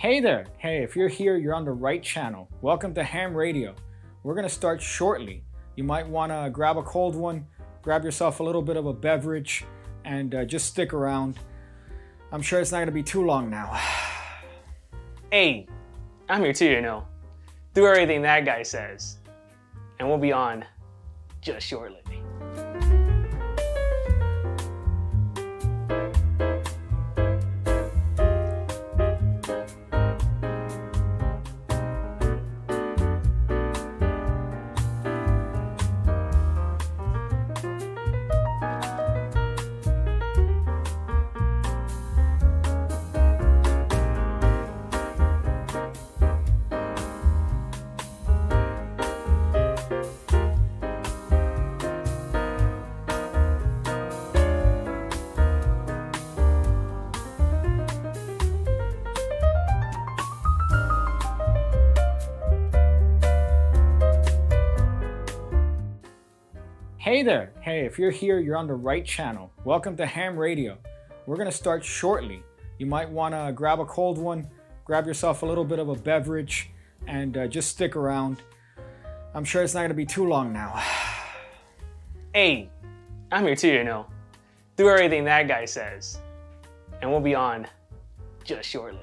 Hey there! Hey, if you're here, you're on the right channel. Welcome to Ham Radio. We're going to start shortly. You might want to grab a cold one, grab yourself a little bit of a beverage, and just stick around. I'm sure it's not going to be too long now. Hey, I'm here too, you know. Do everything that guy says. And we'll be on just shortly. Hey there! Hey, if you're here, you're on the right channel. Welcome to Ham Radio. We're going to start shortly. You might want to grab a cold one, grab yourself a little bit of a beverage, and just stick around. I'm sure it's not going to be too long now. Hey, I'm here too, you know. Do everything that guy says. And we'll be on just shortly.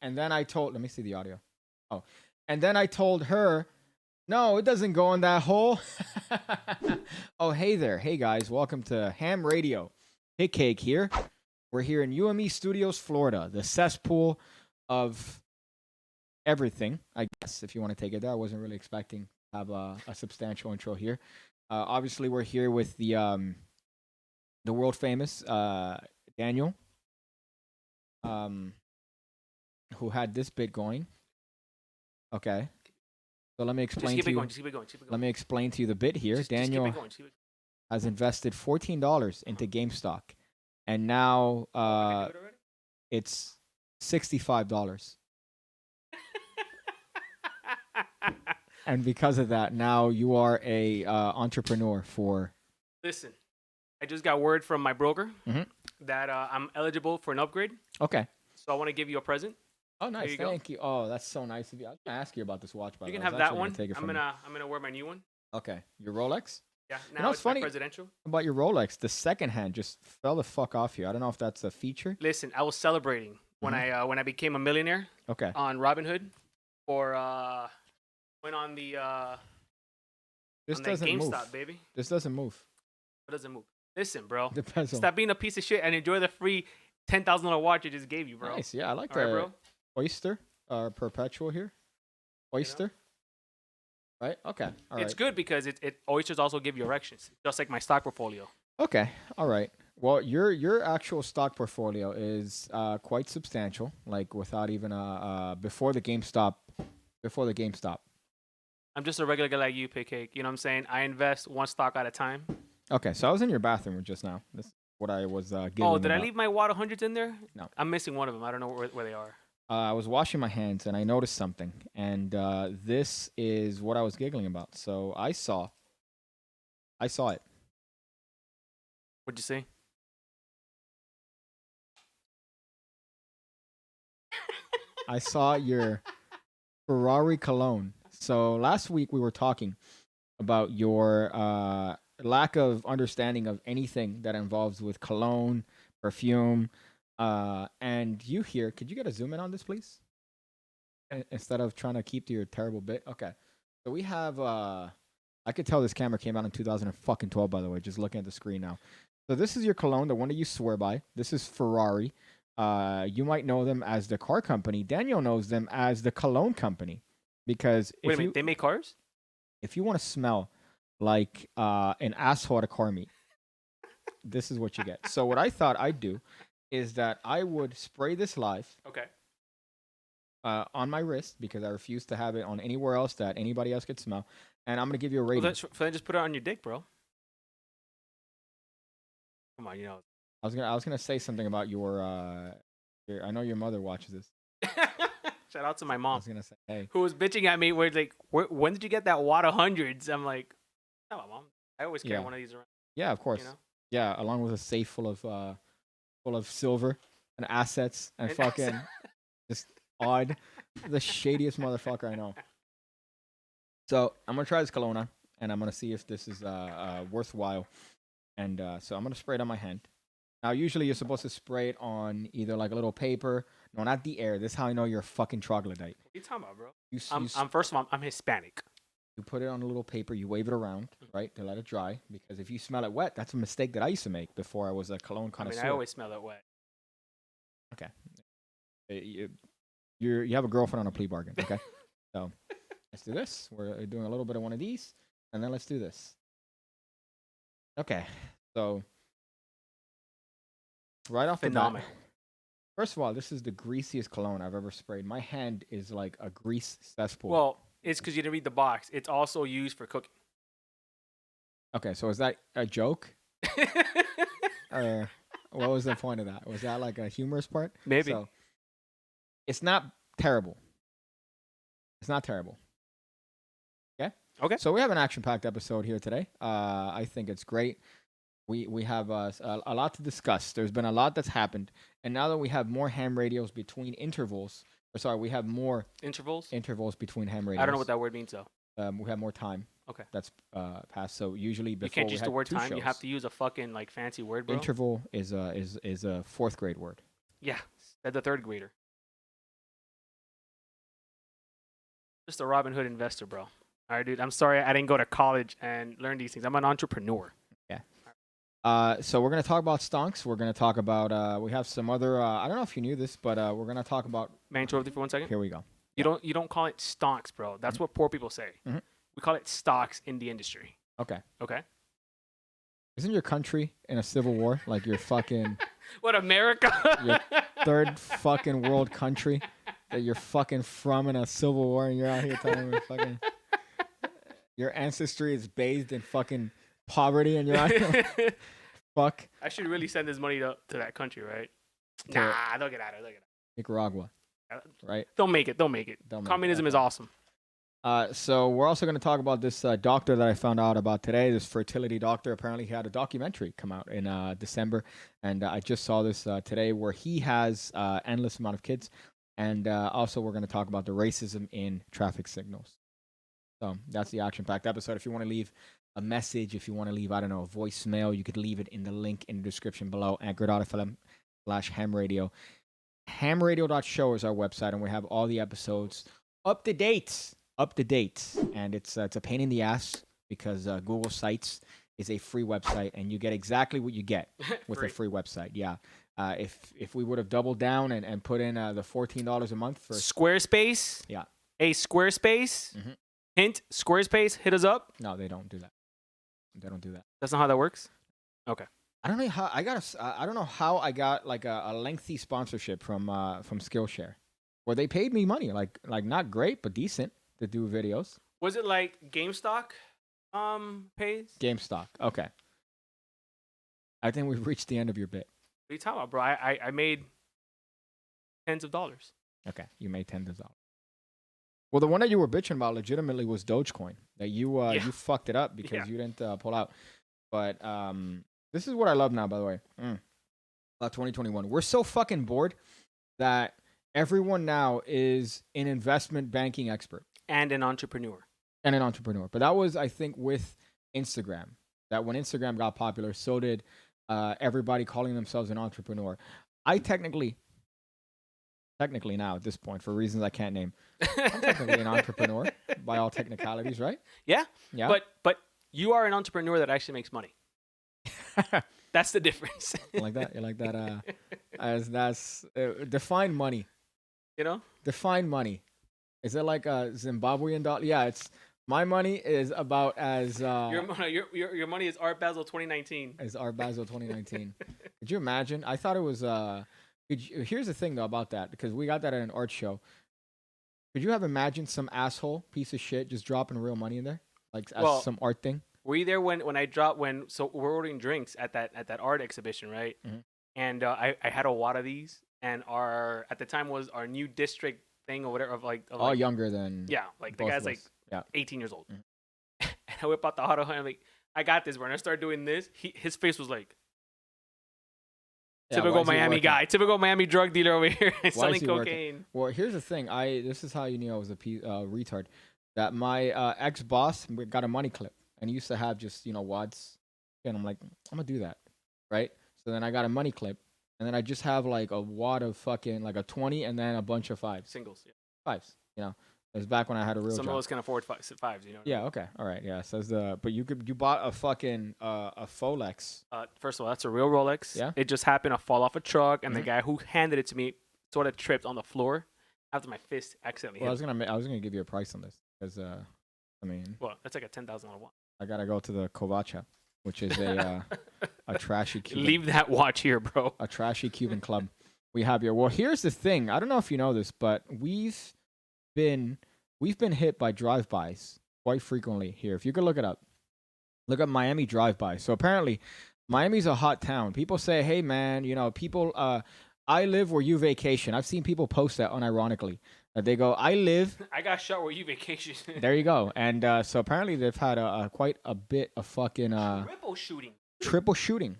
And then I told, let me see the audio. Oh, and then I told her, no, it doesn't go in that hole. Oh, hey there. Hey guys, welcome to Ham Radio. Hit Cake here. We're here in UME Studios, Florida, the cesspool of everything, I guess, if you want to take it there. I wasn't really expecting to have a substantial intro here. Obviously, we're here with the world famous Daniel. Who had this bit going. Okay. So let me explain to you. Let me explain to you the bit here. Daniel has invested $14 into GameStop. And now it's $65. And because of that, now you are a entrepreneur for... Listen, I just got word from my broker that I'm eligible for an upgrade. Okay. So I want to give you a present. Oh, nice. Thank you. Oh, that's so nice of you. I was going to ask you about this watch, by the way. You can have that one. I'm gonna wear my new one. Okay. Your Rolex? Yeah. Now you know, it's funny presidential. About your Rolex, the second hand just fell the fuck off you. I don't know if that's a feature. Listen, I was celebrating when I became a millionaire. Okay. On Robinhood, or went on the this on doesn't GameStop, move. baby. This doesn't move. It doesn't move. Listen, bro. Depends Stop being a piece of shit and enjoy the free $10,000 watch I just gave you, bro. Nice. Yeah, I like that. that. Right, bro? Oyster, perpetual here. Oyster. You know? Right. Okay. All right. It's good because it oysters also give you erections, just like my stock portfolio. Okay. All right. Well, your actual stock portfolio is quite substantial. Like without even before the GameStop, I'm just a regular guy like you, Pig Cake. You know what I'm saying? I invest one stock at a time. Okay, so I was in your bathroom just now. This is what I was giggling Oh, did I about. leave my water hundreds in there? No. I'm missing one of them. I don't know where they are. I was washing my hands and I noticed something, and this is what I was giggling about. So I saw it. What'd you see? I saw your Ferrari cologne. So last week we were talking about your lack of understanding of anything that involves with cologne, perfume, and you here. Could you get a zoom in on this, please? Instead of trying to keep to your terrible bit. Okay. So we have. I could tell this camera came out in 2012. By the way, just looking at the screen now. So this is your cologne, the one that you swear by. This is Ferrari. You might know them as the car company. Daniel knows them as the cologne company because Wait a minute, they make cars? if you want to smell like an asshole at a car meet, this is what you get. So what I thought I'd do is that I would spray this live Okay. on my wrist because I refuse to have it on anywhere else that anybody else could smell. And I'm gonna give you a rating. Well, then just put it on your dick, bro. Come on, you know. I was gonna say something about your I know your mother watches this. Shout out to my I mom, was gonna say, hey, who was bitching at me. Where like, when did you get that water hundreds? I'm like, no, mom. I always carry one of these around. yeah, of course, You know? yeah, along with a safe full of silver and assets and fucking just odd, the shadiest motherfucker I know. So I'm gonna try this cologne on, and I'm gonna see if this is worthwhile. And so I'm gonna spray it on my hand. Now, usually you're supposed to spray it on either like a little paper. No, not the air. This is how I know you're a fucking troglodyte. What are you talking about, bro? You, I'm first of all, I'm Hispanic. you put it on a little paper. You wave it around, right, to let it dry. Because if you smell it wet, that's a mistake that I used to make before I was a cologne connoisseur. I always smell it wet. Okay. You have a girlfriend on a plea bargain. Okay. So let's do this. We're doing a little bit of one of these, and then let's do this. Okay. So right off the bat, Phenomenal. first of all, this is the greasiest cologne I've ever sprayed. My hand is like a grease cesspool. Well, it's because you didn't read the box. It's also used for cooking. Okay, so is that a joke? Or what was the point of that? Was that like a humorous part? Maybe. So, it's not terrible. It's not terrible. Okay? Okay. So we have an action-packed episode here today. I think it's great. We have a lot to discuss. There's been a lot that's happened. And now that we have more ham radios between intervals, we have more intervals between ham radios. I don't know what that word means, though. We have more time. Okay. That's passed. So usually before you can't we use had the word 2 time. shows, You have to use a fucking like fancy word, bro. interval is a 4th grade word. Yeah, that's the 3rd grader. Just a Robin Hood investor, bro. All right, dude. I'm sorry I didn't go to college and learn these things. I'm an entrepreneur. Yeah. So we're gonna talk about Stonks. We're gonna talk about we have some other I don't know if you knew this, but we're gonna talk about. May I interrupt you for 1 second? Here we go. You don't call it stonks, bro. That's what poor people say. Mhm. We call it stocks in the industry. Okay. Okay. Isn't your country in a civil war? Like your fucking What, America? Your 3rd fucking world country that you're fucking from in a civil war, and you're out here telling me fucking your ancestry is bathed in fucking poverty, and you're out here. Fuck. I should really send this money to that country, right? To Nah, they'll get out of it. They'll get Nicaragua, out of it. right? They'll make it. They'll make it. They'll make it, Communism is okay. awesome. So we're also going to talk about this doctor that I found out about today, this fertility doctor. Apparently he had a documentary come out in December, and I just saw this today where he has endless amount of kids. And also we're going to talk about the racism in traffic signals. So that's the action-packed episode. If you want to leave a message, if you want to leave, I don't know, a voicemail, you could leave it in the link in the description below, anchor.fm/hamradio. Hamradio.show is our website, and we have all the episodes up to date. And it's a pain in the ass because Google Sites is a free website, and you get exactly what you get with a free website. Yeah. If we would have doubled down and put in the $14 a month for Squarespace. Yeah. Hey, Squarespace. Mhm. Hint, Squarespace, hit us up. No, they don't do that. They don't do that. That's not how that works. Okay. I don't know how I got like a lengthy sponsorship from Skillshare, where they paid me money, like not great but decent to do videos. Was it like GameStop pays? GameStop. Okay. I think we've reached the end of your bit. What are you talking about, bro? I made tens of dollars. Okay, you made tens of dollars. Well, the one that you were bitching about legitimately was Dogecoin. That you fucked it up because you didn't pull out. But this is what I love now, by the way. About 2021, we're so fucking bored that everyone now is an investment banking expert And an entrepreneur. But that was, I think, with Instagram. That when Instagram got popular, so did everybody calling themselves an entrepreneur. I technically now at this point, for reasons I can't name, I'm technically an entrepreneur by all technicalities, right? Yeah. Yeah. But you are an entrepreneur that actually makes money. That's the difference. You like that? As that's define money. You know? Define money. Is it like a Zimbabwean dollar? Yeah, it's my money is about as your money is Art Basel 2019. Is Art Basel 2019. Could you imagine? I thought it was here's the thing though about that, because we got that at an art show. Could you have imagined some asshole piece of shit just dropping real money in there, like as some art thing? Were you there when I dropped so we're ordering drinks at that art exhibition, right? Mm-hmm. And I had a wad of these, and at the time was our new district thing or whatever all younger than like the guy's like 18 years old. Mm-hmm. And I whip out the auto and I'm like, I got this, bro. And I started doing this. His face was like, typical Miami guy, typical Miami drug dealer over here selling cocaine. Well, here's the thing. This is how you knew I was a retard. That my ex boss got a money clip, and he used to have just wads, and I'm like, I'm gonna do that, right? So then I got a money clip, and then I just have like a wad of fucking like a 20, and then a bunch of fives. Singles, fives. It was back when I had a real Some job. of us can afford fives, Yeah. Okay. All right. Yeah. Says but you bought a fucking a Folex. First of all, that's a real Rolex. Yeah. It just happened to fall off a truck, and the guy who handed it to me sort of tripped on the floor after my fist accidentally hit. I was gonna give you a price on this because well, that's like a $10,000 watch. I gotta go to the Kovacha, which is a trashy Cuban. Leave that watch here, bro. A trashy Cuban club we have here. Well, here's the thing. I don't know if you know this, but we've been hit by drive-bys quite frequently here. If you could look it up, look up Miami drive-by. So apparently, Miami's a hot town. People say, "Hey, man, people. I live where you vacation." I've seen people post that unironically. They go, "I got shot where you vacation." There you go. And so apparently they've had quite a bit of fucking triple shooting.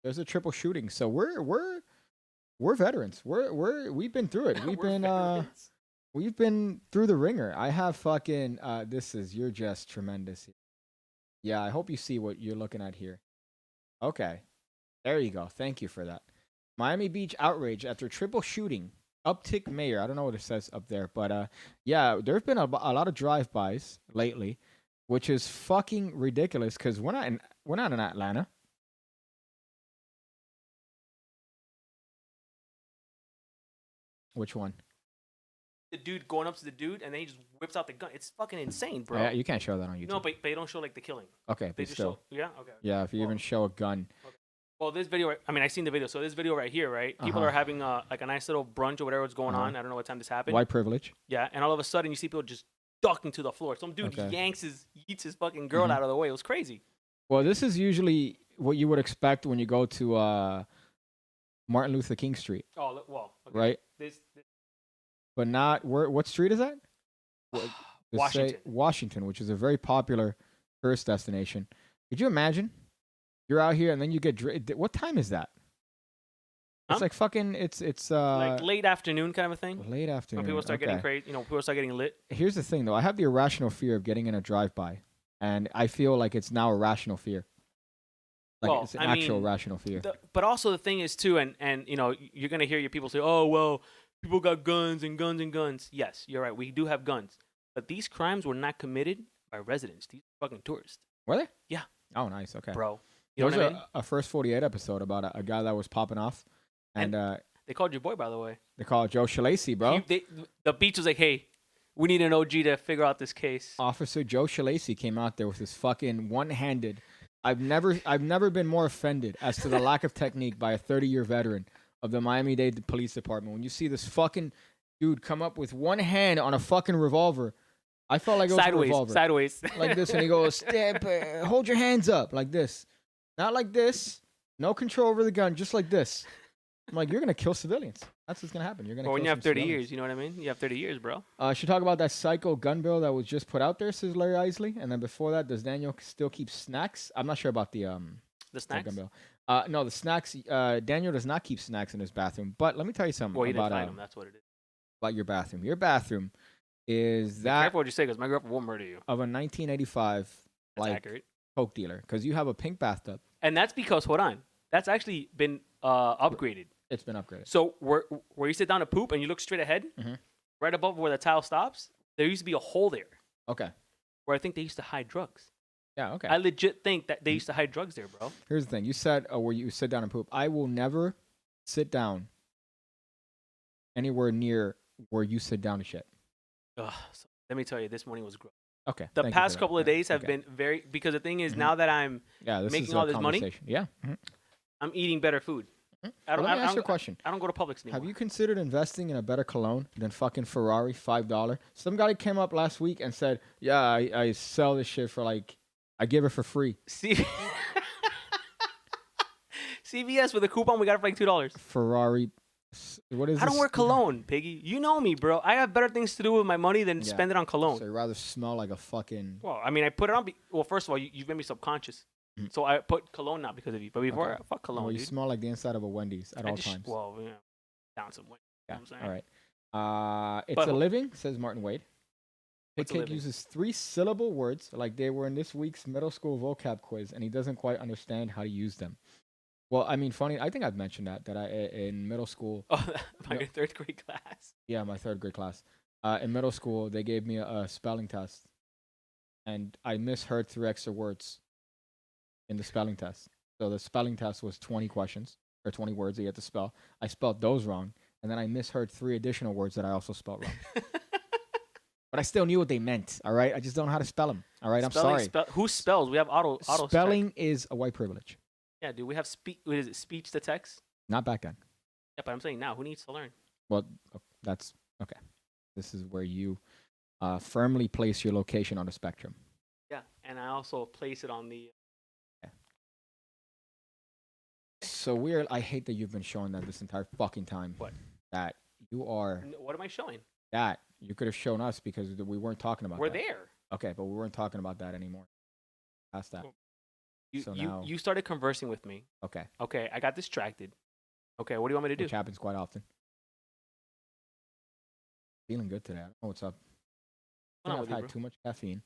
There's a triple shooting. So we're veterans. We've been through it. We've been through the ringer. I have fucking you're just tremendous here. Yeah, I hope you see what you're looking at here. Okay. There you go. Thank you for that. Miami Beach outrage after triple shooting. Uptick mayor. I don't know what it says up there, but yeah, there's been a lot of drive-bys lately, which is fucking ridiculous because we're not in Atlanta. Which one? The dude going up to the dude, and then he just whips out the gun. It's fucking insane, bro. Yeah, you can't show that on YouTube. No, but they don't show like the killing. Okay, they just still. yeah, okay. Yeah, if you even show a gun. Okay. Well, this video, I seen the video. So this video right here, right? People are having like a nice little brunch or whatever's going on. I don't know what time this happened. White privilege. Yeah, and all of a sudden you see people just ducking to the floor. Some dude yeets his fucking girl out of the way. It was crazy. Well, this is usually what you would expect when you go to Martin Luther King Street. Oh, well. Okay. Right? This. But not what street is that? Washington. Washington, which is a very popular tourist destination. Could you imagine? You're out here and then you get what time is that? It's like fucking it's like late afternoon kind of a thing. Late afternoon. When people start getting crazy, people start getting lit. Here's the thing though. I have the irrational fear of getting in a drive-by, and I feel like it's now a rational fear. Like it's an actual rational fear. But also the thing is too, and you're gonna hear your people say, "Oh well, people got guns and guns and guns." Yes, you're right. We do have guns, but these crimes were not committed by residents. These are fucking tourists. Were they? Yeah. Oh, nice. Okay, bro. There was a First 48 episode about a guy that was popping off, and they called your boy, by the way. They called Joe Shalacy, bro. The beach was like, "Hey, we need an OG to figure out this case." Officer Joe Shalacy came out there with his fucking one-handed. I've never been more offended as to the lack of technique by a 30-year veteran of the Miami-Dade Police Department. When you see this fucking dude come up with one hand on a fucking revolver, I felt like it was a Sideways, revolver. sideways. Like this, and he goes, "Step, hold your hands up," like this, not like this. No control over the gun, just like this. I'm like, you're gonna kill civilians. That's what's gonna happen. You're gonna. Or when kill you have some 30 civilians. years, you know what I mean? You have 30 years, bro. Should talk about that psycho gun bill that was just put out there, says Larry Isley. And then before that, does Daniel still keep snacks? I'm not sure about the snacks. gun bill. No, the snacks. Daniel does not keep snacks in his bathroom. But let me tell you something Well, you about didn't find them. That's what it is. about your bathroom. Your bathroom is Be that careful what you say, because my girlfriend will murder you. of a 1985 That's like accurate. Coke dealer, because you have a pink bathtub. And that's because, hold on, that's actually been upgraded. It's been upgraded. So where you sit down to poop and you look straight ahead, Mhm. right above where the towel stops, there used to be a hole there Okay. where I think they used to hide drugs. Yeah. Okay. I legit think that they used to hide drugs there, bro. Here's the thing. You said where you sit down and poop. I will never sit down anywhere near where you sit down to shit. Ugh, so let me tell you, this morning was gross. Okay. The thank you for past that. couple of Yeah, days have okay. been very, because the thing is, Mhm. now that I'm this making is all a this money, conversation. Yeah. Mhm. I'm eating better food. Mhm. I don't, Well, let me I ask you a don't, question. I don't go to Publix anymore. Have you considered investing in a better cologne than fucking Ferrari $5? Some guy came up last week and said, "Yeah, I sell this shit for like, I give it for free." See, CVS with a coupon, we got it for like $2. Ferrari. What is? I don't this? wear cologne, Piggy. You know me, bro. I have better things to do with my money than Yeah. spend it on cologne. So you rather smell like a fucking. Well, I mean, I put it on. Well, first of all, you've made me subconscious. Mhm. So I put cologne now because of you. But before, Okay. fuck cologne, Well, you dude. smell like the inside of a Wendy's at I all just- times. Well, yeah, down some way. Yeah. You know what I'm All saying? right. It's But a ho- living, says Martin Wade. What's a Cake living? uses 3-syllable words like they were in this week's middle school vocab quiz, and he doesn't quite understand how to use them. Well, I mean, funny. I think I've mentioned that in middle school. Oh, my No. 3rd grade class. Yeah, my 3rd grade class. In middle school, they gave me a spelling test, and I misheard 3 extra words in the spelling test. So the spelling test was 20 questions or 20 words that you had to spell. I spelled those wrong, and then I misheard 3 additional words that I also spelled wrong. But I still knew what they meant. All right, I just don't know how to spell them. All right, I'm sorry. Who spells? We have auto check. Spelling is a white privilege. Yeah, dude. We have what is it? Speech to text. Not back then. Yeah, but I'm saying now, who needs to learn? Well, that's okay. This is where you firmly place your location on the spectrum. Yeah, and I also place it on the. So weird. I hate that you've been showing that this entire fucking time. What? That you are. What am I showing? That you could have shown us because we weren't talking about. We're that. there. Okay, but we weren't talking about that anymore. Past that. Well, So now- You started conversing with me. Okay. Okay, I got distracted. Okay, what do you want me to do? Which happens quite often. Feeling good today. I don't know what's up. I What's think on I've with you, had bro? too much caffeine.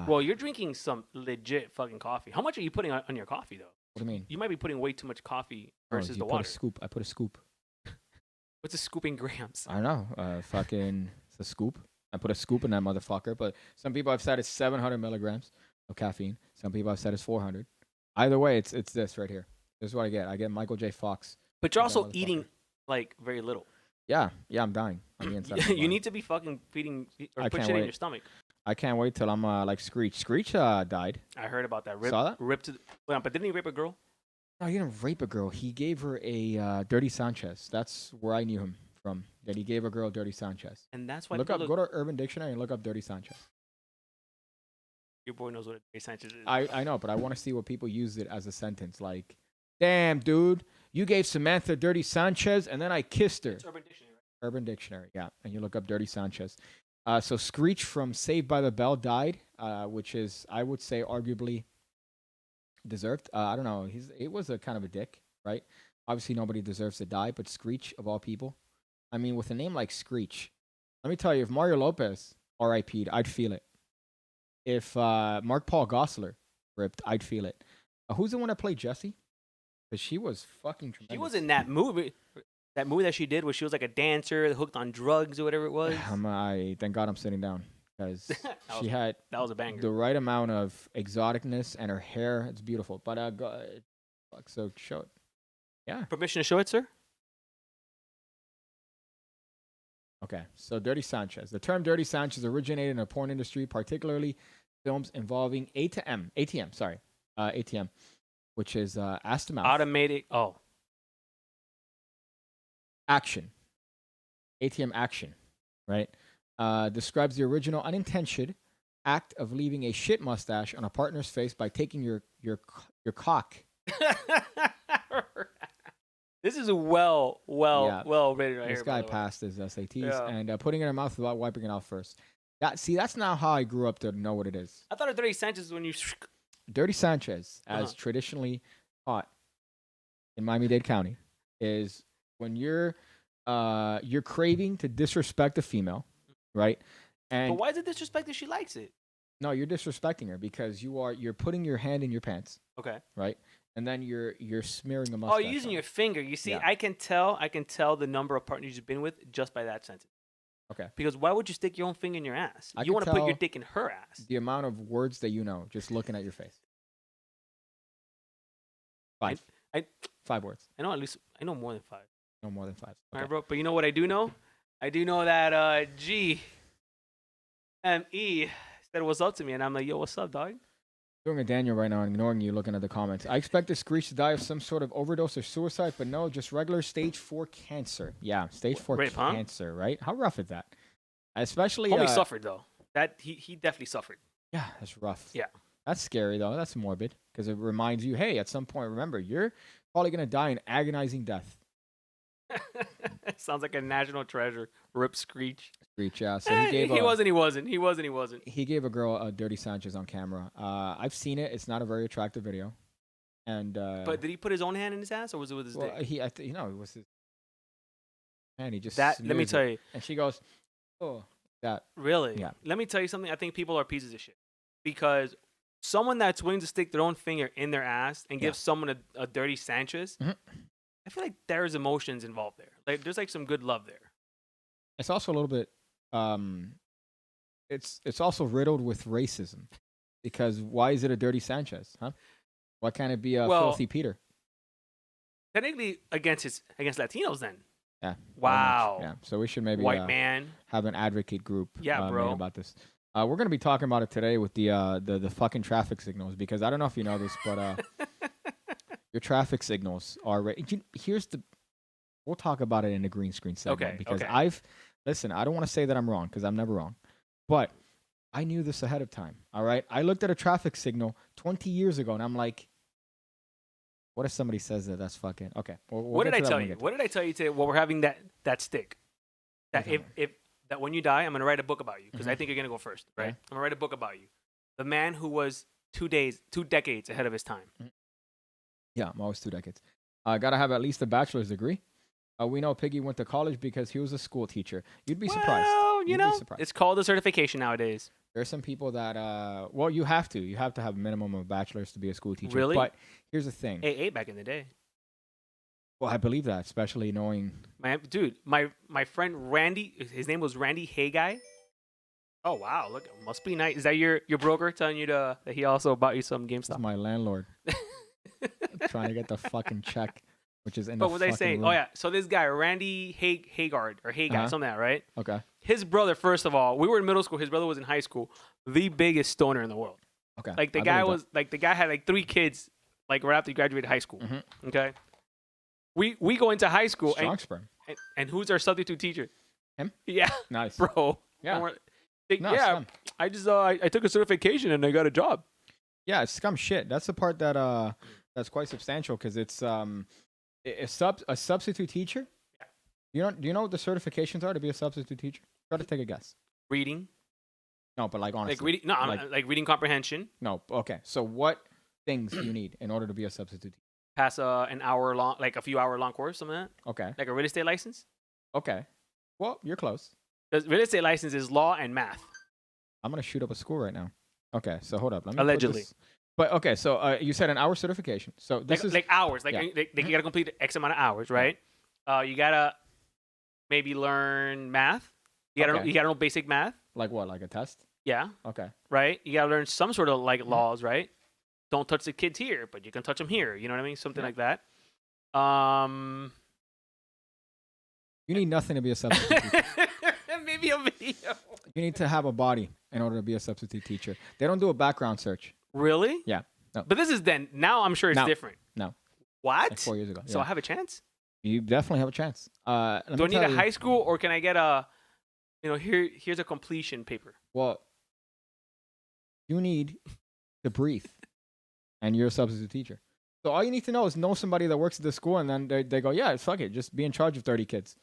Well, you're drinking some legit fucking coffee. How much are you putting on your coffee, though? What do you mean? You might be putting way too much coffee Oh, versus you the put water. a scoop. I put a scoop. What's a scoop in grams? I don't know. Fucking, it's a scoop. I put a scoop in that motherfucker. But some people have said it's 700 milligrams of caffeine. Some people have said it's 400. Either way, it's this right here. This is what I get. I get Michael J. Fox. But you're that also motherfucker. eating like very little. Yeah, I'm dying on the inside. of my You body. need to be fucking feeding or I put can't shit in wait. your stomach. I can't wait till I'm like Screech. Screech died. I heard about that. Saw that? Ripped to. Well, but didn't he rape a girl? No, he didn't rape a girl. He gave her a Dirty Sanchez. That's where I knew him from. That he gave a girl Dirty Sanchez. And that's why Look people up, go to Urban Dictionary and look up Dirty Sanchez. Your boy knows what a Dirty Sanchez is. I know, but I want to see what people use it as a sentence. Like, damn, dude, you gave Samantha Dirty Sanchez, and then I kissed her. It's Urban Dictionary, right? Urban Dictionary, yeah. And you look up Dirty Sanchez. So Screech from Saved by the Bell died, which is, I would say, arguably deserved. I don't know. He was a kind of a dick, right? Obviously, nobody deserves to die, but Screech, of all people. I mean, with a name like Screech, let me tell you, if Mario Lopez RIP'd, I'd feel it. If Mark Paul Gosselaar ripped, I'd feel it. Who's the one that played Jessie? Because she was fucking tremendous. She was in that movie. That movie that she did where she was like a dancer, hooked on drugs or whatever it was. Thank God I'm sitting down because she had That was a banger. the right amount of exoticness and her hair. It's beautiful. But so show it. Yeah. Permission to show it, sir? Okay. So Dirty Sanchez. The term Dirty Sanchez originated in the porn industry, particularly films involving ATM, which is ass to mouth. Automated. Oh. Action. ATM action, right? describes the original unintentional act of leaving a shit mustache on a partner's face by taking your cock. This is well written right This here. guy passed his SATs Yeah. and putting it in her mouth without wiping it out first. That's not how I grew up to know what it is. I thought a dirty Sanchez is when you. Dirty Sanchez, as Uh-huh. traditionally taught in Miami-Dade County, is when you're craving to disrespect a female, right? And But why is it disrespect if she likes it? no, you're disrespecting her because you're putting your hand in your pants, Okay. right? And then you're smearing a Oh, mustache. you're using on your it. finger. You see, Yeah. I can tell the number of partners you've been with just by that sentence. Okay. Because why would you stick your own finger in your ass? I You can want to put your tell dick in her ass. The amount of words that you know just looking at your face. Five. I 5 words. I know at least I know more than 5. No more than 5. All Okay. right, bro. But you know what I do know? I do know that GME said what's up to me, and I'm like, yo, what's up, dog? Doing a Daniel right now and ignoring you looking at the comments. I expected Screech to die of some sort of overdose or suicide, but no, just regular stage 4 cancer. Yeah, stage 4 Rape, huh? cancer, right? How rough is that? Especially Homie suffered though. That he definitely suffered. Yeah, that's rough. Yeah. That's scary though. That's morbid because it reminds you, hey, at some point, remember, you're probably going to die an agonizing death. Sounds like a national treasure. Rip Screech. Screech, yeah. So he gave He wasn't. he gave a girl a Dirty Sanchez on camera. I've seen it. It's not a very attractive video. And But did he put his own hand in his ass or was it with his well, dick? it was his and he just Let me smears tell it. you. And she goes, "Oh, that." Really? Yeah. Let me tell you something. I think people are pieces of shit. Because someone that's willing to stick their own finger in their ass and Yeah. give someone a dirty Sanchez, Mhm. I feel like there's emotions involved there. Like there's like some good love there. It's also a little bit it's also riddled with racism. Because why is it a Dirty Sanchez, huh? Why can't it be a Well, Filthy Peter? Technically against Latinos then. Yeah. Wow. Yeah. So we should maybe White man. have an advocate group Yeah, bro. made about this. We're gonna be talking about it today with the fucking traffic signals because I don't know if you know this, but your traffic signals are. We'll talk about it in the green screen segment Okay, because okay. listen. I don't want to say that I'm wrong because I'm never wrong, but I knew this ahead of time. All right, I looked at a traffic signal 20 years ago, and I'm like, what if somebody says that's fucking okay? We'll What get did I to that tell when we you? get to What did I tell you today? Well, we're having that stick. That What are you if that when you die, I'm gonna write a book about you because I Mhm. think you're gonna go first, right? Okay. I'm gonna write a book about you. The man who was 2 decades ahead of his time. Yeah, I'm always 2 decades. Gotta have at least a bachelor's degree. We know Piggy went to college because he was a school teacher. You'd be surprised. Well, you You'd be know, surprised. it's called a certification nowadays. There are some people that, well, you have to have a minimum of a bachelor's to be a school teacher. Really? But here's the thing. AA back in the day. Well, I believe that, especially knowing. My friend Randy, his name was Randy Hey Guy. Oh wow, look, must be nice. Is that your broker telling you that he also bought you some That's GameStop? my landlord trying to get the fucking check, which is in But the what fucking they say? room. Oh yeah, so this guy Randy Haygard or Hey Guy, Uh-huh. something like that, right? Okay. His brother, first of all, we were in middle school. His brother was in high school. The biggest stoner in the world. Okay. Like the I guy believe was like the guy had like 3 kids like right after he graduated high school. Mhm. Okay. We go into high that. school Strong sperm. and who's our substitute teacher? Him? Yeah, Nice. bro. Yeah. And we're- No, yeah. scum. I just I took a certification and I got a job. Yeah, it's scum shit. That's the part that that's quite substantial because it's a substitute teacher. Yeah. Do you know what the certifications are to be a substitute teacher? Try to take a guess. Reading, No, but like honestly. like reading. No, like- like reading comprehension. No, okay. So what things do you need in order to be a substitute teacher? Pass an hour long, like a few hour long course, something like that. Okay. Like a real estate license. Okay. Well, you're close. The real estate license is law and math. I'm gonna shoot up a school right now. Okay, so hold up. Let me put Allegedly. this- But okay, so you said an hour certification. So this Like, is like hours. Like, yeah. you gotta complete X amount of hours, right? You gotta maybe learn math. Okay. You gotta know basic math. like what? Like a test? Yeah, Okay. right. You gotta learn some sort of like Mm-hmm. laws, right? Don't touch the kids here, but you can touch them here. You know what I mean? Something Yeah. like that. You need nothing to be a substitute teacher. Maybe a video. You need to have a body in order to be a substitute teacher. They don't do a background search. Really? Yeah. No. But this is then. Now I'm sure it's No. different. No. What? Like 4 years ago. So Yeah. I have a chance? You definitely have a chance. Do I need a high school or can I get a here's a completion paper. Well, you need to breathe, and you're a substitute teacher. So all you need to know is know somebody that works at the school, and then they go, yeah, fuck it, just be in charge of 30 kids.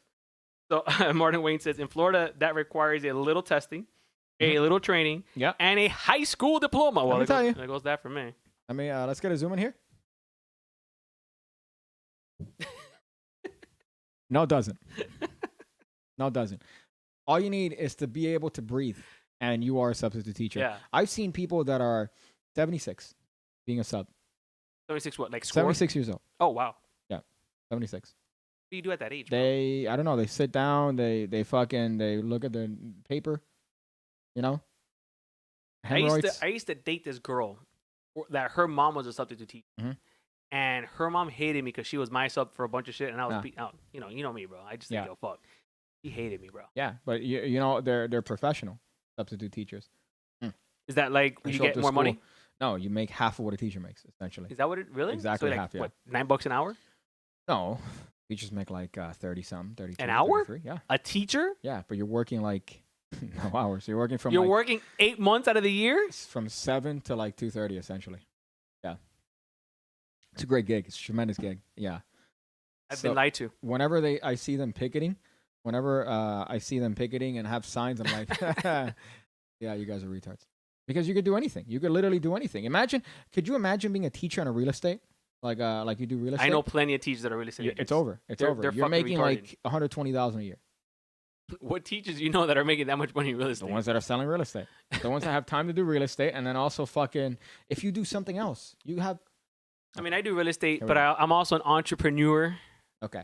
So Martin Wayne says, in Florida, that requires a little testing, a little training, and a high school diploma. Well, there goes that for me. I mean, let's get a zoom in here. No, it doesn't. No, it doesn't. All you need is to be able to breathe, and you are a substitute teacher. Yeah. I've seen people that are 76 being a sub. 76 what? Like score? 76 years old. Oh, wow. Yeah, 76. What do you do at that age, bro? I don't know, they sit down, they look at the paper, you know? Hemorrhoids. I used to date this girl that her mom was a substitute teacher. Mm-hmm. And her mom hated me because she was my sub for a bunch of shit, and I was beat out. You know me, bro. I just think, yo, fuck. She hated me, bro. Yeah, but you know they're professional substitute teachers. Is that like you get more money? No, you make half of what a teacher makes essentially. Is that what it really? Exactly so like, half. Yeah. What, $9 an hour? No, teachers make like 30-some, 32. An hour? 33, yeah. A teacher? Yeah, but you're working like no hours. You're working from. You're working 8 months out of the year. From 7 to like 2:30 essentially. Yeah. It's a great gig. It's a tremendous gig. Yeah. I've been lied to. Whenever I see them picketing, and have signs, I'm like, yeah, you guys are retards. Because you could do anything. You could literally do anything. Could you imagine being a teacher in a real estate? Like you do real estate? I know plenty of teachers that are real estate agents. It's over. You're making retarded. like $120,000 a year. What teachers do you know that are making that much money in real estate? The ones that are selling real estate. The ones that have time to do real estate, and then also if you do something else, you have. I mean, I do real estate, but I'm also an entrepreneur. Okay.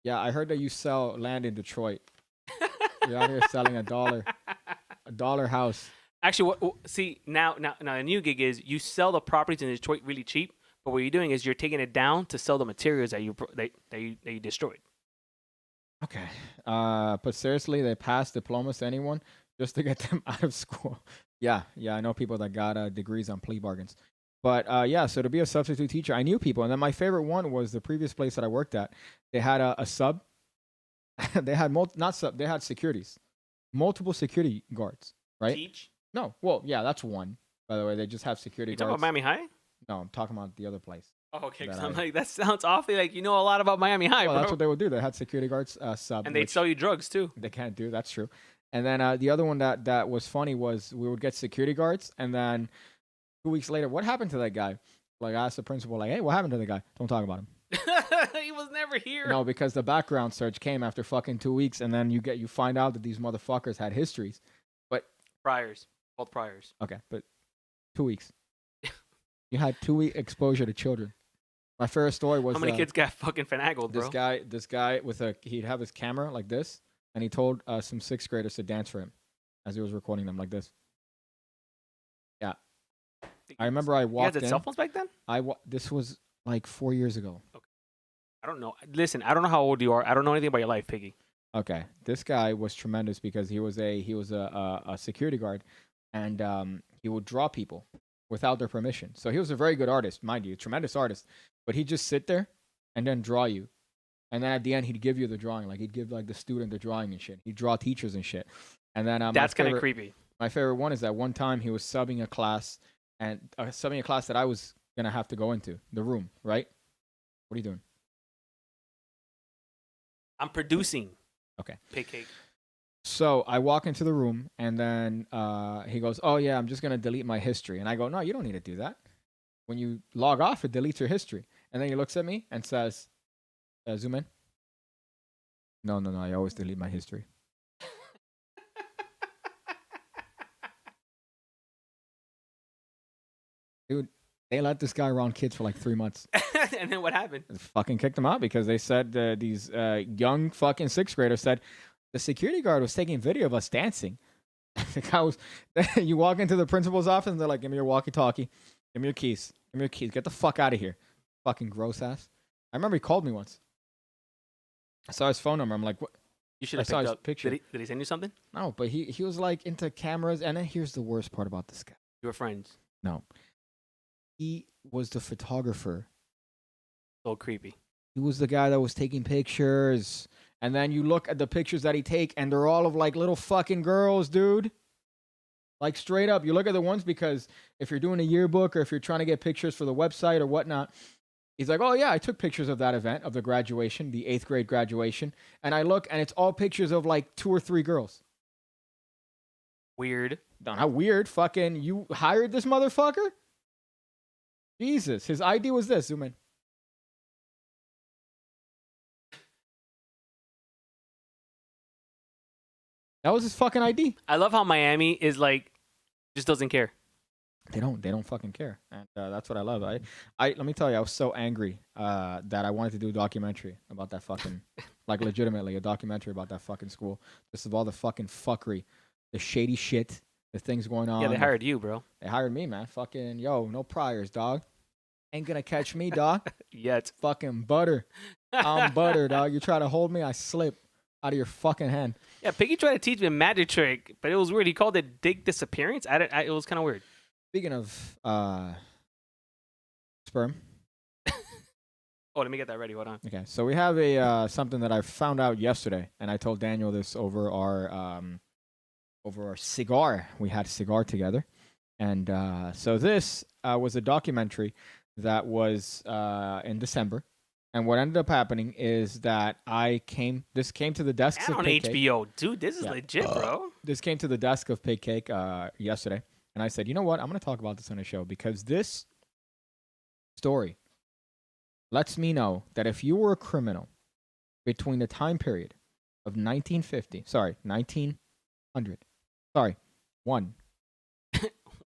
Yeah, I heard that you sell land in Detroit. You're out here selling a dollar house. Actually, see, now a new gig is you sell the properties in Detroit really cheap, but what you're doing is you're taking it down to sell the materials that you destroyed. Okay. But seriously, they pass diplomas to anyone just to get them out of school. Yeah, I know people that got degrees on plea bargains. But so to be a substitute teacher, I knew people. And then my favorite one was the previous place that I worked at. They had a sub. They had they had securities. Multiple security guards, right? Teach? No. Well, yeah, that's one. By the way, they just have security guards. You talking about Miami High? No, I'm talking about the other place. Oh, okay. Because I'm like, that sounds awfully like you know a lot about Miami High, well, bro. that's what they would do. They had security guards sub. And they'd sell you drugs, too. They can't do. That's true. And then the other one that was funny was we would get security guards, and then 2 weeks later, what happened to that guy? Like, I asked the principal, like, hey, what happened to the guy? Don't talk about him. He was never here. No, because the background search came after fucking 2 weeks, and then you find out that these motherfuckers had histories. But priors. Called priors. Okay, but 2 weeks. You had 2 week exposure to children. My favorite story was how many kids got fucking finagled, bro? This guy he'd have his camera like this, and he told some 6th graders to dance for him as he was recording them like this. Yeah. I remember I walked in. You guys had cell phones back then? This was like 4 years ago. Okay. I don't know. Listen, I don't know how old you are. I don't know anything about your life, Piggy. Okay. This guy was tremendous because he was a security guard, and he would draw people without their permission. So he was a very good artist, mind you, tremendous artist. But he'd just sit there and then draw you. And then at the end, he'd give you the drawing. Like, he'd give, like, the student the drawing and shit. He'd draw teachers and shit. And then that's kind of creepy. My favorite one is that one time he was subbing a class, and subbing a class that I was going to have to go into, the room, right? What are you doing? I'm producing. Okay. Pig cake. So I walk into the room, and then he goes, oh, yeah, I'm just going to delete my history. And I go, no, you don't need to do that. When you log off, it deletes your history. And then he looks at me and says, zoom in. No, I always delete my history. Dude, they let this guy around kids for like 3 months. And then what happened? They fucking kicked him out because they said these young fucking 6th graders said the security guard was taking video of us dancing. The guy was. You walk into the principal's office and they're like, "Give me your walkie-talkie, give me your keys, get the fuck out of here, fucking gross ass." I remember he called me once. I saw his phone number. I'm like, "What?" You should have picked his up. Picture. Did he send you something? No, but he was like into cameras. And then here's the worst part about this guy. You were friends. No, he was the photographer. So creepy. He was the guy that was taking pictures And then you look at the pictures that he take, and they're all of like little fucking girls, dude. Like straight up, you look at the ones because if you're doing a yearbook or if you're trying to get pictures for the website or whatnot, he's like, oh yeah, I took pictures of that event, of the graduation, the 8th grade graduation. And I look and it's all pictures of like 2 or 3 girls. Weird. Not weird. Fucking, you hired this motherfucker? Jesus. His ID was this. Zoom in. That was his fucking ID. I love how Miami is like, just doesn't care. They don't fucking care, and that's what I love. I let me tell you, I was so angry that I wanted to do a documentary about that fucking, like legitimately a documentary about that fucking school. Just of all the fucking fuckery, the shady shit, the things going on. Yeah, they hired you, bro. They hired me, man. Fucking yo, no priors, dog. Ain't gonna catch me, dog. Yet. Fucking butter. I'm butter, dog. You try to hold me, I slip out of your fucking hand. Yeah, Piggy tried to teach me a magic trick, but it was weird. He called it Dick Disappearance. It was kind of weird. Speaking of sperm. Oh, let me get that ready. Hold on. Okay, so we have a something that I found out yesterday, and I told Daniel this over our cigar. We had a cigar together, and so this was a documentary that was in December, and what ended up happening is that this came to the desk And of on Pig HBO, dude. This is Yeah. legit, bro. This came to the desk of Pig Cake yesterday, and I said, you know what? I'm going to talk about this on the show because this story lets me know that if you were a criminal between the time period of 1900, one,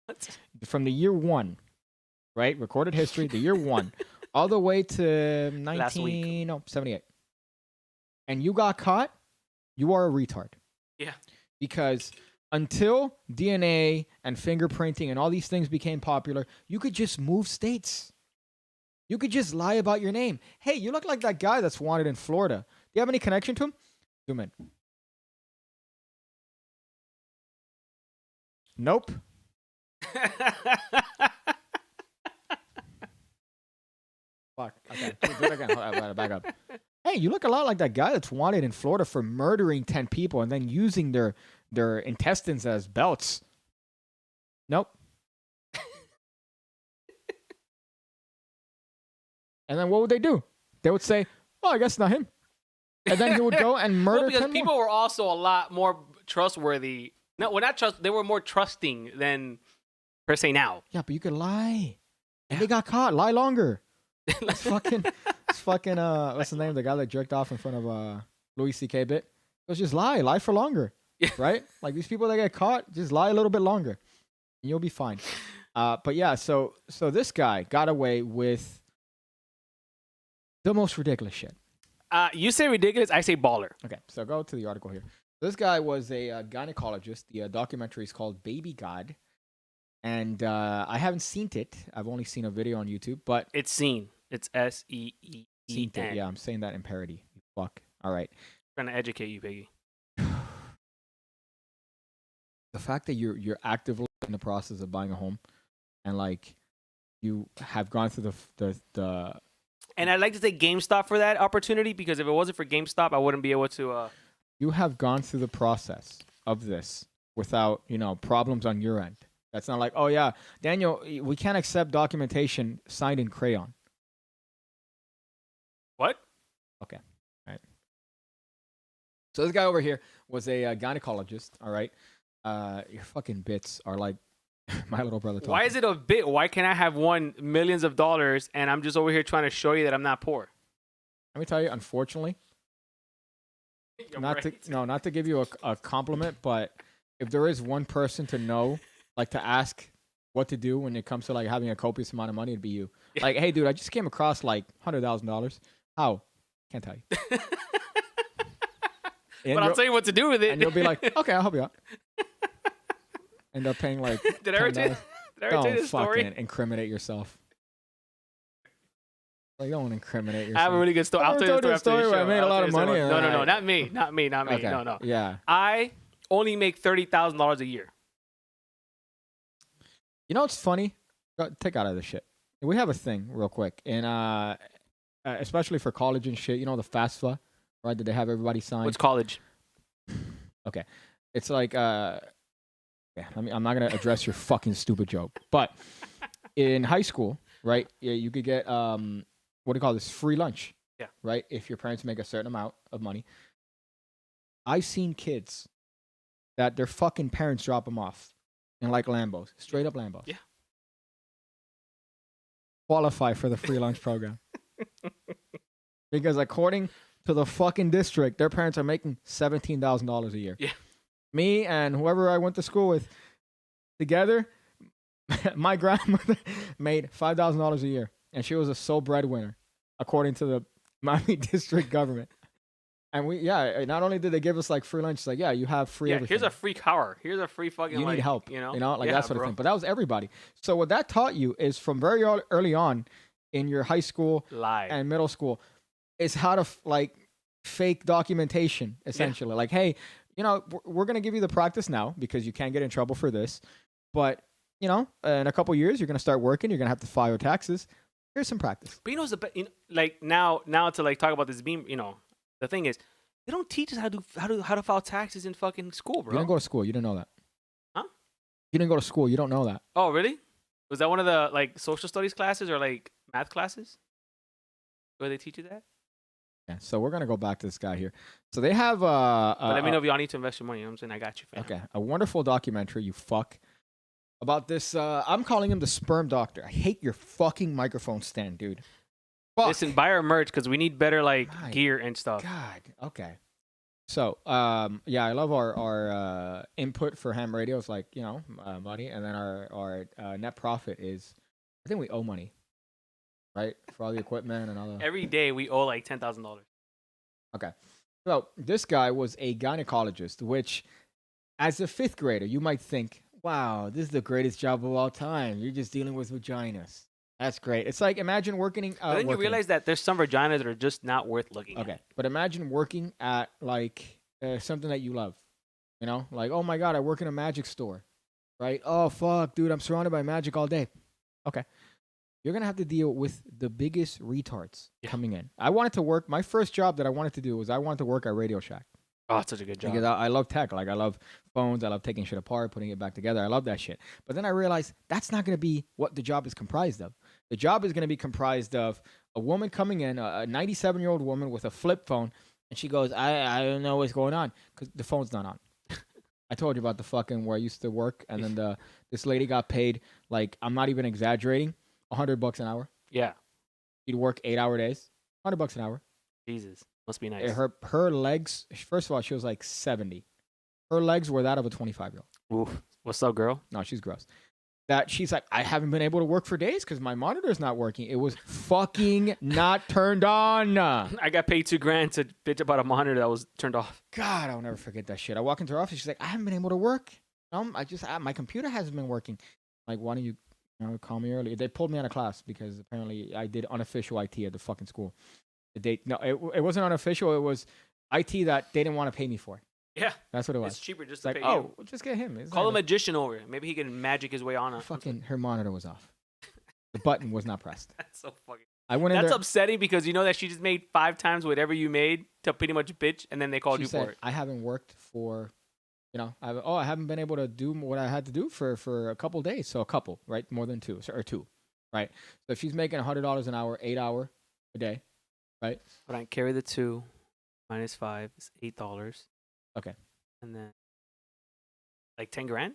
What? from the year 1, right? Recorded history, the year 1, all the way to Last week. 78. And you got caught, you are a retard. Yeah. Because until DNA and fingerprinting and all these things became popular, you could just move states. You could just lie about your name. Hey, you look like that guy that's wanted in Florida. Do you have any connection to him? Zoom in. Nope. Fuck. Okay. Do it again. Hold on, back up. Hey, you look a lot like that guy that's wanted in Florida for murdering 10 people and then using their intestines as belts. Nope. And then what would they do? They would say, "Oh, I guess not him." And then he would go and murder because 10 people more. were also a lot more trustworthy. No, well, not trust. They were more trusting than per se now. Yeah, but you could lie. And they got caught. Lie longer. It's fucking what's the name? The guy that jerked off in front of Louis C.K. bit. Let's just lie for longer. Yeah. Right? Like these people that get caught, just lie a little bit longer. And you'll be fine. But yeah, so this guy got away with the most ridiculous shit. You say ridiculous, I say baller. Okay, so go to the article here. This guy was a gynecologist. The documentary is called Baby God. And I haven't seen it. I've only seen a video on YouTube, but It's seen. It's SEEEN. seen it. Yeah, I'm saying that in parody. You fuck. All right. Trying to educate you, Piggy. The fact that you're actively in the process of buying a home, and like you have gone through the And I'd like to take GameStop for that opportunity because if it wasn't for GameStop, I wouldn't be able to. You have gone through the process of this without problems on your end. That's not like, oh yeah, Daniel, we can't accept documentation signed in crayon. What? Okay. All right. So this guy over here was a gynecologist. All right. Your fucking bits are like my little brother talking. Why is it a bit? Why can't I have won millions of dollars and I'm just over here trying to show you that I'm not poor? Let me tell you, unfortunately, not to give you a compliment, but if there is one person to know, like to ask what to do when it comes to like having a copious amount of money, it'd be you. Yeah. Like, hey, dude, I just came across like $100,000. How? Can't tell you. But I'll tell you what to do with it. And you'll be like, okay, I'll help you out. End up paying like Did I ever tell you Don't this story? fucking incriminate yourself. Like, don't incriminate yourself. I have a really good story. I'll tell you the story after the show. Where I made a lot of money. No, not me. Okay. No. Yeah. I only make $30,000 a year. You know what's funny? Take out of this shit. We have a thing real quick, and especially for college and shit. You know the FAFSA, right? Did they have everybody sign? What's college? Okay, it's like yeah. I'm not gonna address your fucking stupid joke, but in high school, right? Yeah, you could get what do you call this? Free lunch. Yeah. Right. If your parents make a certain amount of money. I've seen kids that their fucking parents drop them off in like Lambos, straight up Lambos. Yeah. Qualify for the free lunch program. Because according to the fucking district, their parents are making $17,000 a year. Yeah. Me and whoever I went to school with together, my grandmother made $5,000 a year, and she was a sole breadwinner, according to the Miami district government. And not only did they give us like free lunch, it's like, yeah, you have free everything. Here's a free car. Here's a free fucking, you like, need help, you know, like yeah, that sort bro. of thing. But that was everybody. So what that taught you is from very early on in your high school and middle school is how to like fake documentation, essentially. Like, hey, you know, we're going to give you the practice now because you can't get in trouble for this. But, you know, in a couple years, you're going to start working. You're going to have to file your taxes. Here's some practice. But you know, like now to like talk about this beam, you know, the thing is, they don't teach us how to file taxes in fucking school, bro. You didn't go to school. You didn't know that. Huh? You didn't go to school. You don't know that. Oh, really? Was that one of the like social studies classes or like math classes where they teach you that? Yeah. So we're gonna go back to this guy here. So they have but let me know if y'all need to invest your money. You know what I'm saying, I got you. Fam. Okay, a wonderful documentary. You fuck about this. I'm calling him the sperm doctor. I hate your fucking microphone stand, dude. Fuck. Listen, buy our merch because we need better like gear and stuff. God. Okay. So, yeah, I love our input for ham radios, like, you know, money, and then our net profit is, I think we owe money, right, for all the equipment and all the. Every day we owe like $10,000. Okay, so this guy was a gynecologist, which, as a fifth grader, you might think, wow, this is the greatest job of all time. You're just dealing with vaginas. That's great. It's like imagine working. But then you realize that there's some vaginas that are just not worth looking at. Okay, but imagine working at like something that you love. You know, like, oh my god, I work in a magic store, right? Oh fuck, dude, I'm surrounded by magic all day. Okay, you're gonna have to deal with the biggest retards coming in. I wanted to work. My first job that I wanted to do was I wanted to work at Radio Shack. Oh, it's such a good job. Because I love tech. Like, I love phones. I love taking shit apart, putting it back together. I love that shit. But then I realized that's not going to be what the job is comprised of. The job is going to be comprised of a woman coming in, a 97-year-old woman with a flip phone, and she goes, I don't know what's going on because the phone's not on. I told you about the fucking where I used to work, and then this lady got paid, like, I'm not even exaggerating, $100 an hour. Yeah. She'd work 8-hour days, $100 an hour. Jesus. Must be nice. Her legs, first of all, she was like 70. Her legs were that of a 25-year-old. Oof. What's up, girl? No, she's gross. That she's like, I haven't been able to work for days because my monitor's not working. It was fucking not turned on. I got paid $2,000 to bitch about a monitor that was turned off. God, I'll never forget that shit. I walk into her office. She's like, I haven't been able to work. My computer hasn't been working. Like, why don't you call me early? They pulled me out of class because apparently I did unofficial IT at the fucking school. It wasn't unofficial. It was IT that they didn't want to pay me for. Yeah, that's what it was. It's cheaper just to pay you. Just get him. Call a magician over. Maybe he can magic his way on it. Fucking, her monitor was off. The button was not pressed. That's so fucking. That's upsetting because you know that she just made 5 times whatever you made to pretty much bitch, and then they called you for it. I haven't worked for, I haven't been able to do what I had to do for a couple days. So a couple, right? More than 2 or 2, right? So if she's making $100 an hour, 8-hour a day. Right. But I carry the 2 minus 5 is $8. Okay. And then like $10,000.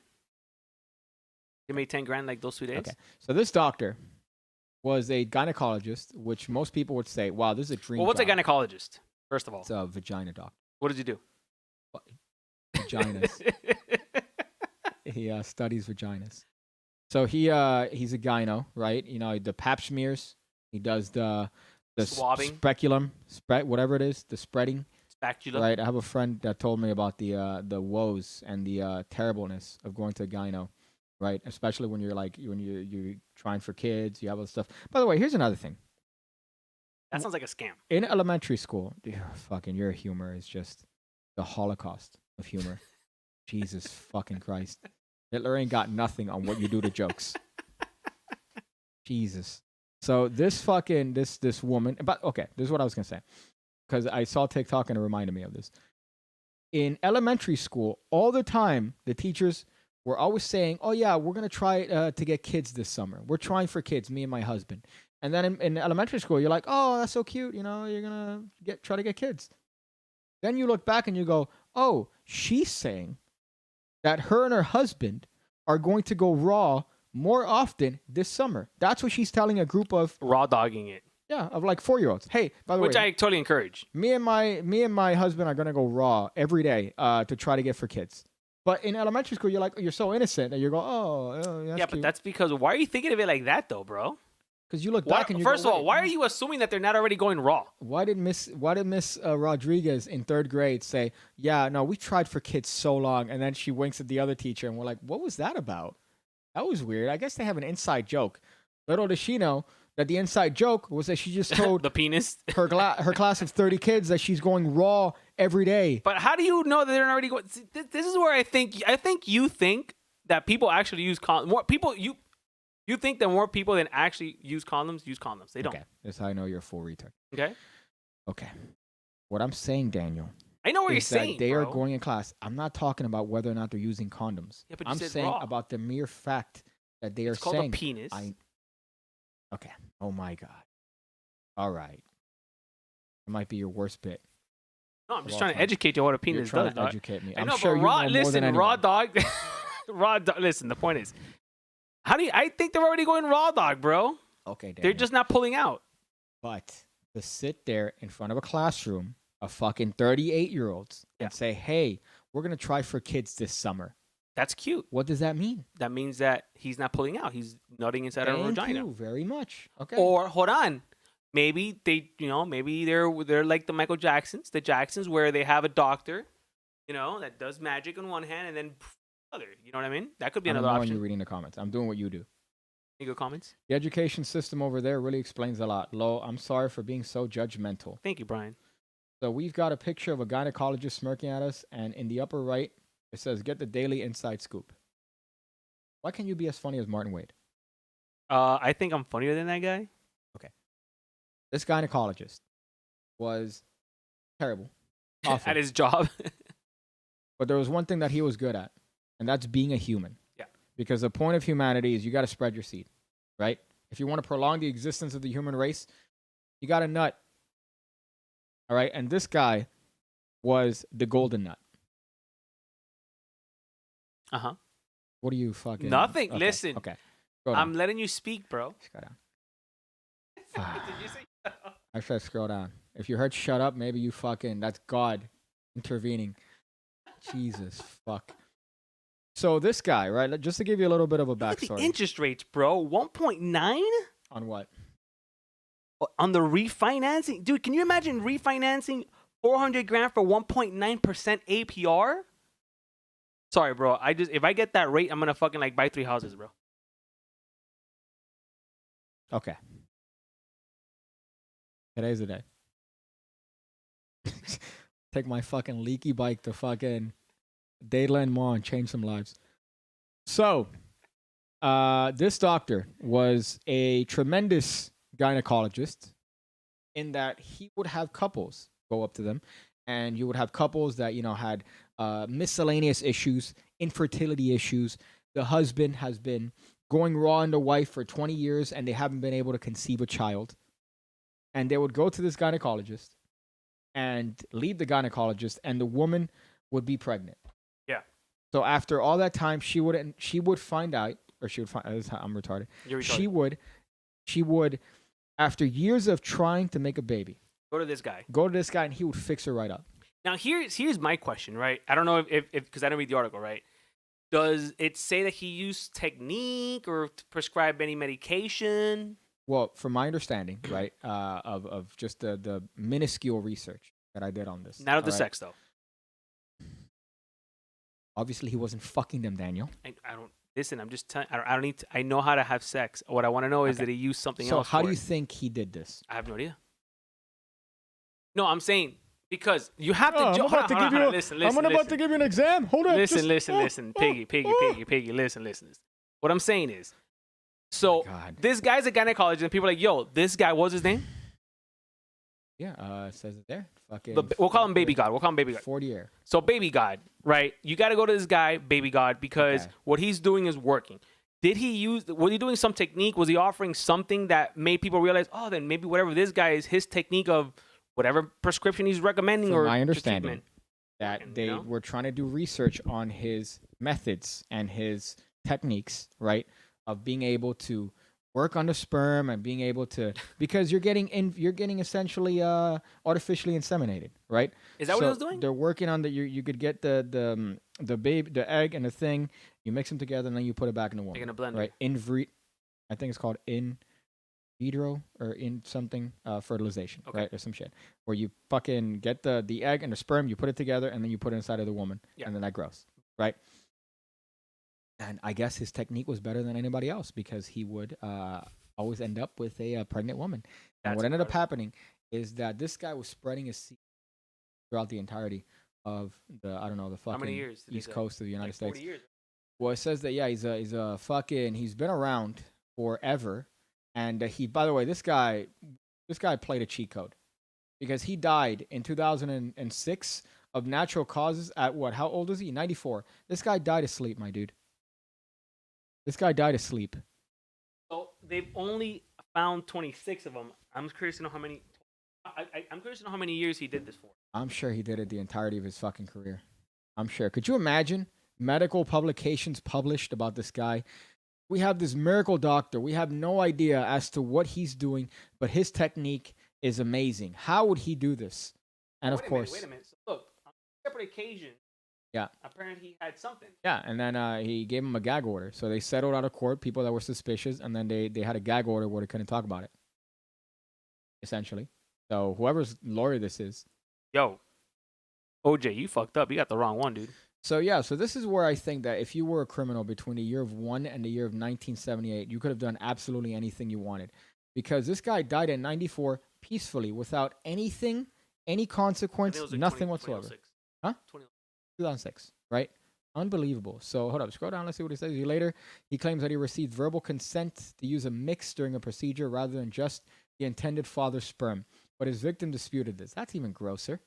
You made $10,000 like those 2 days. Okay. So this doctor was a gynecologist, which most people would say, "Wow, this is a dream." Well, what's job. a gynecologist? First of all, it's a vagina doctor. What does he do? Vaginas. He studies vaginas. So he's a gyno, right? You know, the pap smears. He does the swabbing, speculum, whatever it is, the spreading. Spatula. Right. I have a friend that told me about the woes and the terribleness of going to a gyno, right? Especially when you're trying for kids, you have all this stuff. By the way, here's another thing. That sounds like a scam. In elementary school, your humor is just the Holocaust of humor. Jesus fucking Christ. Hitler ain't got nothing on what you do to jokes. Jesus. So this woman, but okay, this is what I was gonna say. because I saw TikTok and it reminded me of this. In elementary school, all the time, the teachers were always saying, "Oh yeah, we're gonna try to get kids this summer. We're trying for kids, me and my husband." And then in elementary school, you're like, "Oh, that's so cute. You know, you're gonna try to get kids." Then you look back and you go, "Oh, she's saying that her and her husband are going to go raw more often this summer." That's what she's telling a group of Raw dogging it, of like 4-year-olds. Hey, by the which way, I totally encourage. me and my husband are gonna go raw every day to try to get for kids. But in elementary school, you're so innocent that you go, oh that's Yeah, cute. but that's because why are you thinking of it like that though, bro? Because you look back and you first go, of all, why are you assuming that they're not already going raw? Why did Miss Rodriguez in 3rd grade say, "Yeah, no, we tried for kids so long," and then she winks at the other teacher, and we're like, "What was that about?" That was weird. I guess they have an inside joke. Little does she know that the inside joke was that she just told The penis. her class of 30 kids that she's going raw every day. But how do you know that they're already going? This is where I think you think that people actually use condoms. More people you think that more people than actually use condoms. They don't. Okay, that's how I know you're a full retard. Okay. Okay. What I'm saying, Daniel, I know what you're is that saying. they bro. are going in class. I'm not talking about whether or not they're using condoms. Yeah, but you I'm said saying raw. about the mere fact that they It's are called saying a penis. Okay. Oh my God. All right. It might be your worst bit. No, I'm just all trying to time. educate you on what a You're penis trying does. to dog. educate me. I I'm know, sure but you raw. know more Listen, than anyone. raw dog. Raw dog. Listen, the point is, how do you? I think they're already going raw dog, bro. Okay, Daniel. They're just not pulling out. But to sit there in front of a classroom of fucking 38-year-olds Yeah. and say, "Hey, we're gonna try for kids this summer." That's cute. What does that mean? That means that he's not pulling out. He's nutting inside her Thank vagina. you very much. Okay. Or hold on, maybe maybe they're like the Michael Jacksons, where they have a doctor, that does magic on one hand and then other. You know what I mean? That could be I'm another ignoring option. you reading the comments. I'm doing what you do. Any good comments? The education system over there really explains a lot. Lo, I'm sorry for being so judgmental. Thank you, Brian. So we've got a picture of a gynecologist smirking at us, and in the upper right, it says, "Get the daily inside scoop." Why can't you be as funny as Martin Wade? I think I'm funnier than that guy. This gynecologist was terrible. Awful. At his job. But there was one thing that he was good at, and that's being a human. Yeah. Because the point of humanity is you got to spread your seed, right? If you want to prolong the existence of the human race, you got to nut. All right? And this guy was the golden nut. Uh-huh. What are you fucking... Nothing. Okay, Listen. Okay. Scroll down. I'm letting you speak, bro. Scroll down. Did you say? I said scroll down. If you heard shut up, maybe you fucking... That's God intervening. Jesus, fuck. So this guy, right? Just to give you a little bit of a Look at the backstory. interest rates, bro. 1.9 On what? on the refinancing. Dude, can you imagine refinancing 400 grand for 1.9% APR? Sorry, bro. If I get that rate, I'm gonna fucking like buy 3 houses, bro. Okay. Today's the day. Take my fucking leaky bike to fucking Dayland Mall and change some lives. So, this doctor was a tremendous gynecologist in that he would have couples go up to them, and you would have couples that, had miscellaneous issues, infertility issues. The husband has been going raw on the wife for 20 years, and they haven't been able to conceive a child. And they would go to this gynecologist and leave the gynecologist, and the woman would be pregnant. Yeah. So after all that time, she would find out, or she would find. I'm retarded. You're retarded. She would, after years of trying to make a baby, Go to this guy. go to this guy, and he would fix her right up. Now here's my question, right? I don't know if because I didn't read the article, right? Does it say that he used technique or prescribed any medication? Well, from my understanding, right, of just the minuscule research that I did on this. Not of the all right? sex, though. Obviously, he wasn't fucking them, Daniel. I don't listen. I'm just telling. I don't need. I know how to have sex. What I want to know is Okay. that he used something So else. how for do you it. think he did this? I have no idea. No, I'm saying because you have to. Oh, hold on, hold on, listen, listen. to give you an exam. Hold on. Listen, Piggy, listen. What I'm saying is, so God. this guy's a gynecologist, and people are like, yo, this guy, what's his name? Yeah, it says it there. Fucking. We'll call him Baby God. We'll call him Baby God. 40 year. So Baby God, right? You got to go to this guy, Baby God, because Okay. what he's doing is working. Was he doing some technique? Was he offering something that made people realize, oh, then maybe whatever this guy is, his technique of whatever prescription he's recommending From or my understanding, treatment, that working, they were trying to do research on his methods and his techniques, right? Of being able to work on the sperm and being able to, because you're getting essentially artificially inseminated, right? Is that what he was doing? They're working on you could get the egg and the thing, you mix them together and then you put it back in the woman. Like in a blender. Right? I think it's called in vitro or in something fertilization, Okay. right? Or some shit. Where you fucking get the egg and the sperm, you put it together and then you put it inside of the woman. Yeah. And then that grows. Right? And I guess his technique was better than anybody else because he would always end up with a pregnant woman. And That's what ended up incredible. happening is that this guy was spreading his seed throughout the entirety of the How fucking many years? did he east say? coast of the United Like States. 40 years. Well, it says that yeah, he's been around forever, and by the way, this guy played a cheat code because he died in 2006 of natural causes at what? How old is he? 94. This guy died asleep, my dude. This guy died asleep. So they've only found 26 of them. I'm curious to know how many. I'm curious to know how many years he did this for. I'm sure he did it the entirety of his fucking career. I'm sure. Could you imagine medical publications published about this guy? We have this miracle doctor. We have no idea as to what he's doing, but his technique is amazing. How would he do this? And of course, Wait a minute. So look, on separate occasion. Yeah. Apparently he had something. yeah, and then he gave him a gag order. So they settled out of court, people that were suspicious, and then they had a gag order where they couldn't talk about it. Essentially. So whoever's lawyer this is. Yo, OJ, you fucked up. You got the wrong one, dude. So yeah, so this is where I think that if you were a criminal between the year of 1 and the year of 1978, you could have done absolutely anything you wanted. Because this guy died in 94 peacefully without anything, any I think consequence, it was like nothing 20 whatsoever. 2006. Huh? 20. 2006, right? Unbelievable. So hold up, scroll down. Let's see what he says. Later, he claims that he received verbal consent to use a mix during a procedure rather than just the intended father's sperm. But his victim disputed this. That's even grosser.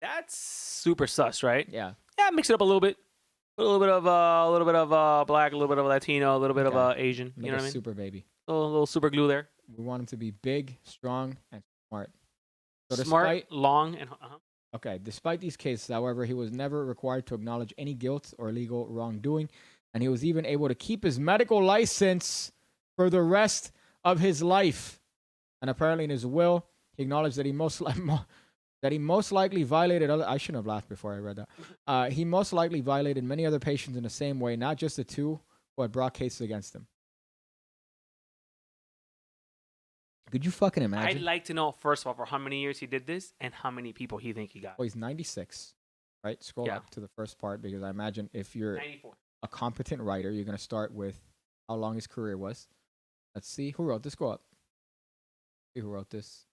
That's super sus, right? Yeah. Yeah, mix it up a little bit. A little bit of black, a little bit of Latino, a little bit of Okay. Asian. Make You know a what I mean? super baby. A little super glue there. We want him to be big, strong, and smart. So Smart, despite long, and Okay, despite these cases, however, he was never required to acknowledge any guilt or legal wrongdoing, and he was even able to keep his medical license for the rest of his life. And apparently, in his will, he acknowledged that he most likely violated other. I shouldn't have laughed before I read that. He most likely violated many other patients in the same way, not just the two who had brought cases against him. Could you fucking imagine? I'd like to know first of all for how many years he did this and how many people he think he got. Well, he's 96, right? Scroll Yeah. up to the first part because I imagine if you're 94. a competent writer, you're going to start with how long his career was. Let's see. Who wrote this? Go up. See who wrote this.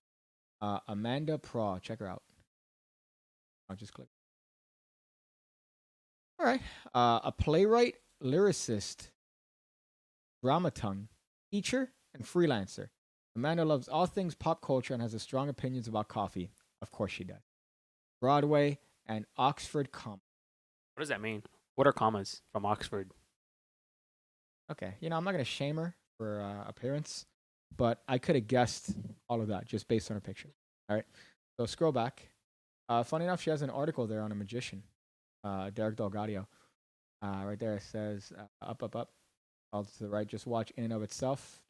Amanda Praw. Check her out. I'll just click. All right. A playwright, lyricist, dramaturg, teacher, and freelancer. Amanda loves all things pop culture and has strong opinions about coffee. Of course she does. Broadway and Oxford comma. What does that mean? What are commas from Oxford? Okay, I'm not gonna shame her for appearance, but I could have guessed all of that just based on her picture. All right, so scroll back. Funny enough, she has an article there on a magician, Derek Delgadio. Right there it says up. All to the right, just watch in and of itself.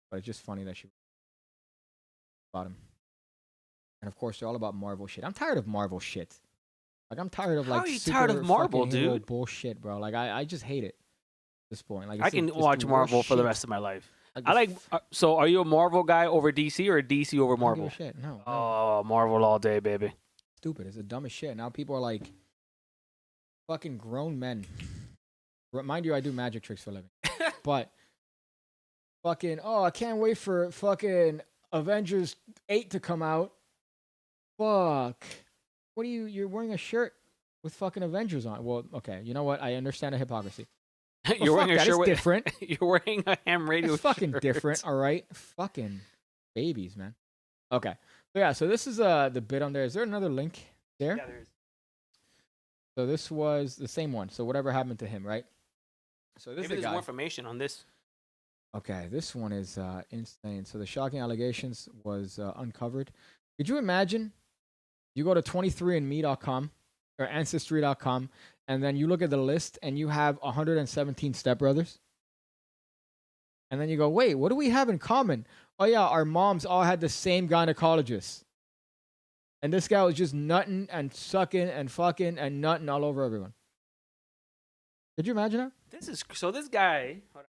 But it's just funny that she about him. And of course, they're all about Marvel shit. I'm tired of Marvel shit. Like I'm tired of How like are you super tired of Marvel, fucking hero dude? bullshit, bro. Like I just hate it at this point. Like I can watch Marvel for the rest of my life. I like. So, are you a Marvel guy over DC or a DC over Marvel? Shit. No. Oh, Marvel all day, baby. Stupid. It's the dumbest shit. Now people are like fucking grown men. Mind you, I do magic tricks for a living. But fucking, I can't wait for fucking Avengers 8 to come out. Fuck. What are you're wearing a shirt with fucking Avengers on. Well, okay. You know what? I understand the hypocrisy. You're wearing a shirt with different. You're wearing a ham radio It's fucking shirt. different, all right? Fucking babies, man. Okay. yeah, so this is the bid on there. Is there another link there? Yeah, there is. So this was the same one. So whatever happened to him, right? So this Maybe is there's the guy. more information on this. Okay, this one is insane. So the shocking allegations was uncovered. Could you imagine? You go to 23andme.com or ancestry.com, and then you look at the list, and you have 117 stepbrothers. And then you go, wait, what do we have in common? Oh yeah, our moms all had the same gynecologist. And this guy was just nutting and sucking and fucking and nutting all over everyone. Could you imagine that? This is so. This guy. Hold on.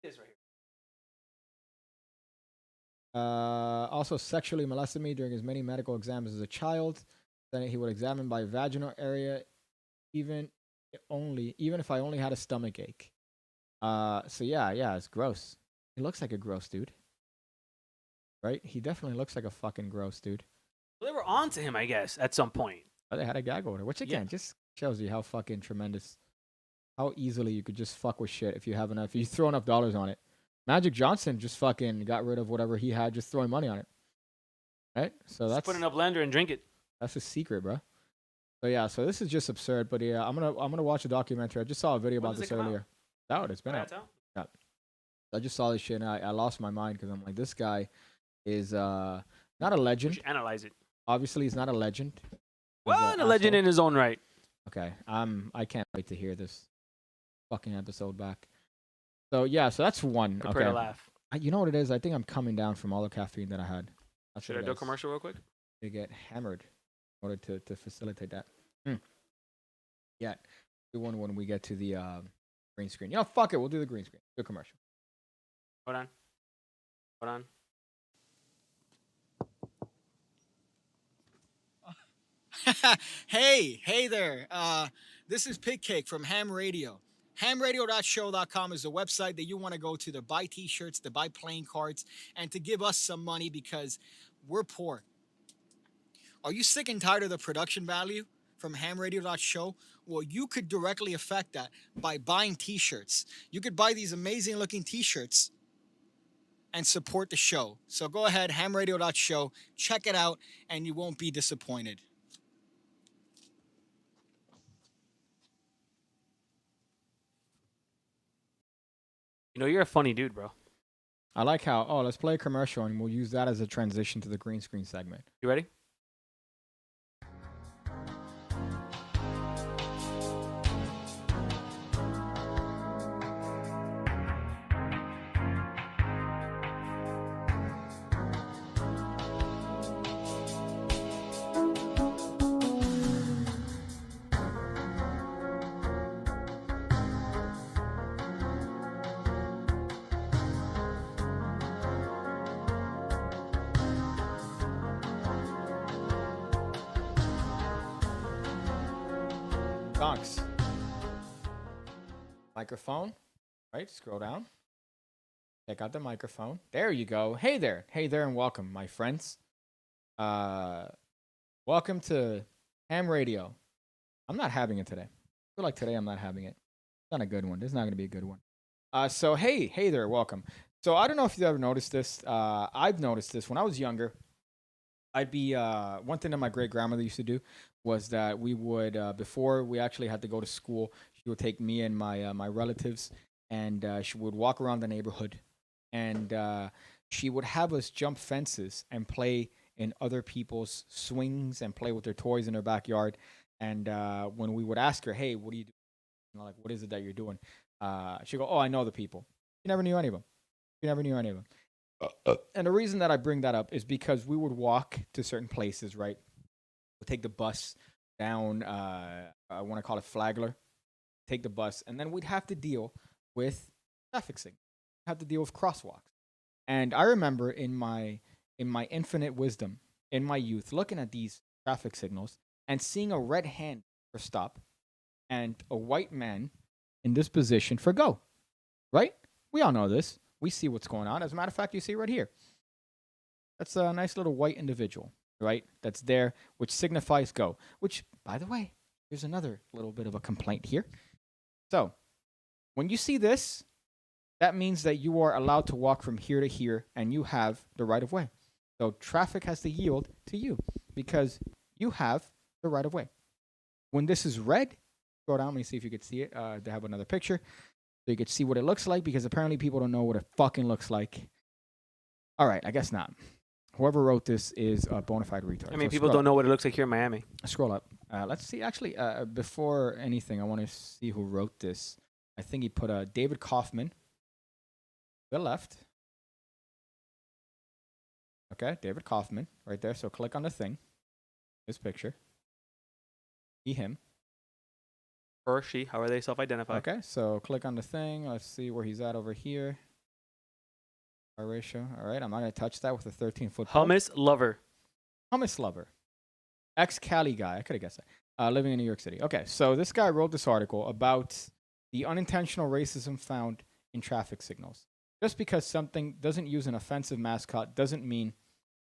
This right here. Also sexually molested me during his many medical exams as a child. Then he would examine my vaginal area, even if I only had a stomach ache. So yeah, it's gross. He looks like a gross dude, right? He definitely looks like a fucking gross dude. Well, they were on to him, I guess, at some point. Oh, they had a gag order, which again just shows you how fucking tremendous, how easily you could just fuck with shit if you have enough, if you throw enough dollars on it. Magic Johnson just fucking got rid of whatever he had, just throwing money on it, right? So Just that's put in a blender and drink it. that's a secret, bro. So yeah, so this is just absurd. But yeah, I'm gonna watch a documentary. I just saw a video When about does this it come earlier. Out, it's been Oh, out. that's out? Yeah. I just saw this shit and I lost my mind because I'm like, this guy is not a We legend. should analyze it. Obviously, he's not a legend. He's Well, an a legend asshole. in his own right. Okay, I can't wait to hear this fucking episode back. So yeah, so that's one. Prepare Okay, to laugh. you know what it is? I think I'm coming down from all the caffeine that I had. That's Should what I it do a is. commercial real quick? To get hammered in order to facilitate that. Yeah, do one when we get to the green screen. Yeah, fuck it, we'll do the green screen. Do a commercial. Hold on. Hold on. Hey there. This is Pig Cake from Ham Radio. Hamradio.show.com is the website that you want to go to buy t-shirts, to buy playing cards, and to give us some money because we're poor. Are you sick and tired of the production value from hamradio.show? Well, you could directly affect that by buying t-shirts. You could buy these amazing looking t-shirts and support the show. So go ahead, hamradio.show, check it out, and you won't be disappointed. You know, you're a funny dude, bro. I like how, let's play a commercial and we'll use that as a transition to the green screen segment. You ready? Stonks. Microphone, right? Scroll down. Check out the microphone. There you go. Hey there, and welcome, my friends. Welcome to Ham Radio. I'm not having it today. I feel like today I'm not having it. It's not a good one. This is not going to be a good one. So hey there, welcome. So I don't know if you've ever noticed this. I've noticed this when I was younger. I'd be one thing that my great grandmother used to do was that we would before we actually had to go to school, she would take me and my relatives, and she would walk around the neighborhood, and she would have us jump fences and play in other people's swings and play with their toys in their backyard. And when we would ask her, "Hey, what are you doing? You know, like, what is it that you're doing?" She'd go, "Oh, I know the people." She never knew any of them. She never knew any of them. And the reason that I bring that up is because we would walk to certain places, right? We'll take the bus down, I want to call it Flagler, take the bus, and then we'd have to deal with traffic signals, have to deal with crosswalks. And I remember in my infinite wisdom, in my youth, looking at these traffic signals and seeing a red hand for stop and a white man in this position for go, right? We all know this. We see what's going on. As a matter of fact, you see right here. That's a nice little white individual, right? That's there, which signifies go. Which, by the way, here's another little bit of a complaint here. So, when you see this, that means that you are allowed to walk from here to here, and you have the right of way. So traffic has to yield to you because you have the right of way. When this is red, go down. Let me see if you could see it. They have another picture so you could see what it looks like because apparently people don't know what it fucking looks like. All right, I guess not. Whoever wrote this is a bona fide retard. I mean, So people don't know what it looks like here in Miami. Scroll up. Let's see. Actually, before anything, I want to see who wrote this. I think he put David Kaufman. To the left. Okay, David Kaufman right there. So click on the thing. This picture. He, him. Or she, how are they self-identified? Okay, so click on the thing. Let's see where he's at over here. Our ratio. All right, I'm not going to touch that with a 13-foot pole. Hummus lover. Hummus lover. Ex-Cali guy. I could have guessed that. Living in New York City. Okay, so this guy wrote this article about the unintentional racism found in traffic signals. Just because something doesn't use an offensive mascot doesn't mean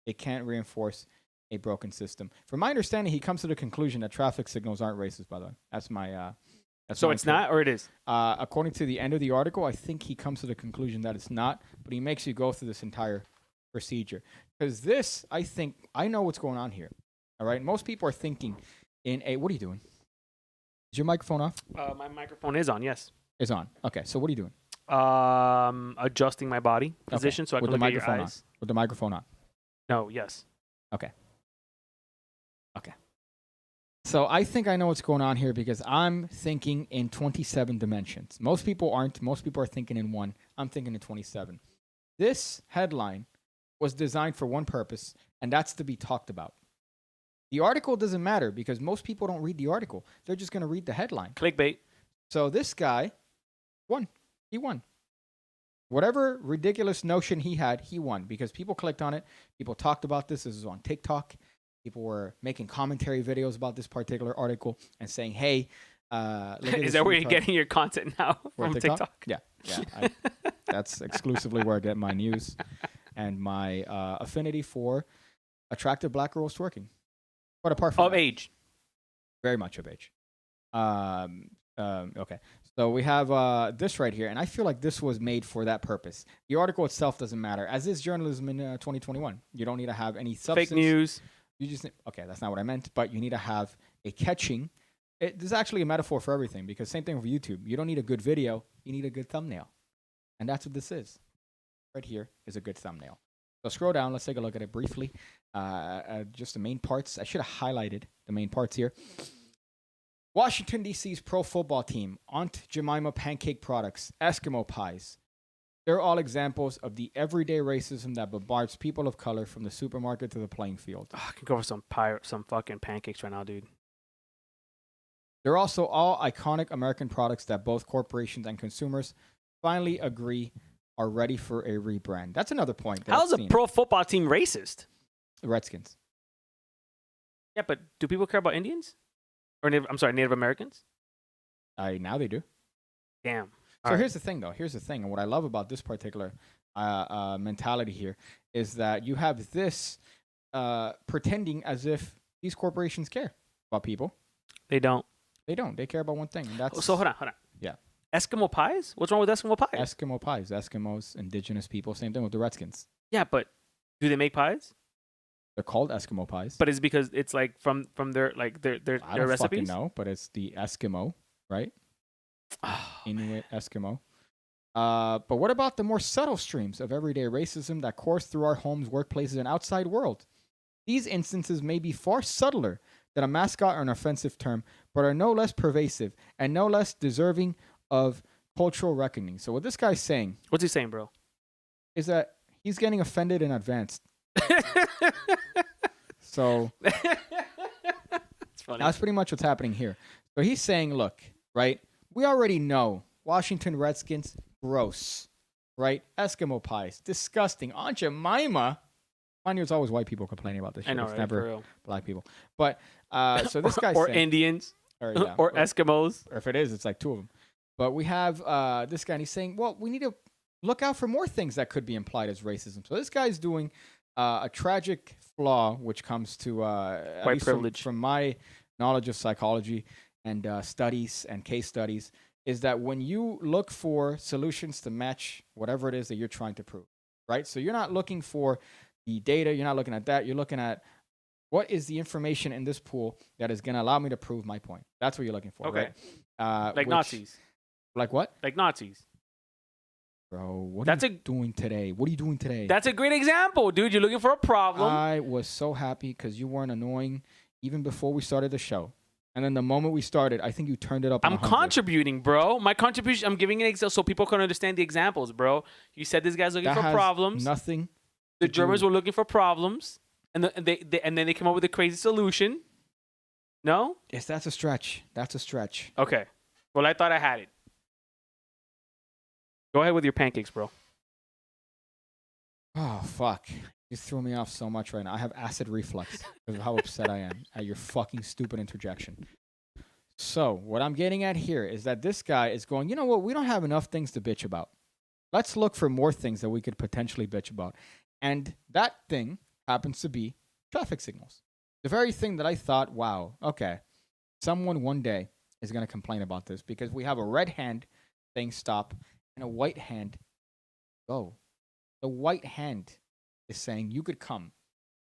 it can't reinforce a broken system. From my understanding, he comes to the conclusion that traffic signals aren't racist, by the way. That's my... So it's not, or it is? According to the end of the article, I think he comes to the conclusion that it's not, but he makes you go through this entire procedure. Because this, I think, I know what's going on here. All right? Most people are thinking in a... What are you doing? Is your microphone off? My microphone is on, yes. It's on. Okay, so what are you doing? Adjusting my body position so I can look at your eyes. With the microphone on. No, yes. Okay. So I think I know what's going on here because I'm thinking in 27 dimensions. Most people aren't. Most people are thinking in one. I'm thinking in 27. This headline was designed for one purpose, and that's to be talked about. The article doesn't matter because most people don't read the article. They're just going to read the headline. Clickbait. So this guy won. He won. Whatever ridiculous notion he had, he won because people clicked on it. People talked about this. This is on TikTok. People were making commentary videos about this particular article and saying, hey, look at Is that where you're getting your content now? From TikTok? Yeah. That's exclusively where I get my news and my affinity for attractive black girls twerking. But apart from of that, age. very much of age. Okay. So we have this right here, and I feel like this was made for that purpose. The article itself doesn't matter, as is journalism in 2021. You don't need to have any substance. Fake news. You just okay, that's not what I meant, but you need to have a catching. This is actually a metaphor for everything because same thing with YouTube. You don't need a good video, you need a good thumbnail. And that's what this is. Right here is a good thumbnail. So scroll down, let's take a look at it briefly. Just the main parts. I should have highlighted the main parts here. Washington, D.C.'s pro football team, Aunt Jemima pancake products, Eskimo pies. They're all examples of the everyday racism that bombards people of color from the supermarket to the playing field. Oh, I can go for some fucking pancakes right now, dude. They're also all iconic American products that both corporations and consumers finally agree are ready for a rebrand. That's another point. How's a pro football team racist? The Redskins. Yeah, but do people care about Indians? Or Native Americans? Now they do. Damn. So here's the thing, though. Here's the thing. And what I love about this particular mentality here is that you have this pretending as if these corporations care about people. They don't. They don't. They care about one thing. And that's... So hold on. Yeah. Eskimo pies? What's wrong with Eskimo pies? Eskimo pies. Eskimos, indigenous people. Same thing with the Redskins. Yeah, but do they make pies? They're called Eskimo pies. But it's because it's like from their their I don't recipes? fucking know, but it's the Eskimo, right? Inuit Eskimo. But what about the more subtle streams of everyday racism that course through our homes, workplaces, and outside world? These instances may be far subtler than a mascot or an offensive term, but are no less pervasive and no less deserving of cultural reckoning. So what this guy's saying... What's he saying, bro? Is that he's getting offended in advance. So it's funny. That's pretty much what's happening here. So he's saying, look, right? We already know Washington Redskins, gross, right? Eskimo pies, disgusting. Aunt Jemima, mind you, it's always white people complaining about this shit. I know, it's right? never black people. But so this guy's or saying, Indians, or or Eskimos, or if it is, it's like two of them. But we have this guy, and he's saying, well, we need to look out for more things that could be implied as racism. So this guy's doing a tragic flaw, which comes to white privilege. From my knowledge of psychology and studies and case studies, is that when you look for solutions to match whatever it is that you're trying to prove, right? So you're not looking for the data. You're not looking at that. You're looking at what is the information in this pool that is going to allow me to prove my point. That's what you're looking for, Okay. right? Like Nazis. Like what? Like Nazis. Bro, what That's are you doing today? What are you doing today? That's a great example, dude. You're looking for a problem. I was so happy because you weren't annoying even before we started the show. And then the moment we started, I think you turned it up. I'm contributing, bro. My contribution, I'm giving an example so people can understand the examples, bro. You said this guy's looking for problems. Nothing. The Germans were looking for problems, and then they came up with a crazy solution. No? Yes, that's a stretch. That's a stretch. Okay. Well, I thought I had it. Go ahead with your pancakes, bro. Oh, fuck. You threw me off so much right now. I have acid reflux because of how upset I am at your fucking stupid interjection. So, what I'm getting at here is that this guy is going, you know what? We don't have enough things to bitch about. Let's look for more things that we could potentially bitch about. And that thing happens to be traffic signals. The very thing that I thought, wow, okay, someone one day is going to complain about this because we have a red hand saying stop and a white hand go. The white hand is saying you could come.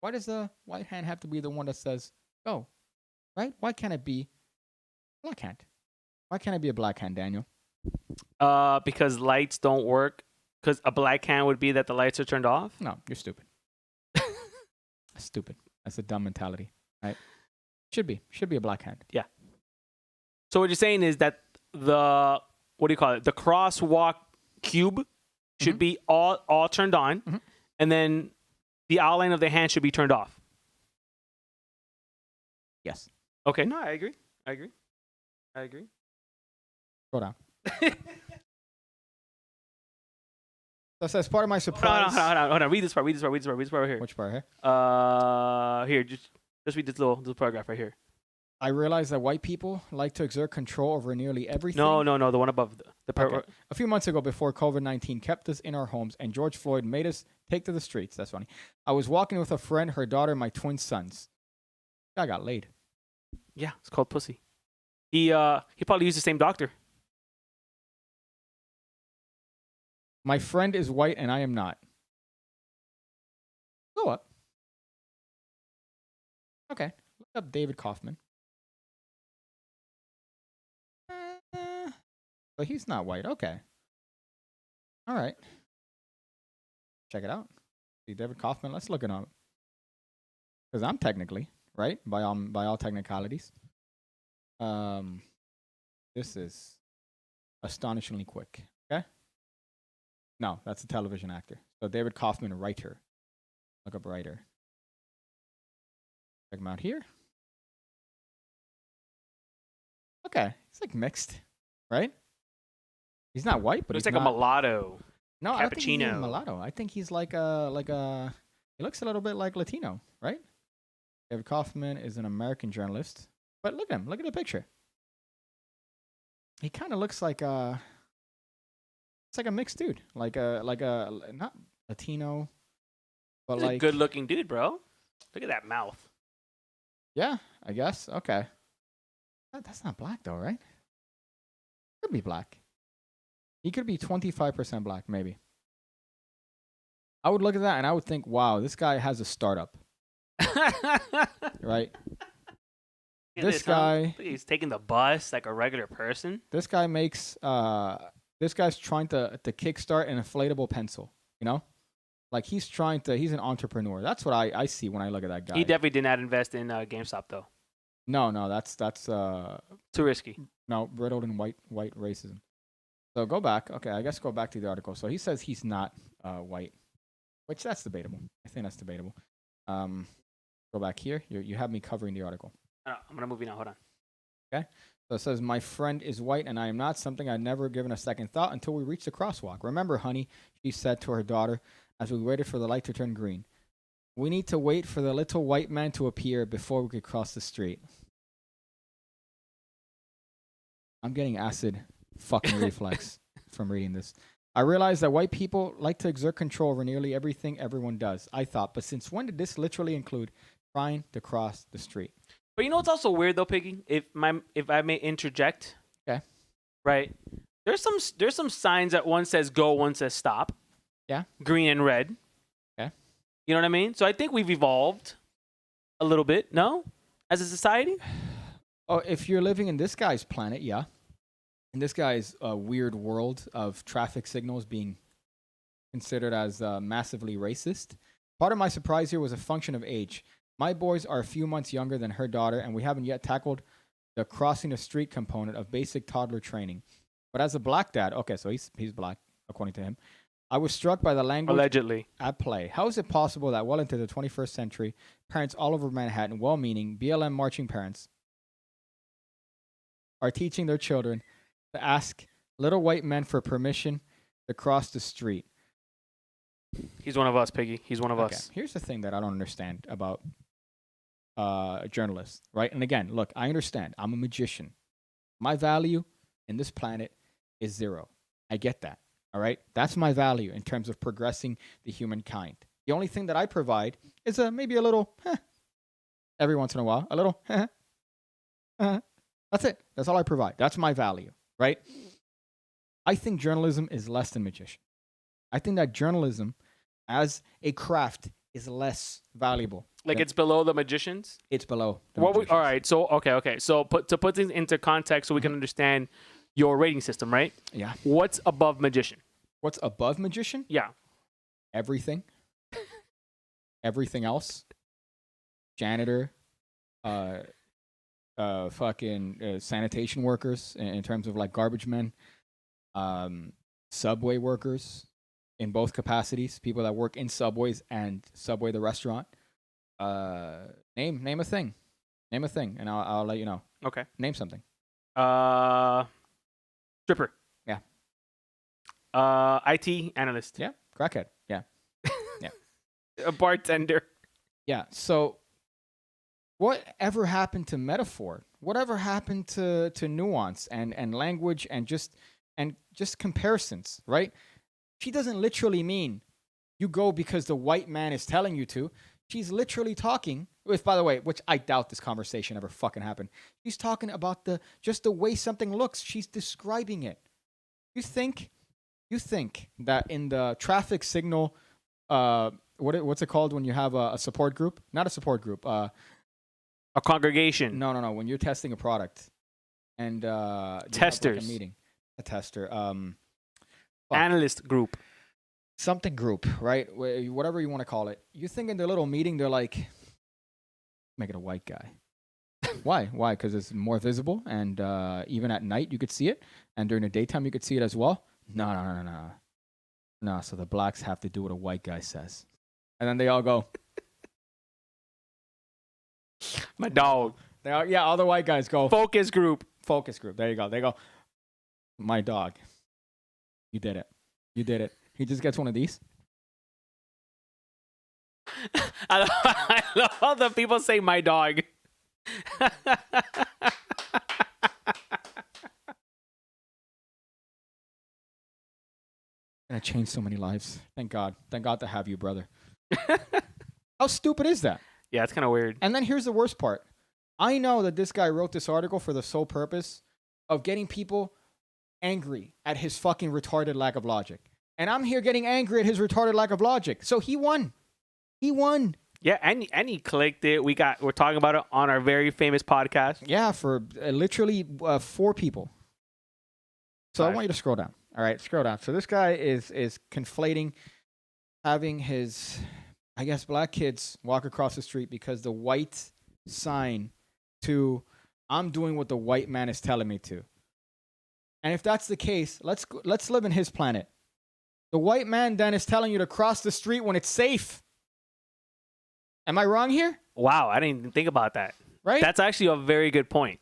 Why does the white hand have to be the one that says go? Right? Why can't it be black hand? Why can't it be a black hand, Daniel? Because lights don't work. Because a black hand would be that the lights are turned off? No, you're stupid. Stupid. That's a dumb mentality, right? Should be a black hand. Yeah. So what you're saying is that the, what do you call it? The crosswalk cube should be all turned on, and then the outline of the hand should be turned off. Yes. Okay. No, I agree. Go down. So as part of my surprise. Hold on. Read this part right here. Which part here? Here, just read this little paragraph right here. I realize that white people like to exert control over nearly everything. No, the one above Okay. A few months ago, before COVID-19 kept us in our homes and George Floyd made us take to the streets. That's funny. I was walking with a friend, her daughter, my twin sons. I got laid. Yeah, it's called pussy. He probably used the same doctor. My friend is white and I am not. Go up. Okay. Look up David Kaufman. But he's not white. Okay. All right. Check it out. See David Kaufman. Let's look it up. Because I'm technically right by all technicalities. This is astonishingly quick. Okay. No, that's a television actor. So David Kaufman, writer. Look up writer. Check him out here. Okay, it's like mixed, right? He's not white, but he's he's like a mulatto. No, I don't think he's a Cappuccino. mulatto. I think he's like a. He looks a little bit like Latino, right? David Kaufman is an American journalist, but look at him. Look at the picture. He kind of looks like a. It's like a mixed dude, like a not Latino, but He's like a good-looking dude, bro. Look at that mouth. Yeah, I guess. Okay. That's not black though, right? Could be black. He could be 25% black, maybe. I would look at that and I would think, wow, this guy has a startup. Right? This guy, he's taking the bus like a regular person. This guy makes this guy's trying to kickstart an inflatable pencil, you know? Like he's an entrepreneur. That's what I see when I look at that guy. He definitely did not invest in GameStop though. No, that's Too risky. No, riddled in white racism. So go back. Okay, I guess go back to the article. So he says he's not white, which that's debatable. I think that's debatable. Go back here. You have me covering the article. I'm gonna move you now. Hold on. Okay. So it says, my friend is white and I am not, something I'd never given a second thought until we reached the crosswalk. Remember, honey, she said to her daughter as we waited for the light to turn green. We need to wait for the little white man to appear before we could cross the street. I'm getting acid fucking reflex from reading this. I realized that white people like to exert control over nearly everything everyone does. I thought, but since when did this literally include trying to cross the street? But you know what's also weird though, Piggy? If I may interject. Okay. Right. There's some signs that one says go, one says stop. Yeah. Green and red. Okay. You know what I mean? So I think we've evolved a little bit, no? As a society? Oh, if you're living in this guy's planet, yeah. In this guy's weird world of traffic signals being considered as massively racist. Part of my surprise here was a function of age. My boys are a few months younger than her daughter, and we haven't yet tackled the crossing the street component of basic toddler training. But as a black dad, okay, so he's black, according to him, I was struck by the language Allegedly. at play. How is it possible that well into the 21st century, parents all over Manhattan, well-meaning BLM marching parents, are teaching their children to ask little white men for permission to cross the street? He's one of us, Piggy. He's one of us. Here's the thing that I don't understand about journalists, right? And again, look, I understand. I'm a magician. My value in this planet is 0. I get that. All right? That's my value in terms of progressing the humankind. The only thing that I provide is maybe a little, every once in a while, a little, that's it. That's all I provide. That's my value, right? I think journalism is less than magician. I think that journalism as a craft is less valuable. Like it's below the magicians? It's below the All magicians. right. So, okay. So to put things into context so we can understand your rating system, right? Yeah. What's above magician? What's above magician? Yeah. Everything. Everything else. Janitor. Fucking sanitation workers in terms of like garbage men. Subway workers in both capacities. People that work in subways and Subway the restaurant. Name a thing. Name a thing, and I'll let you know. Okay. Name something. Stripper. Yeah. IT analyst. Yeah. Crackhead. Yeah. A bartender. Yeah. So, whatever happened to metaphor? Whatever happened to nuance and language and just comparisons? Right? She doesn't literally mean you go because the white man is telling you to. She's literally talking. If, by the way, which I doubt this conversation ever fucking happened. She's talking about just the way something looks. She's describing it. You think that in the traffic signal, what's it called when you have a support group? Not a support group. A congregation. No. When you're testing a product, and you testers. have like a meeting, a tester. Analyst group. Something group, right? Whatever you want to call it. You think in their little meeting, they're like, make it a white guy. Why? Why? Because it's more visible, and even at night you could see it, and during the daytime you could see it as well. No. So the blacks have to do what a white guy says, and then they all go, My dog. all the white guys go. Focus group. Focus group. There you go. They go, my dog. You did it. He just gets one of these. I love how the people say my dog. And it changed so many lives. Thank God. Thank God to have you, brother. How stupid is that? Yeah, it's kind of weird. And then here's the worst part. I know that this guy wrote this article for the sole purpose of getting people angry at his fucking retarded lack of logic. And I'm here getting angry at his retarded lack of logic. So he won. Yeah, and he clicked it. We're talking about it on our very famous podcast. Yeah, for literally 4 people. So 5. I want you to scroll down. All right, scroll down. So this guy is conflating having his, I guess, black kids walk across the street because the white sign to I'm doing what the white man is telling me to. And if that's the case, let's live in his planet. The white man then is telling you to cross the street when it's safe. Am I wrong here? Wow, I didn't even think about that. Right? That's actually a very good point.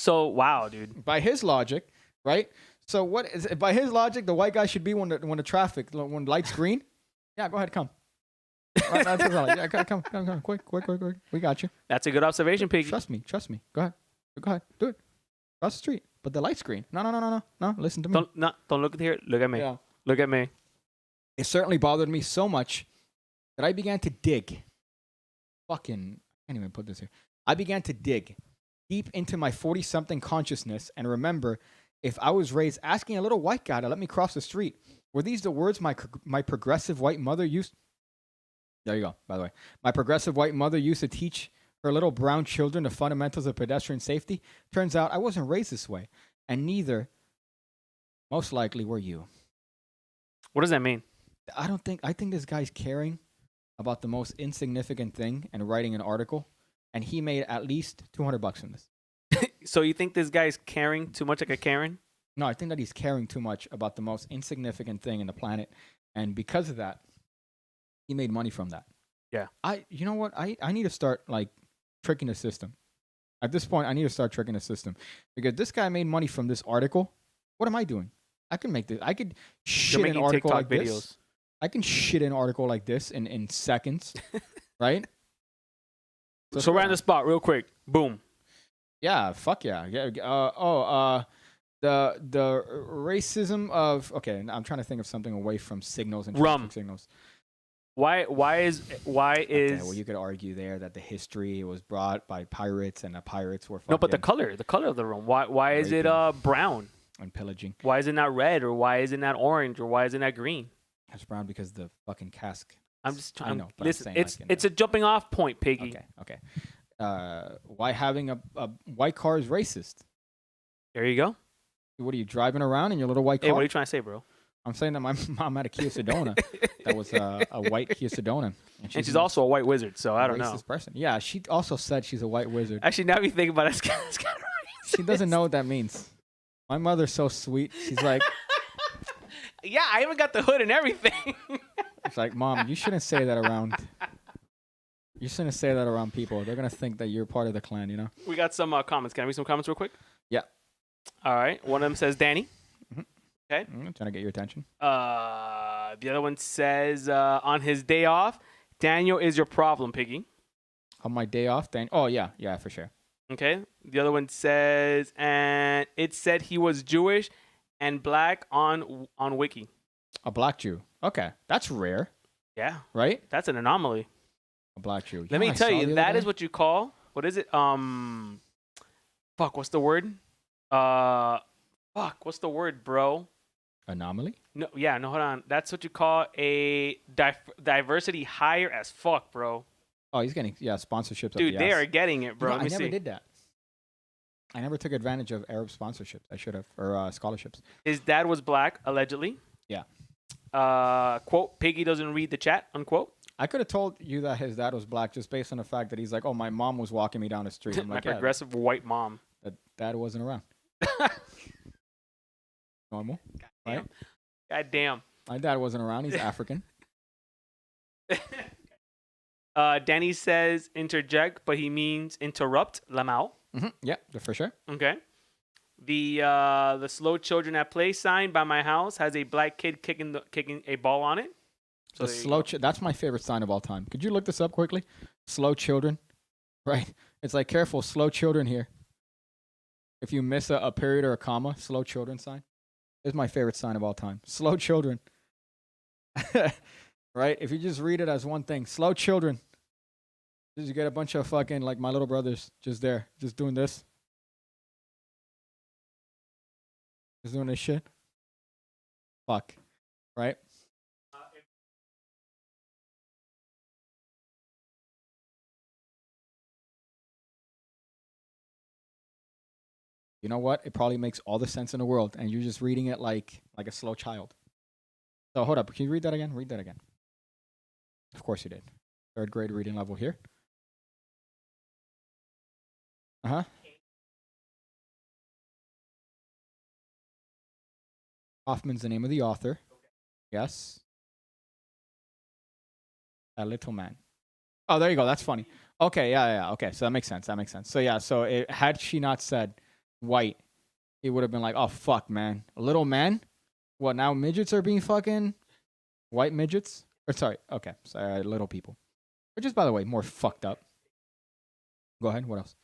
Wow, dude. By his logic, right? So what is by his logic, the white guy should be when the traffic, when light's green? Yeah, go ahead, come. That's his logic. Yeah, come, quick. We got you. That's a good observation, Piggy. Trust me. Go ahead, do it. Cross the street, but the light's green. No. Listen to me. Don't look at here. Look at me. Yeah. Look at me. It certainly bothered me so much that I began to dig. I can't even put this here. I began to dig deep into my 40-something consciousness and remember if I was raised asking a little white guy to let me cross the street, were these the words my progressive white mother used? There you go. By the way, my progressive white mother used to teach her little brown children the fundamentals of pedestrian safety. Turns out I wasn't raised this way, and neither, most likely, were you. What does that mean? I think this guy's caring about the most insignificant thing and writing an article, and he made at least $200 from this. So you think this guy's caring too much like a Karen? No, I think that he's caring too much about the most insignificant thing in the planet, and because of that, he made money from that. Yeah. You know what? I need to start like tricking the system. At this point, I need to start tricking the system because this guy made money from this article. What am I doing? I can make this. I could shit an article like this. I can shit an article like this in seconds, right? So right on the spot, real quick. Boom. Yeah, fuck yeah. The racism of I'm trying to think of something away from signals and Rum. signals. Why is Okay, well, you could argue there that the history was brought by pirates and the pirates were no, but the color of the rum. Why is it brown and pillaging? Why is it not red, or why is it not orange, or why is it not green? It's brown because the fucking cask. I'm just trying. I know, but listen, I'm saying it's a jumping off point, Piggy. Okay. Why having a white car is racist? There you go. What are you driving around in your little white car? Hey, what are you trying to say, bro? I'm saying that my mom had a Kia Sedona that was a white Kia Sedona. And she's also a white wizard, so I don't know. Person. Yeah, she also said she's a white wizard. Actually, now you think about it, it's kind of she doesn't know what that means. My mother's so sweet. She's like... Yeah, I even got the hood and everything. It's like, Mom, you shouldn't say that around... You shouldn't say that around people. They're going to think that you're part of the clan, you know? We got some comments. Can I read some comments real quick? Yeah. All right. One of them says Danny. Okay. Trying to get your attention. The other one says on his day off, Daniel is your problem, Piggy. On my day off, oh yeah, for sure. Okay. The other one says, and it said he was Jewish and black on Wiki. A black Jew. Okay, that's rare. Yeah. Right. That's an anomaly. A black Jew. Let me tell you, that is what you call. What is it? Fuck. What's the word? Fuck. What's the word, bro? Anomaly? No, yeah, no, hold on. That's what you call a diversity hire as fuck, bro. Oh, he's getting sponsorships. Dude, they are getting it, bro. You know, I never did that. I never took advantage of Arab sponsorships. I should have, or scholarships. His dad was black, allegedly. Yeah. Quote, Piggy doesn't read the chat, unquote. I could have told you that his dad was black just based on the fact that he's like, oh, my mom was walking me down the street. I'm My like, progressive white mom. That dad wasn't around. Normal. Right? God damn. My dad wasn't around. He's African. Danny says interject, but he means interrupt. Lamau. Mm-hmm. Yeah, for sure. Okay. The slow children at play sign by my house has a black kid kicking a ball on it. So that's my favorite sign of all time. Could you look this up quickly? Slow children. Right? It's like, careful, slow children here. If you miss a period or a comma, slow children sign. It's my favorite sign of all time. Slow children. Right? If you just read it as one thing, slow children. You get a bunch of fucking, like, my little brothers just there, just doing this. Just doing this shit. Fuck. Right? You know what? It probably makes all the sense in the world, and you're just reading it like a slow child. So hold up. Can you read that again? Read that again. Of course you did. 3rd grade reading level here. Uh-huh. Hoffman's the name of the author. Yes. A little man. Oh, there you go. That's funny. Okay, yeah. Okay, so that makes sense. So yeah, had she not said white, it would have been like, oh, fuck, man. A little man? What, now midgets are being fucking white midgets? Or sorry, okay. Sorry, little people. Which is, by the way, more fucked up. Go ahead. What else?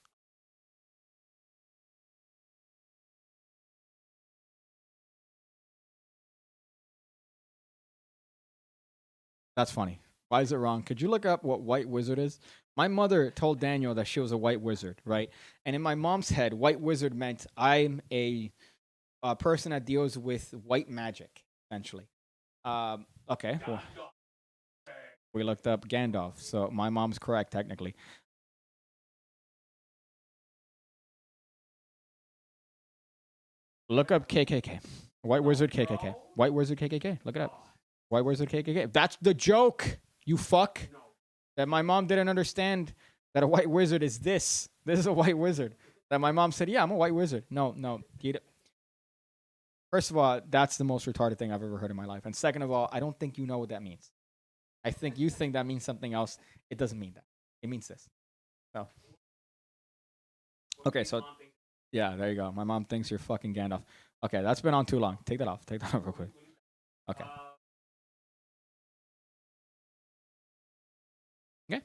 That's funny. Why is it wrong? Could you look up what white wizard is? My mother told Daniel that she was a white wizard, right? And in my mom's head, white wizard meant I'm a person that deals with white magic, essentially. Okay. Well, We looked up Gandalf, so my mom's correct technically. Look up KKK. White Wizard KKK. White Wizard KKK. Look it up. White Wizard KKK. That's the joke, you fuck. That my mom didn't understand that a white wizard is this. This is a white wizard. That my mom said, yeah, I'm a white wizard. No. First of all, that's the most retarded thing I've ever heard in my life. And second of all, I don't think you know what that means. I think you think that means something else. It doesn't mean that. It means this. So. Okay, so yeah, there you go. My mom thinks you're fucking Gandalf. Okay, that's been on too long. Take that off. Take that off real quick. Okay. Okay.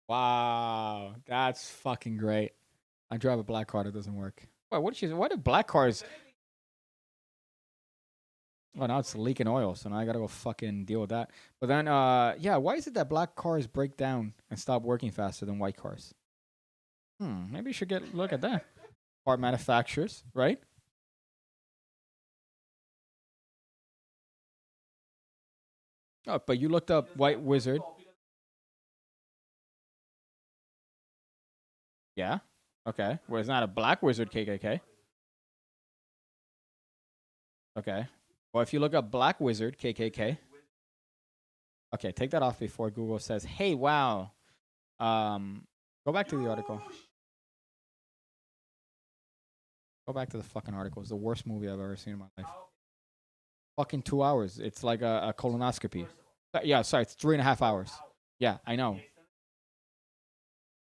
Wow, that's fucking great. I drive a black car that doesn't work. What did she say? Why do black cars? Oh, now it's leaking oil, so now I gotta go fucking deal with that. But then, yeah, why is it that black cars break down and stop working faster than white cars? Maybe you should look at that. Part manufacturers, right? Oh, but you looked up White Wizard. Yeah. Okay. Well, it's not a Black Wizard KKK. Okay. Well, if you look up Black Wizard KKK. Okay, take that off before Google says, "Hey, wow." Go back to the article. Go back to the fucking article. It's the worst movie I've ever seen in my life. Fucking 2 hours. It's like a colonoscopy. Yeah, sorry, it's 3.5 hours. Yeah, I know.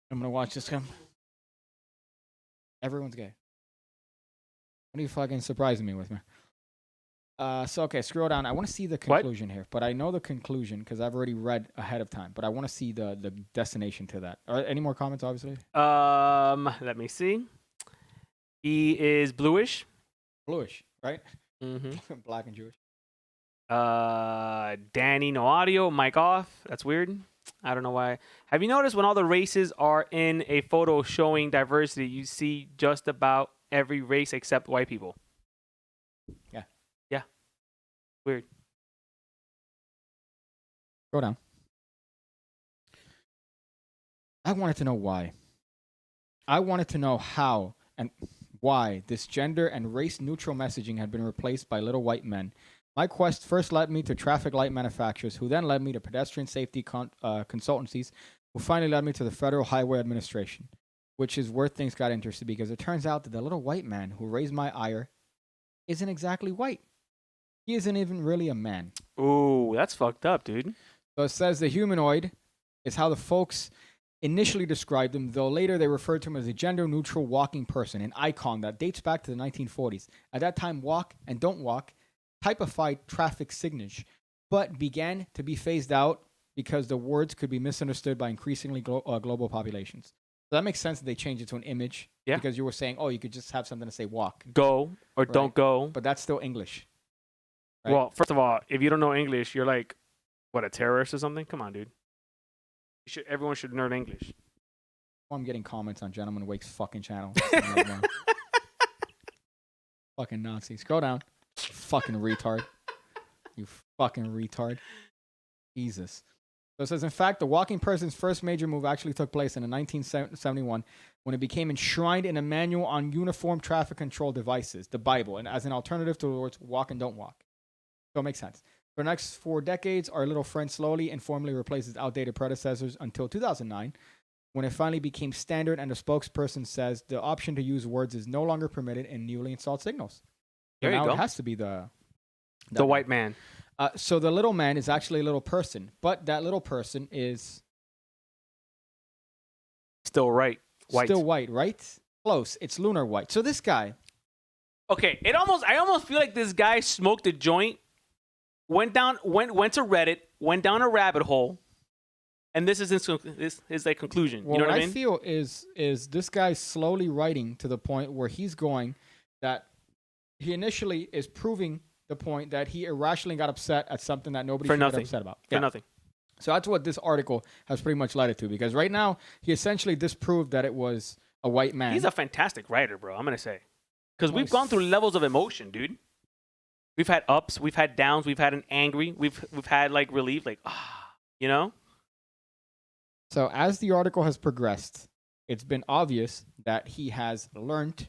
I'm gonna watch this game. Everyone's gay. What are you fucking surprising me with, man? So okay, scroll down. I want to see the conclusion here, but I know the conclusion because I've already read ahead of time. But I want to see the destination to that. Any more comments? Obviously. Let me see. He is bluish. Bluish, right? Mm-hmm. Black and Jewish. Danny, no audio. Mic off. That's weird. I don't know why. Have you noticed when all the races are in a photo showing diversity, you see just about every race except white people? Yeah. Yeah. Weird. Go down. I wanted to know why. I wanted to know how and why this gender and race neutral messaging had been replaced by little white men. My quest first led me to traffic light manufacturers, who then led me to pedestrian safety consultancies, who finally led me to the Federal Highway Administration, which is where things got interesting because it turns out that the little white man who raised my ire isn't exactly white. He isn't even really a man. Ooh, that's fucked up, dude. So it says the humanoid is how the folks initially described him, though later they referred to him as a gender-neutral walking person, an icon that dates back to the 1940s. At that time, walk and don't walk typified traffic signage, but began to be phased out because the words could be misunderstood by increasingly global populations. So that makes sense that they changed it to an image, because you were saying, oh, you could just have something to say walk. Go or don't go. But that's still English. Right? Well, first of all, if you don't know English, you're like, what, a terrorist or something? Come on, dude. Everyone should learn English. Oh, I'm getting comments on Gentleman Wake's fucking channel. Fucking Nazi. Scroll down. Fucking retard. You fucking retard. Jesus. So it says, in fact, the walking person's first major move actually took place in 1971 when it became enshrined in a manual on uniform traffic control devices, the Bible, and as an alternative to the words walk and don't walk. So it makes sense. For the next 4 decades, our little friend slowly and formally replaced its outdated predecessors until 2009, when it finally became standard and the spokesperson says the option to use words is no longer permitted in newly installed signals. So there you now go. It has to be the white man. So the little man is actually a little person, but that little person is still white. Still white, right? Close. It's lunar white. So this guy. Okay, I almost feel like this guy smoked a joint, went to Reddit, went down a rabbit hole, and this is his like conclusion. Well, you know what I what mean? I feel is this guy slowly writing to the point where he's going that he initially is proving the point that he irrationally got upset at something that nobody For should get nothing. upset about. For nothing. So that's what this article has pretty much led it to, because right now he essentially disproved that it was a white man. He's a fantastic writer, bro. I'm gonna say, because we've Nice. gone through levels of emotion, dude. We've had ups, we've had downs, we've had an angry, we've had like relief, like you know. So as the article has progressed, it's been obvious that he has learned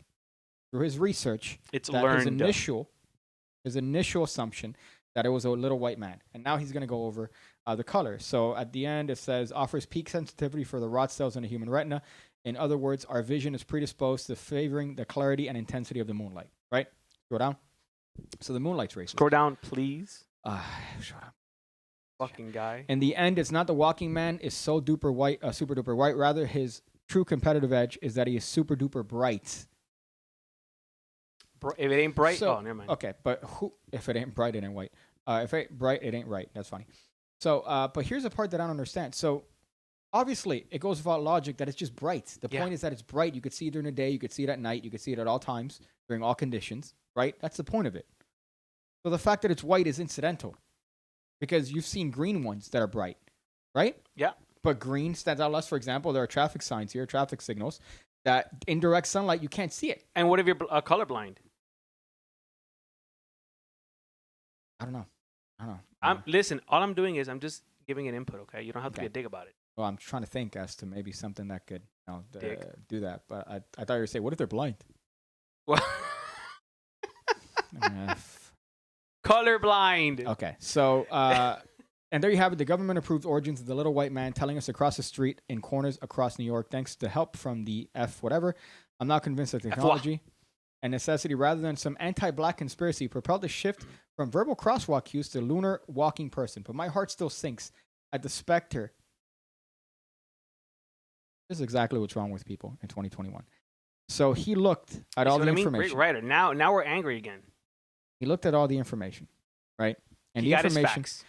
through his research It's that learned. his initial assumption that it was a little white man. And now he's going to go over the color. So at the end, it says, offers peak sensitivity for the rod cells in the human retina. In other words, our vision is predisposed to favoring the clarity and intensity of the moonlight, right? Scroll down. So the moonlight's racist. Scroll down, please. Shut up. Fucking guy. In the end, it's not the walking man is so duper white, super duper white. Rather, his true competitive edge is that he is super duper bright. If it ain't bright, So- oh, never mind. Okay, but if it ain't bright, it ain't white. If it ain't bright, it ain't right. That's funny. So, but here's the part that I don't understand. So, obviously, it goes without logic that it's just bright. The Yeah. point is that it's bright. You could see it during the day. You could see it at night. You could see it at all times during all conditions, right? That's the point of it. So the fact that it's white is incidental, because you've seen green ones that are bright, right? Yeah. But green stands out less. For example, there are traffic signs here, traffic signals, that in direct sunlight you can't see it. And what if you're colorblind? I don't know. Listen. All I'm doing is I'm just giving an input. Okay, you don't have to be Okay. a dick about it. Well, I'm trying to think as to maybe something that could, Dick. do that. But I thought you were going to say, what if they're blind? Well, colorblind. Okay, so and there you have it. The government-approved origins of the little white man telling us across the street in corners across New York, thanks to help from the F whatever. I'm not convinced that technology and necessity, rather than some anti-black conspiracy, propelled the shift from verbal crosswalk cues to lunar walking person. But my heart still sinks at the specter. This is exactly what's wrong with people in 2021. So he looked at all the Great information. writer. Now we're angry again. He looked at all the information, right? And He the got his information facts.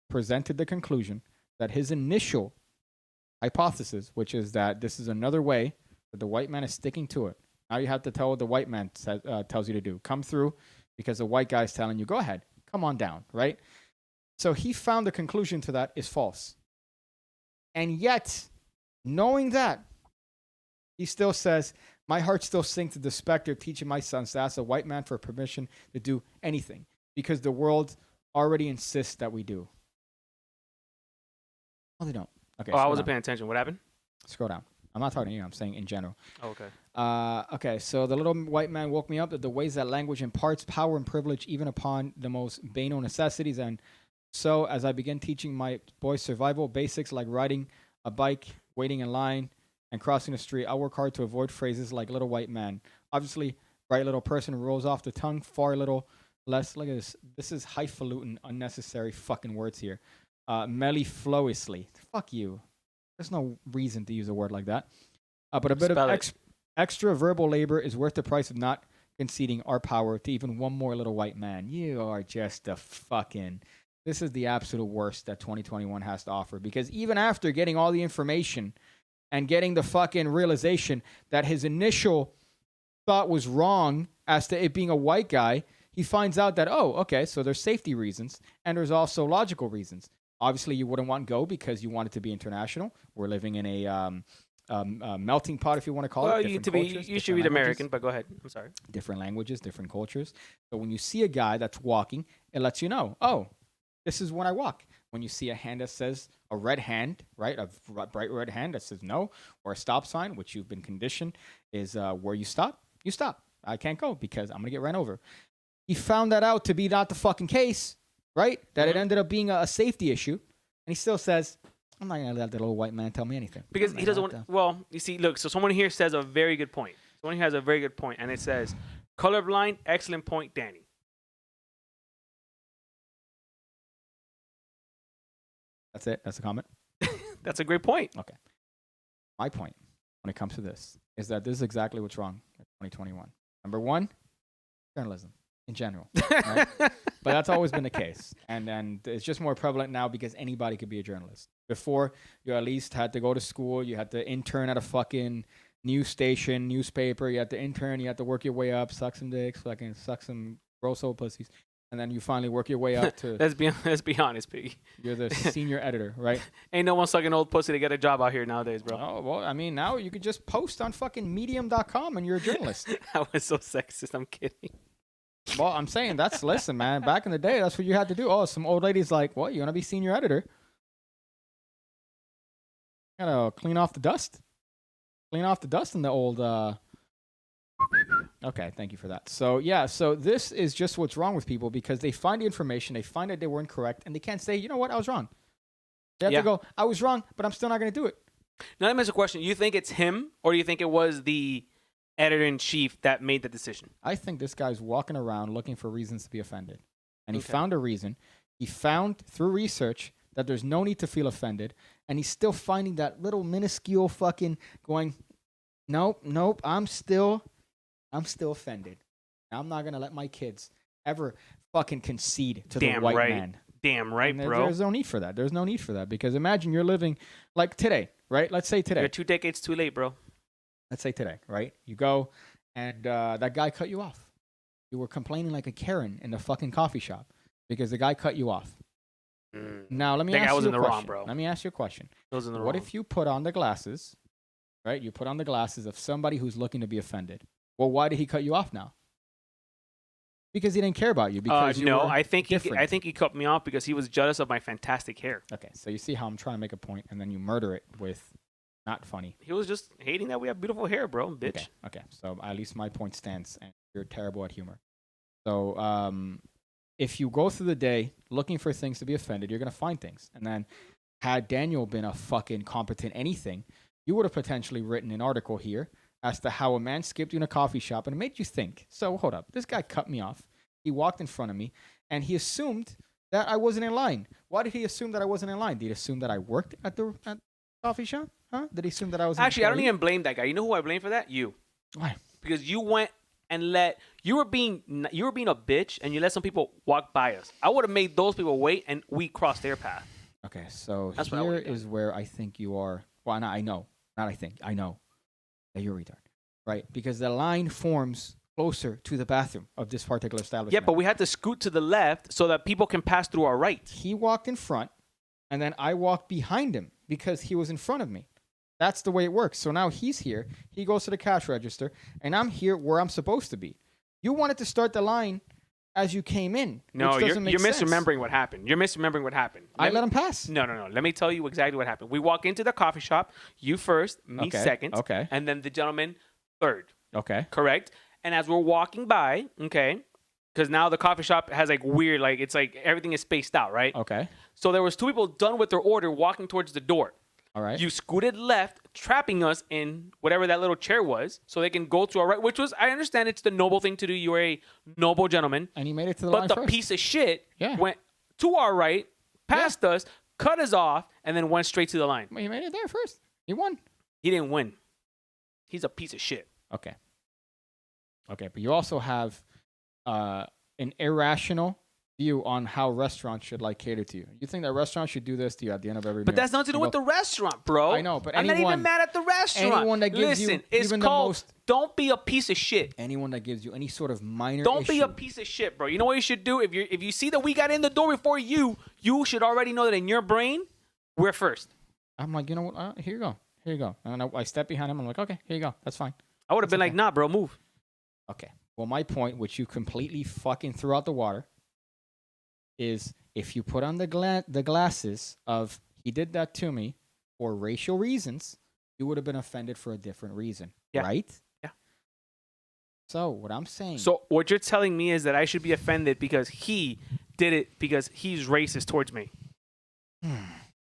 presented the conclusion that his initial hypothesis, which is that this is another way that the white man is sticking to it. Now you have to tell what the white man tells you to do. Come through, because the white guy's telling you, go ahead, come on down, right? So he found the conclusion to that is false. And yet, knowing that, he still says, my heart still sinks to the specter of teaching my sons to ask a white man for permission to do anything, because the world already insists that we do. Oh, they don't. Okay. Oh, I scroll wasn't down. paying attention. What happened? Scroll down. I'm not talking to you. I'm saying in general. Oh, okay. Okay, so the little white man woke me up that the ways that language imparts power and privilege even upon the most banal necessities. And so as I began teaching my boys survival basics like riding a bike, waiting in line, and crossing the street, I work hard to avoid phrases like little white man. Obviously, bright little person rolls off the tongue far little less. Look at this. This is highfalutin, unnecessary fucking words here. Mellifluously. Fuck you. There's no reason to use a word like that. But a bit Spell of it. extra verbal labor is worth the price of not conceding our power to even one more little white man. You are just a fucking... This is the absolute worst that 2021 has to offer. Because even after getting all the information and getting the fucking realization that his initial thought was wrong as to it being a white guy, he finds out that, oh, okay, so there's safety reasons and there's also logical reasons. Obviously, you wouldn't want Go because you want it to be international. We're living in a melting pot, if you want to call Well, it. you Different should cultures, be different languages, American, but go ahead. I'm sorry. different languages, different cultures. So when you see a guy that's walking, it lets you know, oh, this is when I walk. When you see a hand that says a red hand, right, a bright red hand that says no, or a stop sign, which you've been conditioned is where you stop. You stop. I can't go because I'm going to get ran over. He found that out to be not the fucking case, right? That it ended up being a safety issue. And he still says, I'm not going to let the little white man tell me anything. Because I'm he not doesn't gonna want. Well, you see, look. So someone here says a very good point. Someone here has a very good point, and it says, "Colorblind, excellent point, Danny." That's it. That's the comment. That's a great point. My point when it comes to this is that this is exactly what's wrong in 2021. Number one, journalism in general. Right? But that's always been the case. And it's just more prevalent now because anybody could be a journalist. Before, you at least had to go to school. You had to intern at a fucking news station, newspaper. You had to intern. You had to work your way up, suck some dicks, fucking suck some Gross old pussies. And then you finally work your way up to let's be honest, Piggy. you're the senior editor, right? Ain't no one sucking old pussy to get a job out here nowadays, bro. Oh, well, I mean, now you could just post on fucking medium.com and you're a journalist. That was so sexist. I'm kidding. Well, I'm saying listen, man, back in the day, that's what you had to do. Oh, some old lady's like, what, you want to be senior editor? Gotta clean off the dust. Clean off the dust in the old, Okay, thank you for that. So, yeah, so this is just what's wrong with people because they find the information, they find that they weren't correct, and they can't say, you know what, I was wrong. They have to go, I was wrong, but I'm still not going to do it. Now, let me ask a question. You think it's him, or do you think it was the editor-in-chief that made the decision? I think this guy's walking around looking for reasons to be offended. And he found a reason. He found, through research, that there's no need to feel offended, and he's still finding that little minuscule fucking going, nope, I'm still offended. I'm not going to let my kids ever fucking concede to the white man. Damn right, and bro. There's no need for that. There's no need for that because imagine you're living like today, right? Let's say today. You're 2 decades too late, bro. Let's say today, right? You go and that guy cut you off. You were complaining like a Karen in the fucking coffee shop because the guy cut you off. Now, let me ask you a question. Wrong, bro. Let me ask you a question. What wrong. If you put on the glasses, right? You put on the glasses of somebody who's looking to be offended. Well, why did he cut you off now? Because he didn't care about you. Because I think he cut me off because he was jealous of my fantastic hair. Okay, so you see how I'm trying to make a point, and then you murder it with not funny. He was just hating that we have beautiful hair, bro, bitch. Okay. So at least my point stands, and you're terrible at humor. So if you go through the day looking for things to be offended, you're gonna find things. And then, had Daniel been a fucking competent anything, you would have potentially written an article here as to how a man skipped you in a coffee shop and it made you think. So hold up, this guy cut me off. He walked in front of me and he assumed that I wasn't in line. Why did he assume that I wasn't in line? Did he assume that I worked at the coffee shop? Huh? Did he assume that I was? Actually, I don't even blame that guy. You know who I blame for that? You. Why? Because you went and you were being a bitch and you let some people walk by us. I would have made those people wait and we crossed their path. Okay, so That's here is where I think you are. Well, I know. Not I think. I know. You're a retard, right? Because the line forms closer to the bathroom of this particular establishment. Yeah, but we had to scoot to the left so that people can pass through our right. He walked in front, and then I walked behind him because he was in front of me. That's the way it works. So now he's here. He goes to the cash register, and I'm here where I'm supposed to be. You wanted to start the line as you came in. No, you're misremembering what happened. You're misremembering what happened. I let him pass. No. Let me tell you exactly what happened. We walk into the coffee shop. You first, me second. Okay. And then the gentleman third. Okay. Correct. And as we're walking by, okay, because now the coffee shop has like weird, like it's like everything is spaced out, right? Okay. So there was 2 people done with their order walking towards the door. All right. You scooted left, trapping us in whatever that little chair was, so they can go to our right, which was, I understand it's the noble thing to do. You're a noble gentleman. And he made it to the line first. But the piece of shit Yeah. went to our right, past us, cut us off, and then went straight to the line. Well, he made it there first. He won. He didn't win. He's a piece of shit. Okay, but you also have an irrational view on how restaurants should like cater to you. You think that restaurants should do this to you at the end of every meal? But that's nothing to do with the restaurant, bro. I know, but I'm not even mad at the restaurant. Anyone that gives Listen, you it's even called, the most, don't be a piece of shit. Anyone that gives you any sort of minor Don't be issue, a piece of shit, bro. You know what you should do? If you see that we got in the door before you should already know that in your brain, we're first. I'm like, you know what? Here you go. And I step behind him. I'm like, okay, here you go. That's fine. I would have been like, nah, bro, move. Okay. Well, my point, which you completely fucking threw out the water, is if you put on the glasses of he did that to me for racial reasons, you would have been offended for a different reason, right? Yeah. So what I'm saying. So what you're telling me is that I should be offended because he did it because he's racist towards me. Is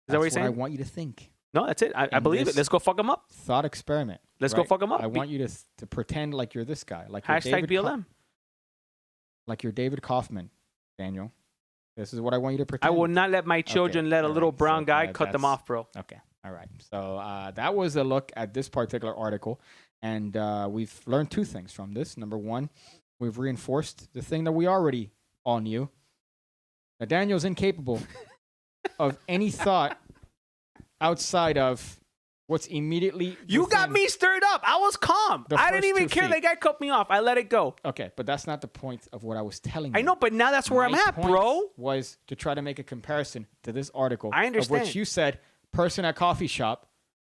that what you're saying? I want you to think. No, that's it. I believe it. Let's go fuck him up. Thought experiment. Let's go fuck him up. I want you to pretend like you're this guy, like hashtag BLM, like you're David Kaufman, Daniel. This is what I want you to pretend. I will not let my children let a little brown guy cut them off, bro. Okay. All right. So that was a look at this particular article. And we've learned 2 things from this. Number 1, we've reinforced the thing that we already all knew. That Daniel's incapable of any thought outside of what's immediately You got within- me stirred up. I was calm. The I didn't first even 2 care. feet. That guy cut me off. I let it go. Okay, but that's not the point of what I was telling you. I know, but now that's where I'm My at, point bro. Was to try to make a comparison to this article. I Of understand. which you said, person at coffee shop.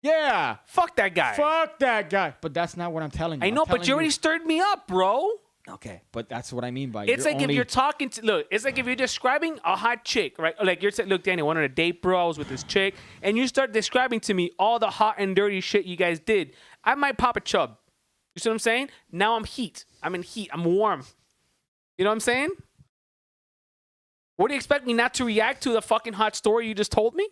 Yeah. Fuck that guy. Fuck that guy. But that's not what I'm telling you. I know, I'm but telling you already stirred me up, bro. Okay, but that's what I mean by It's like only, if you're talking to look. It's like if you're describing a hot chick, right? Like you're saying, look, Danny, I went on a date, bro. I was with this chick, and you start describing to me all the hot and dirty shit you guys did. I might pop a chub. You see what I'm saying? Now I'm heat. I'm in heat. I'm warm. You know what I'm saying? What do you expect me not to react to the fucking hot story you just told me?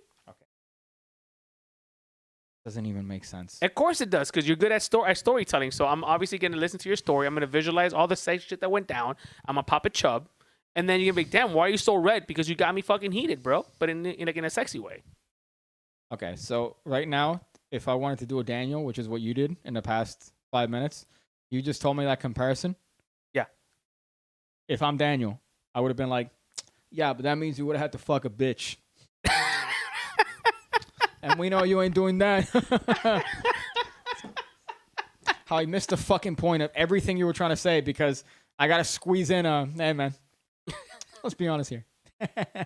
doesn't even make sense. Of course it does, because you're good at storytelling. So I'm obviously going to listen to your story. I'm going to visualize all the sex shit that went down. I'm going to pop a chub. And then you're going to be like, damn, why are you so red? Because you got me fucking heated, bro. But in a sexy way. Okay, so right now, if I wanted to do a Daniel, which is what you did in the past 5 minutes, you just told me that comparison. Yeah. If I'm Daniel, I would have been like, yeah, but that means you would have had to fuck a bitch. And we know you ain't doing that. How I missed the fucking point of everything you were trying to say because I got to squeeze in hey, man. Let's be honest here. yeah,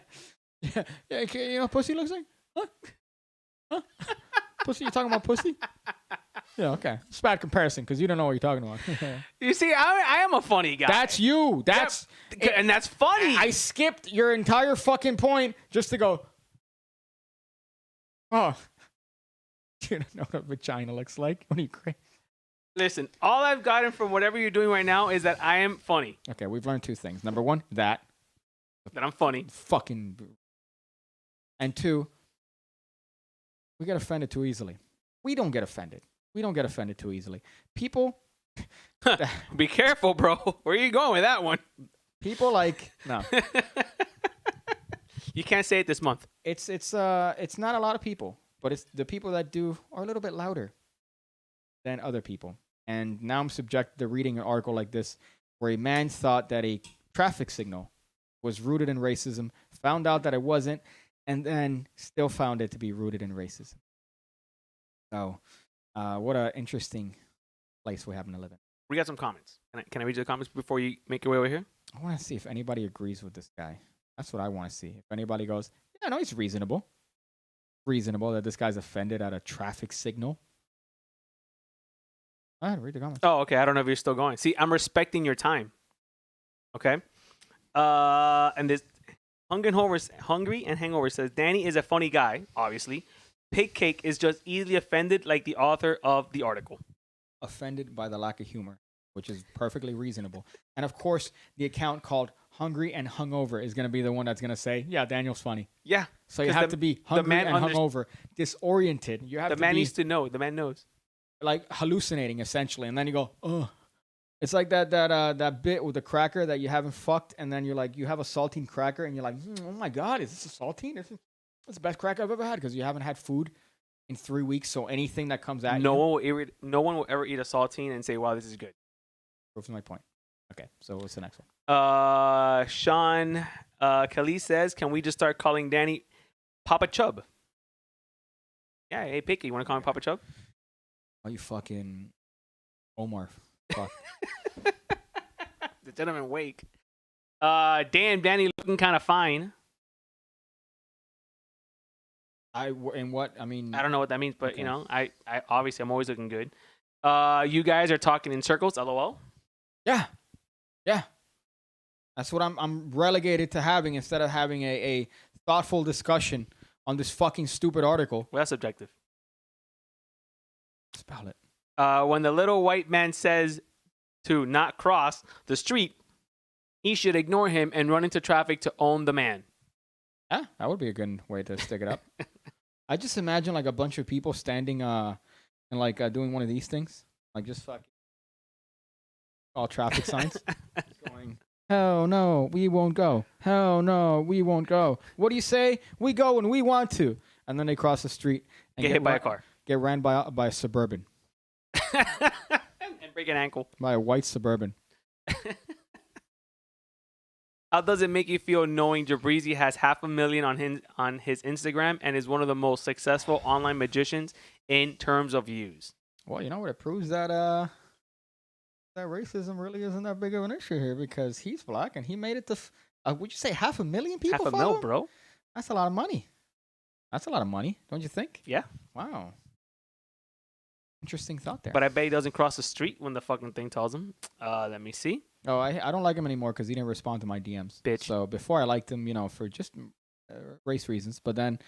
you know what pussy looks like? Huh? Pussy? You talking about pussy? Yeah, okay. It's a bad comparison because you don't know what you're talking about. You see, I am a funny guy. That's you. That's and that's funny. I skipped your entire fucking point just to go, oh, you don't know what a vagina looks like? What are you crazy? Listen, all I've gotten from whatever you're doing right now is that I am funny. Okay, we've learned 2 things. Number 1, that I'm funny. fucking, and 2, we get offended too easily. We don't get offended. We don't get offended too easily. People, Be careful, bro. Where are you going with that one? people like no. You can't say it this month. It's not a lot of people, but it's the people that do are a little bit louder than other people. And now I'm subjected to reading an article like this where a man thought that a traffic signal was rooted in racism, found out that it wasn't, and then still found it to be rooted in racism. So, what an interesting place we happen to live in. We got some comments. Can I read you the comments before you make your way over here? I want to see if anybody agrees with this guy. That's what I want to see. If anybody goes, yeah, no, he's reasonable. Reasonable that this guy's offended at a traffic signal. All right, read the comments. Oh, okay. I don't know if you're still going. See, I'm respecting your time. Okay. And this Hungry and Hangover says, Danny is a funny guy, obviously. Pig Cake is just easily offended like the author of the article. Offended by the lack of humor, which is perfectly reasonable. And of course, the account called Hungry and Hungover is going to be the one that's going to say, yeah, Daniel's funny. Yeah. So you have to be hungry and hungover, disoriented. You have the to man be needs to know. The man knows. like hallucinating essentially, and then you go, oh. It's like that bit with the cracker that you haven't fucked, and then you're like, you have a saltine cracker, and you're like, oh my god, is this a saltine? This is the best cracker I've ever had because you haven't had food in 3 weeks. So anything that comes at no one will ever eat a saltine and say, wow, this is good. proves my point. Okay, so what's the next one? Sean Kelly says, can we just start calling Danny Papa Chub? Yeah, hey Picky, you want to call him Papa Chub? Oh, you fucking Omar. Fuck. The gentleman wake. Danny looking kind of fine. In what? I mean, I don't know what that means, but okay. you know, I obviously I'm always looking good. You guys are talking in circles, LOL. Yeah. That's what I'm relegated to having instead of having a thoughtful discussion on this fucking stupid article. Well, that's subjective. Spell it. When the little white man says to not cross the street, he should ignore him and run into traffic to own the man. Yeah, that would be a good way to stick it up. I just imagine like a bunch of people standing and like doing one of these things, like just fucking all traffic signs, just going, hell no, we won't go. Hell no, we won't go. What do you say? We go when we want to. And then they cross the street and Get hit by a car. Get ran by a Suburban, and break an ankle. by a white Suburban. How does it make you feel knowing Jabrizi has 500,000 on his Instagram and is one of the most successful online magicians in terms of views. Well, you know what? It proves that that racism really isn't that big of an issue here because he's black and he made it to. Would you say 500,000 people Half a follow mil, him? bro. That's a lot of money. That's a lot of money, don't you think? Yeah. Wow. Interesting thought there. But I bet he doesn't cross the street when the fucking thing tells him. Let me see. Oh, I don't like him anymore because he didn't respond to my DMs. Bitch. So before I liked him, you know, for just race reasons. But then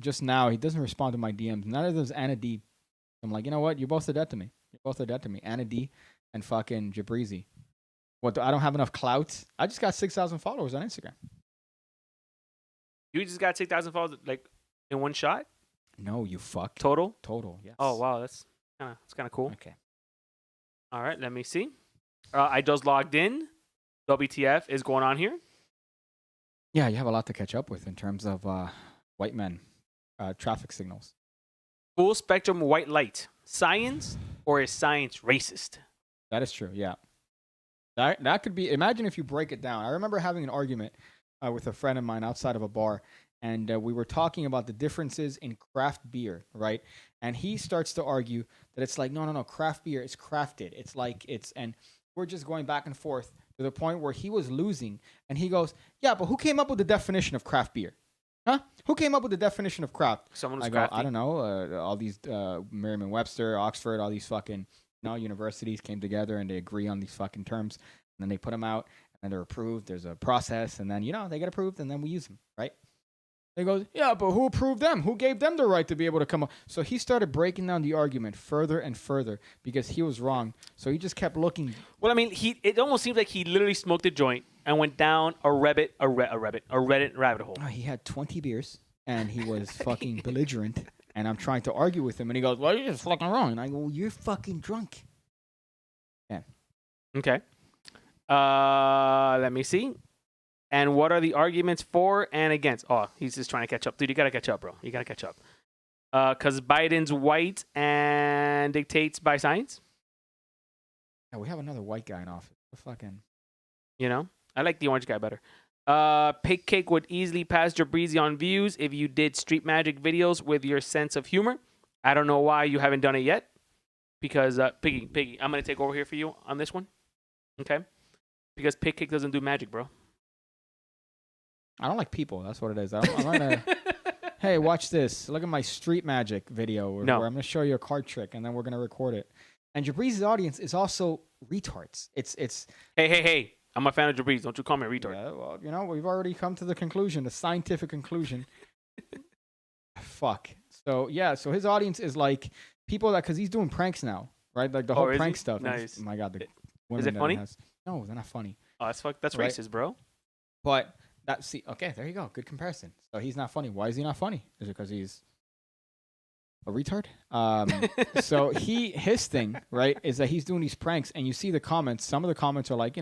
just now he doesn't respond to my DMs. Neither does Anna D. I'm like, you know what? You're both are dead to me. You're both are dead to me. Anna D. and fucking Jabrizi. What? I don't have enough clout. I just got 6,000 followers on Instagram. You just got 6,000 followers like in one shot No, you fuck. total. Total. Yes. Oh wow, that's kind of cool. Okay. All right, let me see. I just logged in. WTF is going on here? Yeah, you have a lot to catch up with in terms of white men traffic signals. Full spectrum white light. Science, or is science racist? That is true. Yeah. That could be. Imagine if you break it down. I remember having an argument with a friend of mine outside of a bar, and we were talking about the differences in craft beer, right? And he starts to argue that it's like, no, craft beer is crafted. It's like and we're just going back and forth to the point where he was losing, and he goes, yeah, but who came up with the definition of craft beer? Huh? Who came up with the definition of craft? Someone who's I go, crafty. I don't know. All these Merriam-Webster, Oxford, all these fucking universities came together and they agree on these fucking terms, and then they put them out, and then they're approved. There's a process, and then they get approved, and then we use them, right? They goes, yeah, but who approved them? Who gave them the right to be able to come up? So he started breaking down the argument further and further because he was wrong. So he just kept looking. Well, I mean, it almost seems like he literally smoked a joint and went down a Reddit rabbit hole. Oh, he had 20 beers, and he was fucking belligerent, and I'm trying to argue with him, and he goes, well, you're just fucking wrong. And I go, well, you're fucking drunk. Yeah. Okay. Let me see. And what are the arguments for and against? Oh, he's just trying to catch up. Dude, you got to catch up, bro. You got to catch up. Because Biden's white and dictates by science. Yeah, we have another white guy in office. The fucking. You know? I like the orange guy better. Pig Cake would easily pass Jabrizi on views if you did street magic videos with your sense of humor. I don't know why you haven't done it yet. Because, Piggy, I'm going to take over here for you on this one. Okay? Because Pig Cake doesn't do magic, bro. I don't like people. That's what it is. I'm gonna. Hey, watch this. Look at my street magic video where I'm gonna show you a card trick, and then we're gonna record it. And Jabrizi's audience is also retards. It's. Hey! I'm a fan of Jabrizi. Don't you call me a retard? Yeah, well, we've already come to the conclusion, the scientific conclusion. Fuck. So yeah, so his audience is like people because he's doing pranks now, right? Like the whole prank stuff. Nice. Oh my god, the is it funny? No, they're not funny. Oh, that's right? racist, bro. But. Okay, there you go. Good comparison. So he's not funny. Why is he not funny? Is it because he's a retard? So his thing, right, is that he's doing these pranks, and you see the comments. Some of the comments are like,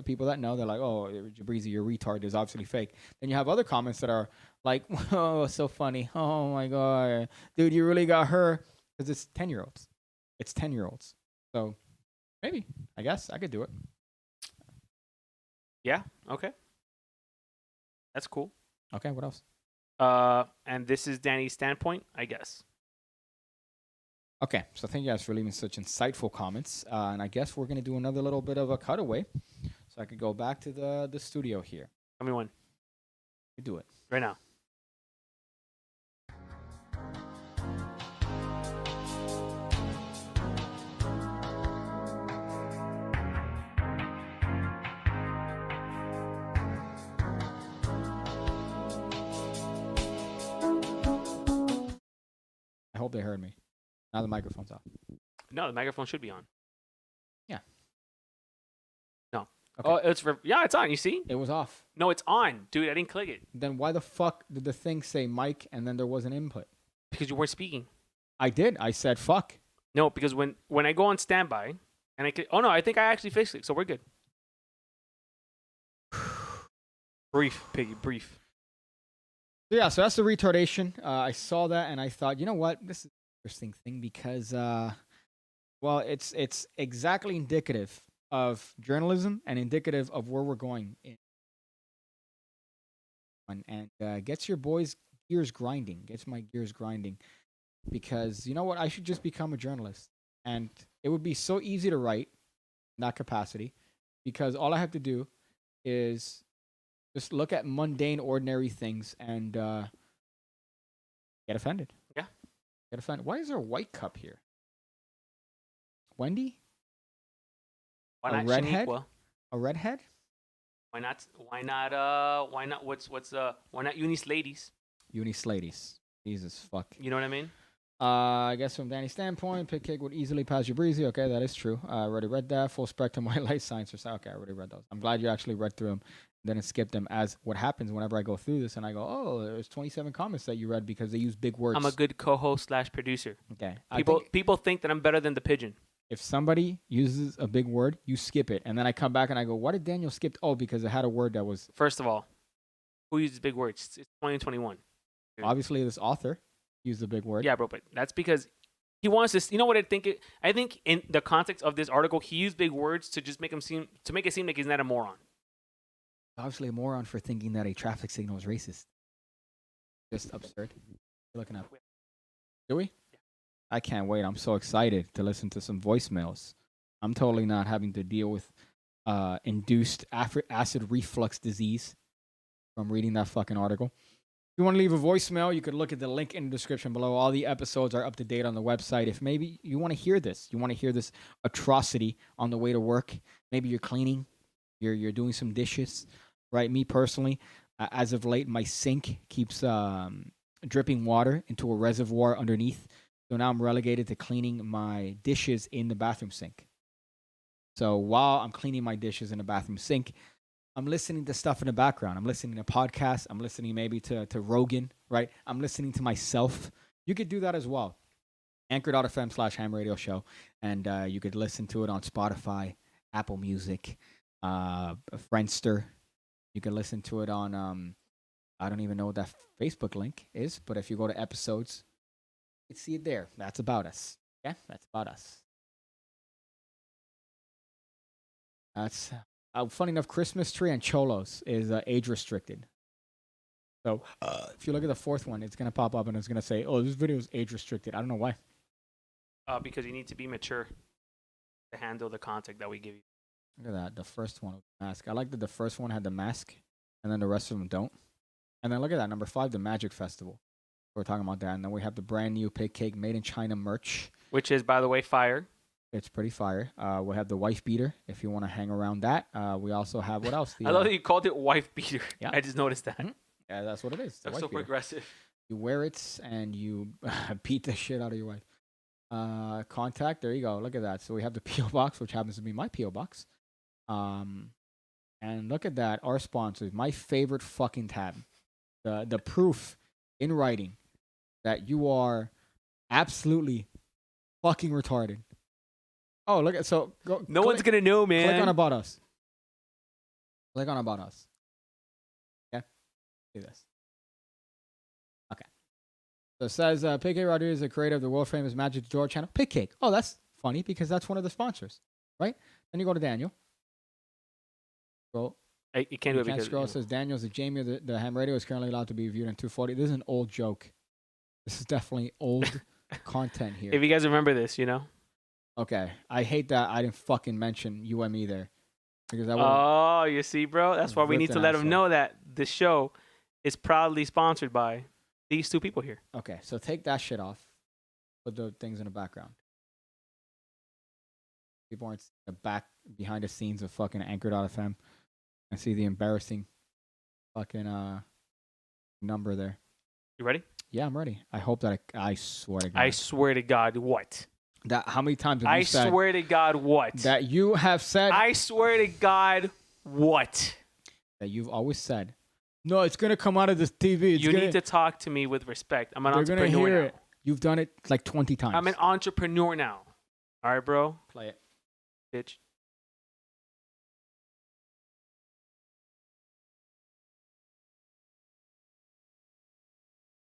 people that know, they're like, oh, Jabrizi, you're a retard. Is obviously fake. Then you have other comments that are like, oh, so funny. Oh my god, dude, you really got her. Because it's 10-year-olds. It's 10-year-olds. So maybe, I guess I could do it. Yeah. Okay. That's cool. Okay, what else? And this is Danny's standpoint, I guess. Okay, so thank you guys for leaving such insightful comments. And I guess we're going to do another little bit of a cutaway. So I could go back to the studio here. Tell me when. You do it. Right now. I hope they heard me. Now the microphone's off. No, the microphone should be on. Yeah. No. Okay. Oh, it's on. You see? It was off. No, it's on, dude. I didn't click it Then why the fuck did the thing say mic and then there was an input? because you weren't speaking. I did. I said fuck. No, because when I go on standby and I click, oh no, I think I actually fixed it, so we're good. Brief, Piggy, brief. Yeah, so that's the retardation. I saw that and I thought, you know what? This is an interesting thing because, well, it's exactly indicative of journalism and indicative of where we're going. And gets your boys' gears grinding. Gets my gears grinding. because you know what? I should just become a journalist, and it would be so easy to write in that capacity, because all I have to do is just look at mundane, ordinary things and get offended. Yeah. Get offended. Why is there a white cup here? Wendy? Why A not redhead? Shaniqua? A redhead? Why not? Why not? Why not? Why not Eunice ladies? Eunice ladies. Jesus fuck. You know what I mean? I guess from Danny's standpoint, Pig Cake would easily pass you breezy. Okay, that is true. I already read that. Full spectrum white light science. Okay, I already read those. I'm glad you actually read through them. Then it skipped them, as what happens whenever I go through this and I go, oh, there's 27 comments that you read because they use big words. I'm a good co-host / producer. Okay. People think that I'm better than the pigeon. If somebody uses a big word, you skip it. And then I come back and I go, why did Daniel skip? Oh, because it had a word that was... First of all, who uses big words? It's 2021. Obviously, this author used a big word. Yeah, bro, but that's because he wants to. You know what I think? I think in the context of this article, he used big words to just make it seem like he's not a moron. Obviously, a moron for thinking that a traffic signal is racist. Just absurd. You're looking up. Do we? Yeah. I can't wait. I'm so excited to listen to some voicemails. I'm totally not having to deal with induced acid reflux disease from reading that fucking article. If you want to leave a voicemail, you could look at the link in the description below. All the episodes are up to date on the website. If maybe you want to hear this, atrocity on the way to work. Maybe you're cleaning, you're doing some dishes, right? Me personally, as of late, my sink keeps dripping water into a reservoir underneath. So now I'm relegated to cleaning my dishes in the bathroom sink. So while I'm cleaning my dishes in the bathroom sink, I'm listening to stuff in the background. I'm listening to podcasts. I'm listening maybe to Rogan, right? I'm listening to myself. You could do that as well. Anchor.fm/ham radio show. And you could listen to it on Spotify, Apple Music, Friendster. You can listen to it on, I don't even know what that Facebook link is, but if you go to episodes, you can see it there. That's about us. Yeah, that's about us. That's funny enough. Christmas tree and cholos is age restricted. So if you look at the fourth one, it's gonna pop up and it's gonna say, "Oh, this video is age restricted." I don't know why. Because you need to be mature to handle the content that we give you. Look at that. The first one with the mask. I like that the first one had the mask, and then the rest of them don't. And then look at that. Number 5, the Magic Festival. We're talking about that, and then we have the brand new Pig Cake Made in China merch, which is, by the way, fire. It's pretty fire. We have the wife beater if you want to hang around that. We also have what else? I love that you called it wife beater. Yeah. I just noticed that. Mm-hmm. Yeah, that's what it is. That's so progressive. You wear it and you beat the shit out of your wife. Contact. There you go. Look at that. So we have the P.O. box, which happens to be my P.O. box. And look at that. Our sponsors. My favorite fucking tab. The proof in writing that you are absolutely fucking retarded. Oh, look at No one's gonna know, man. Click on About Us. Click on About Us. Yeah, see this. Okay. So it says Pig Cake Rodriguez is the creator of the world famous Magic Drawer channel. Pig Cake. Oh, that's funny because that's one of the sponsors, right? Then you go to Daniel. Scroll. You can't do it because scroll. It says Daniel's the Jamie of the ham radio is currently allowed to be viewed in 240. This is an old joke. This is definitely old content here. If you guys remember this, you know. Okay, I hate that I didn't fucking mention UME there. Because you see, bro? That's why we need to let them know that the show is proudly sponsored by these two people here. Okay, so take that shit off. Put the things in the background. People aren't behind the scenes of fucking Anchor.fm. I see the embarrassing fucking number there. You ready? Yeah, I'm ready. I hope that I swear to God. I swear to God, what? That how many times have you said? I swear to God, what? That you have said. I swear to God, what? That you've always said. No, it's gonna come out of this TV. You need to talk to me with respect. I'm an entrepreneur gonna hear now. It. You've done it like 20 times. I'm an entrepreneur now. All right, bro. Play it, bitch.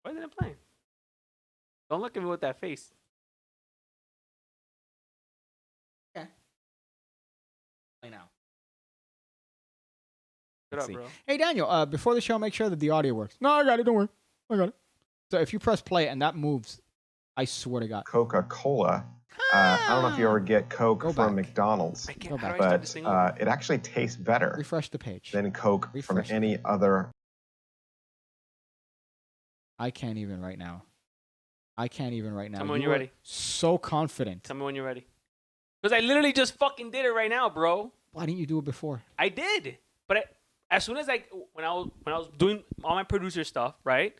Why isn't it playing? Don't look at me with that face. Okay. Play now. Shut up, bro. Hey, Daniel, before the show, make sure that the audio works. No, I got it. Don't worry. I got it. So if you press play and that moves, I swear to God. Coca-Cola. I don't know if you ever get Coke Go from back. McDonald's, I Go can't. How back. do I start but this thing over? it actually tastes better Refresh the page. than Coke from Refresh the any page. other. I can't even right now. I can't even right now. Tell me when You you're were ready. so confident. Tell me when you're ready. Because I literally just fucking did it right now, bro. Why didn't you do it before? I did, but as soon as when I was doing all my producer stuff, right?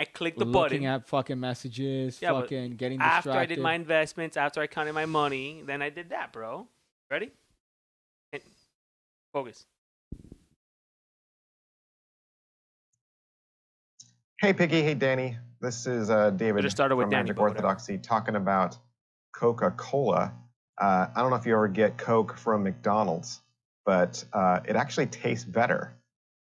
I clicked the Looking button. at fucking messages, Yeah, but fucking getting after distracted. I did my investments, after I counted my money, then I did that, bro. Ready? And focus. Hey, Piggy. Hey, Danny. This is David Should've started with from Danny, Magic but whatever. Orthodoxy talking about Coca-Cola. I don't know if you ever get Coke from McDonald's, but it actually tastes better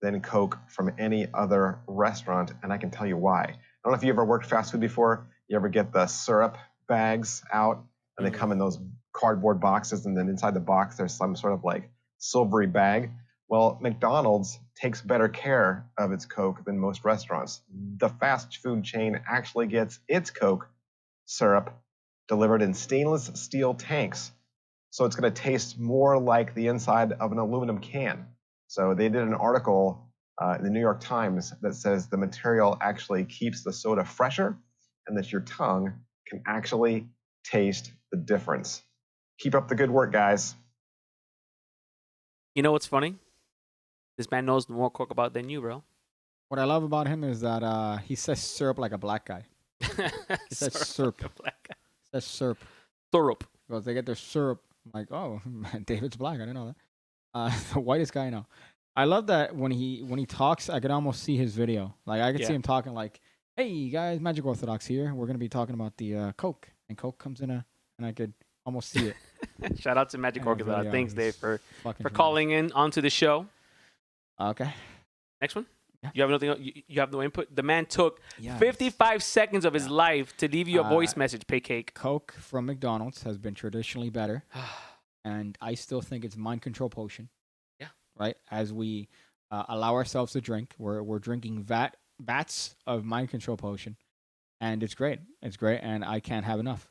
than Coke from any other restaurant, and I can tell you why. I don't know if you ever worked fast food before. You ever get the syrup bags out, and they come in those cardboard boxes, and then inside the box there's some sort of like silvery bag. Well, McDonald's takes better care of its Coke than most restaurants. The fast food chain actually gets its Coke syrup delivered in stainless steel tanks. So it's going to taste more like the inside of an aluminum can. So they did an article in the New York Times that says the material actually keeps the soda fresher and that your tongue can actually taste the difference. Keep up the good work, guys. You know what's funny? This man knows more Coke about than you, bro. What I love about him is that he says syrup like a black guy. He says syrup. Like a black guy. He says syrup. Syrup. Because they get their syrup. I'm like, oh, David's black. I didn't know that. The whitest guy I know. I love that when he talks, I could almost see his video. Like I could see him talking like, "Hey guys, Magic Orthodox here. We're gonna be talking about the Coke," and Coke comes in and I could almost see it. Shout out to Magic Orthodox. Thanks, Dave, for Fucking calling in onto the show. Okay. Next one. Yeah. You have nothing. You have no input. The man took Yes. 55 seconds of his life to leave you a voice message. Pay cake. Coke from McDonald's has been traditionally better, and I still think it's mind control potion. Yeah. Right. As we allow ourselves to drink, we're drinking vats of mind control potion, and it's great. It's great, and I can't have enough.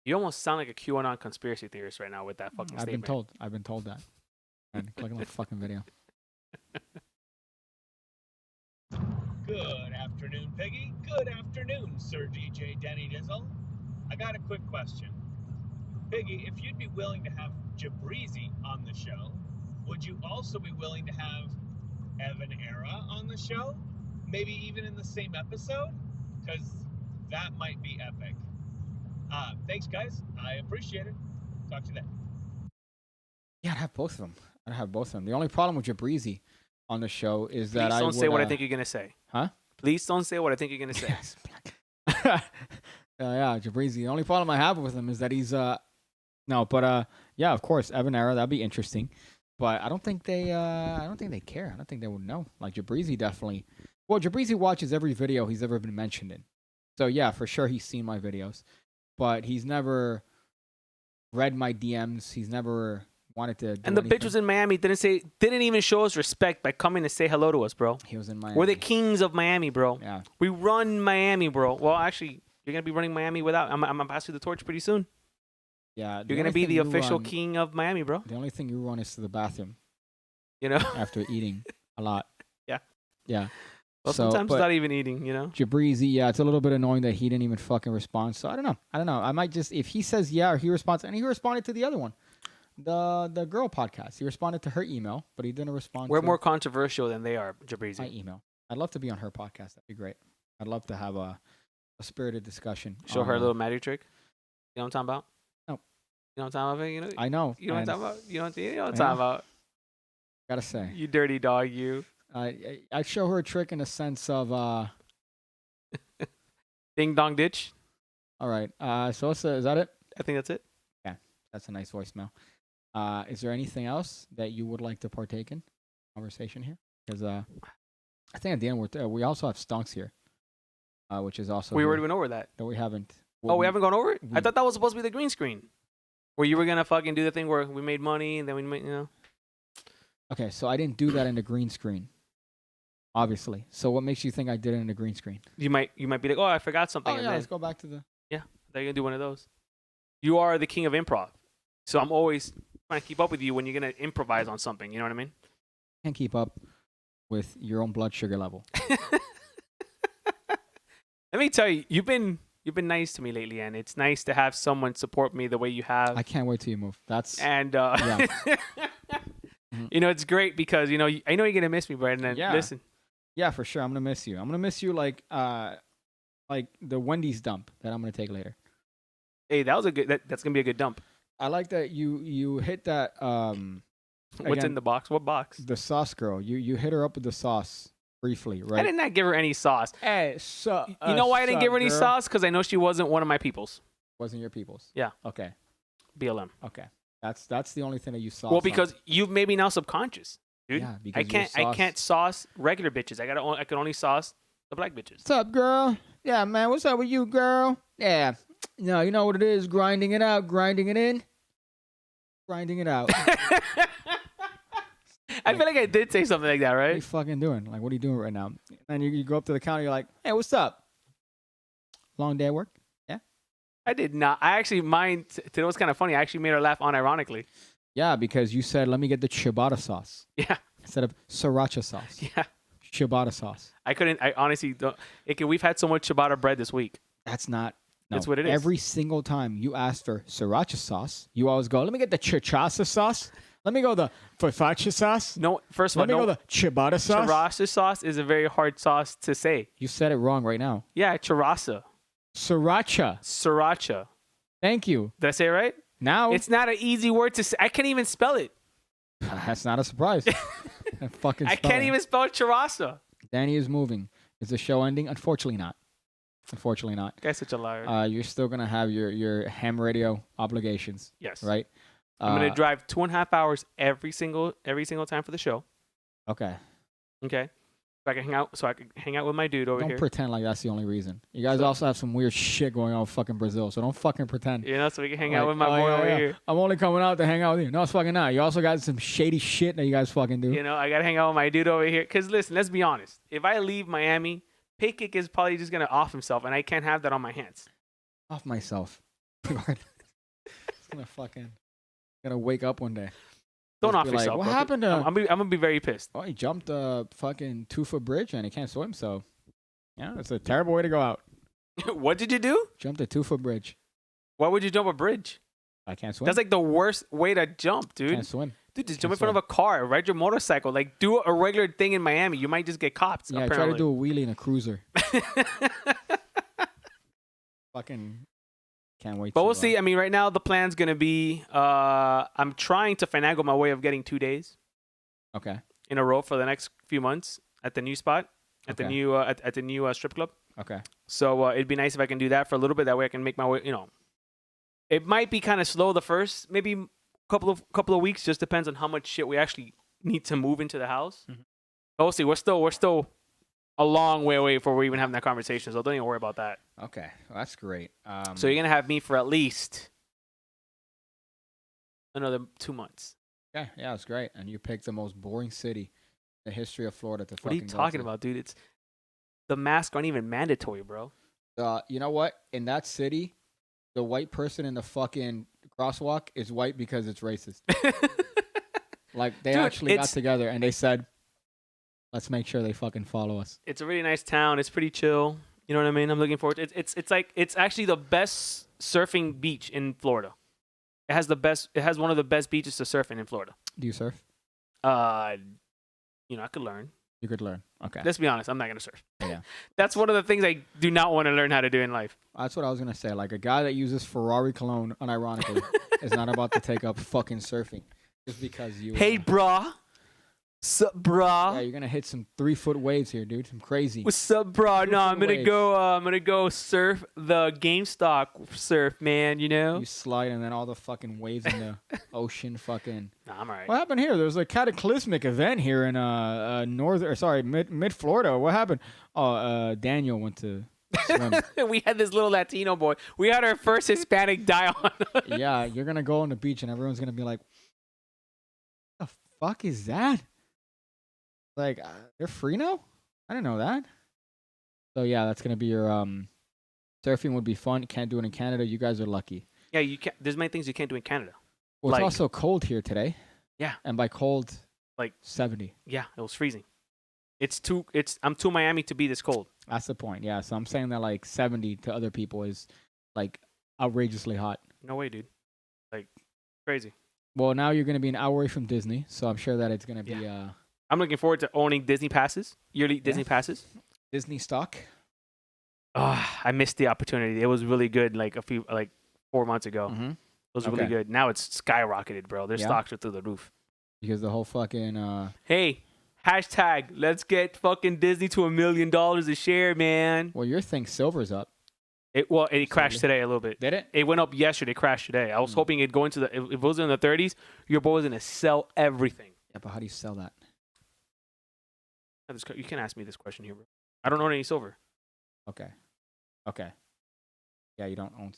You almost sound like a QAnon conspiracy theorist right now with that fucking statement. I've been told that. And click on the fucking video. Good afternoon, Piggy. Good afternoon, Sir DJ Denny Dizzle. I got a quick question. Piggy, if you'd be willing to have Jabrizi on the show, would you also be willing to have Evan Era on the show? Maybe even in the same episode? Because that might be epic. Thanks, guys. I appreciate it. Talk to you then. Yeah, I'd have both of them. The only problem with Jabrizi on the show is that Please don't say what I think you're gonna say. Huh? Please don't say what I think you're gonna say. Yes. Yeah, Jabrizi. The only problem I have with him is that he's yeah, of course, Evan Era, that'd be interesting. But I don't think they care. I don't think they would know. Like Jabrizi definitely. Well, Jabrizi watches every video he's ever been mentioned in. So yeah, for sure he's seen my videos. But he's never read my DMs. He's never wanted to do And the anything. bitch was in Miami. Didn't even show us respect by coming to say hello to us, bro. He was in Miami. We're the kings of Miami, bro. Yeah. We run Miami, bro. Well, actually, you're gonna be running Miami without. I'm gonna pass you the torch pretty soon. Yeah. You're gonna be the official king of Miami, bro. The only thing you run is to the bathroom You know. after eating a lot. Yeah. Yeah. Well, So, sometimes but not even eating. You know. Jabrizi, yeah, it's a little bit annoying that he didn't even fucking respond. So I don't know. I might just, if he says yeah or he responds, and he responded to the other one, the girl podcast. He responded to her email, but he didn't respond. We're to more controversial than they are, my Jabrizi. email. I'd love to be on her podcast. That'd be great. I'd love to have a spirited discussion. Show on, her a little magic trick. You know what I'm talking about? No. You know what I'm talking about? You know. I know. You know what I'm and talking about? You know what I'm Yeah. talking about? Gotta say, You dirty dog, you. I'd show her a trick in the sense of, all Ding dong ditch. right. So is that it? I think that's it. That's a nice voicemail. Is there anything else that you would like to partake in conversation here? Because I think at the end we also have Stonks here, which is also We here already went over that. that we haven't. Oh, we haven't gone over it? I we- thought that was supposed to be the green screen. Where you were going to fucking do the thing where we made money and then we made, you know. Okay, so I didn't do that in the green screen obviously. So what makes you think I did it in a green screen? You might be like, oh, I forgot something. Oh and yeah, then, let's go back to the. they're gonna do one of those. You are the king of improv, so I'm always trying to keep up with you when you're gonna improvise on something. You know what I mean? Can't keep up with your own blood sugar level. Let me tell you, you've been nice to me lately, and it's nice to have someone support me the way you have. I can't wait till you move. That's And Yeah. you know, it's great because I know you're gonna miss me, Brandon. And Yeah. listen, yeah, for sure. I'm gonna miss you. I'm gonna miss you like the Wendy's dump that I'm gonna take later. hey, that was a good. That's gonna be a good dump. I like that you hit that What's again, in the box? What box? the sauce girl. You hit her up with the sauce briefly, right? I did not give her any sauce. Hey, so You know why I didn't give her any girl? sauce? Because I know she wasn't one of my peoples. Wasn't your people's? Yeah. Okay. BLM. Okay. That's the only thing that you sauce. Well, on. because you've made me now subconscious, dude. Yeah, because I you're can't. I can't sauce regular bitches. I can only sauce the black bitches. What's up, girl? Yeah, man. What's up with you, girl? Yeah. No, you know what it is? Grinding it out, grinding it in, grinding it out. I feel like I did say something like that, What are you right? fucking doing? Like, what are you doing right now? And you go up to the counter, you're like, hey, what's up? Long day at work? I did not. I actually today was kind of funny. I actually made her laugh unironically. Yeah, because you said, let me get the ciabatta sauce Yeah, instead of sriracha sauce. yeah. Ciabatta sauce. I couldn't. I honestly don't. We've had so much ciabatta bread this week. That's not. No. That's what it is. Every single time you ask for sriracha sauce, you always go, let me get the chichasa sauce. Let me go the fafacha sauce. No, first of Let me all, go no. the ciabatta sauce. Churrasa sauce is a very hard sauce to say. You said it wrong right now. Yeah, churrasa, Sriracha. sriracha. Thank you. Did I say it right? Now, It's not an easy word to say. I can't even spell it. that's not a surprise. I can't even spell churrasa. Danny is moving. Is the show ending? Unfortunately not. Unfortunately not. Guy's such a liar. You're still going to have your ham radio obligations, Yes. right? I'm gonna drive 2.5 hours every single time for the show. Okay. Okay. So I can hang out with my dude over Don't here. pretend like that's the only reason. You guys So- also have some weird shit going on with fucking Brazil, so don't fucking pretend. So we can hang out Like, with my oh, boy yeah, over yeah. here. I'm only coming out to hang out with you. No, it's fucking not. You also got some shady shit that you guys fucking do. I gotta hang out with my dude over here. Cause listen, let's be honest. If I leave Miami, Paykick is probably just gonna off himself, and I can't have that on my hands. Off myself. It's gonna wake up one day. Don't Just off be like, yourself. what bro. happened to? I'm gonna be very pissed. Oh, he jumped a fucking 2-foot bridge and he can't swim. So, yeah, it's a terrible way to go out. What did you do? Jumped a 2-foot bridge. Why would you jump a bridge? I can't swim. That's like the worst way to jump, dude. Can't swim. Dude, just Can't jump in front of a car, ride your motorcycle, like do a regular thing in Miami. You might just get copped. Yeah, apparently. try to do a wheelie in a cruiser. Fucking can't wait. But to, we'll see. I mean, right now the plan's gonna be I'm trying to finagle my way of getting 2 days Okay. in a row for the next few months at the new spot, at the Okay. new at the new strip club. Okay. So it'd be nice if I can do that for a little bit. That way I can make my way. It might be kind of slow the first maybe couple of weeks. Just depends on how much shit we actually need to move into the house. Mhm. But we'll see. We're still a long way away before we're even having that conversation. So don't even worry about that. Okay. Well, that's great. So you're gonna have me for at least another 2 months. yeah, it's great. And you picked the most boring city in the history of Florida to What are you fucking go talking to. about, dude? It's the masks aren't even mandatory, bro. You know what? In that city, the white person in the fucking crosswalk is white because it's racist. Like they Dude, actually got it's- together and they said, "Let's make sure they fucking follow us." It's a really nice town. It's pretty chill. You know what I mean? I'm looking forward to it. It's actually the best surfing beach in Florida. It has one of the best beaches to surf in Florida. Do you surf? I could learn. You could learn. Okay. Let's be honest, I'm not gonna surf. Yeah. That's one of the things I do not want to learn how to do in life. That's what I was gonna say. Like a guy that uses Ferrari cologne, unironically, is not about to take up fucking surfing just because you. Hey, brah. Sup, Yeah, brah? you're gonna hit some 3-foot waves here, dude. Some crazy. What's up, brah? No, I'm gonna waves. go. I'm gonna go surf the GameStop surf, man. You know? You slide and then all the fucking waves in the ocean. Fucking. Nah, I'm alright. What happened here? There was a cataclysmic event here in mid Florida. What happened? Oh, Daniel went to swim. We had this little Latino boy. We had our first Hispanic die on us. Yeah, you're gonna go on the beach and everyone's gonna be like, "What the fuck is that?" Like, they're free now? I didn't know that. So yeah, that's gonna be your surfing would be fun. Can't do it in Canada. You guys are lucky. Yeah, you can't. There's many things you can't do in Canada. Well, it's Like- also cold here today. Yeah. And by cold, Like- 70. Yeah, it was freezing. I'm too Miami to be this cold. That's the point. Yeah. So I'm saying that like 70 to other people is like outrageously hot. No way, dude. Like crazy. Well, now you're gonna be an hour away from Disney, so I'm sure that it's gonna be I'm looking forward to owning Disney passes, yearly Disney passes. Disney stock. I missed the opportunity. It was really good like 4 months ago. Mm-hmm. It was really Okay. good. Now it's skyrocketed, bro. Their Yeah? stocks are through the roof. Because the whole fucking Hey, hashtag let's get fucking Disney to $1 million a share, man. well, your thing silver's up. It crashed today a little bit. Did it? It went up yesterday, crashed today. I was hoping it'd go into if it was in the 30s, your boy was gonna sell everything. Yeah, but how do you sell that? You can ask me this question here, bro. I don't own any silver. Okay. Yeah, you don't own.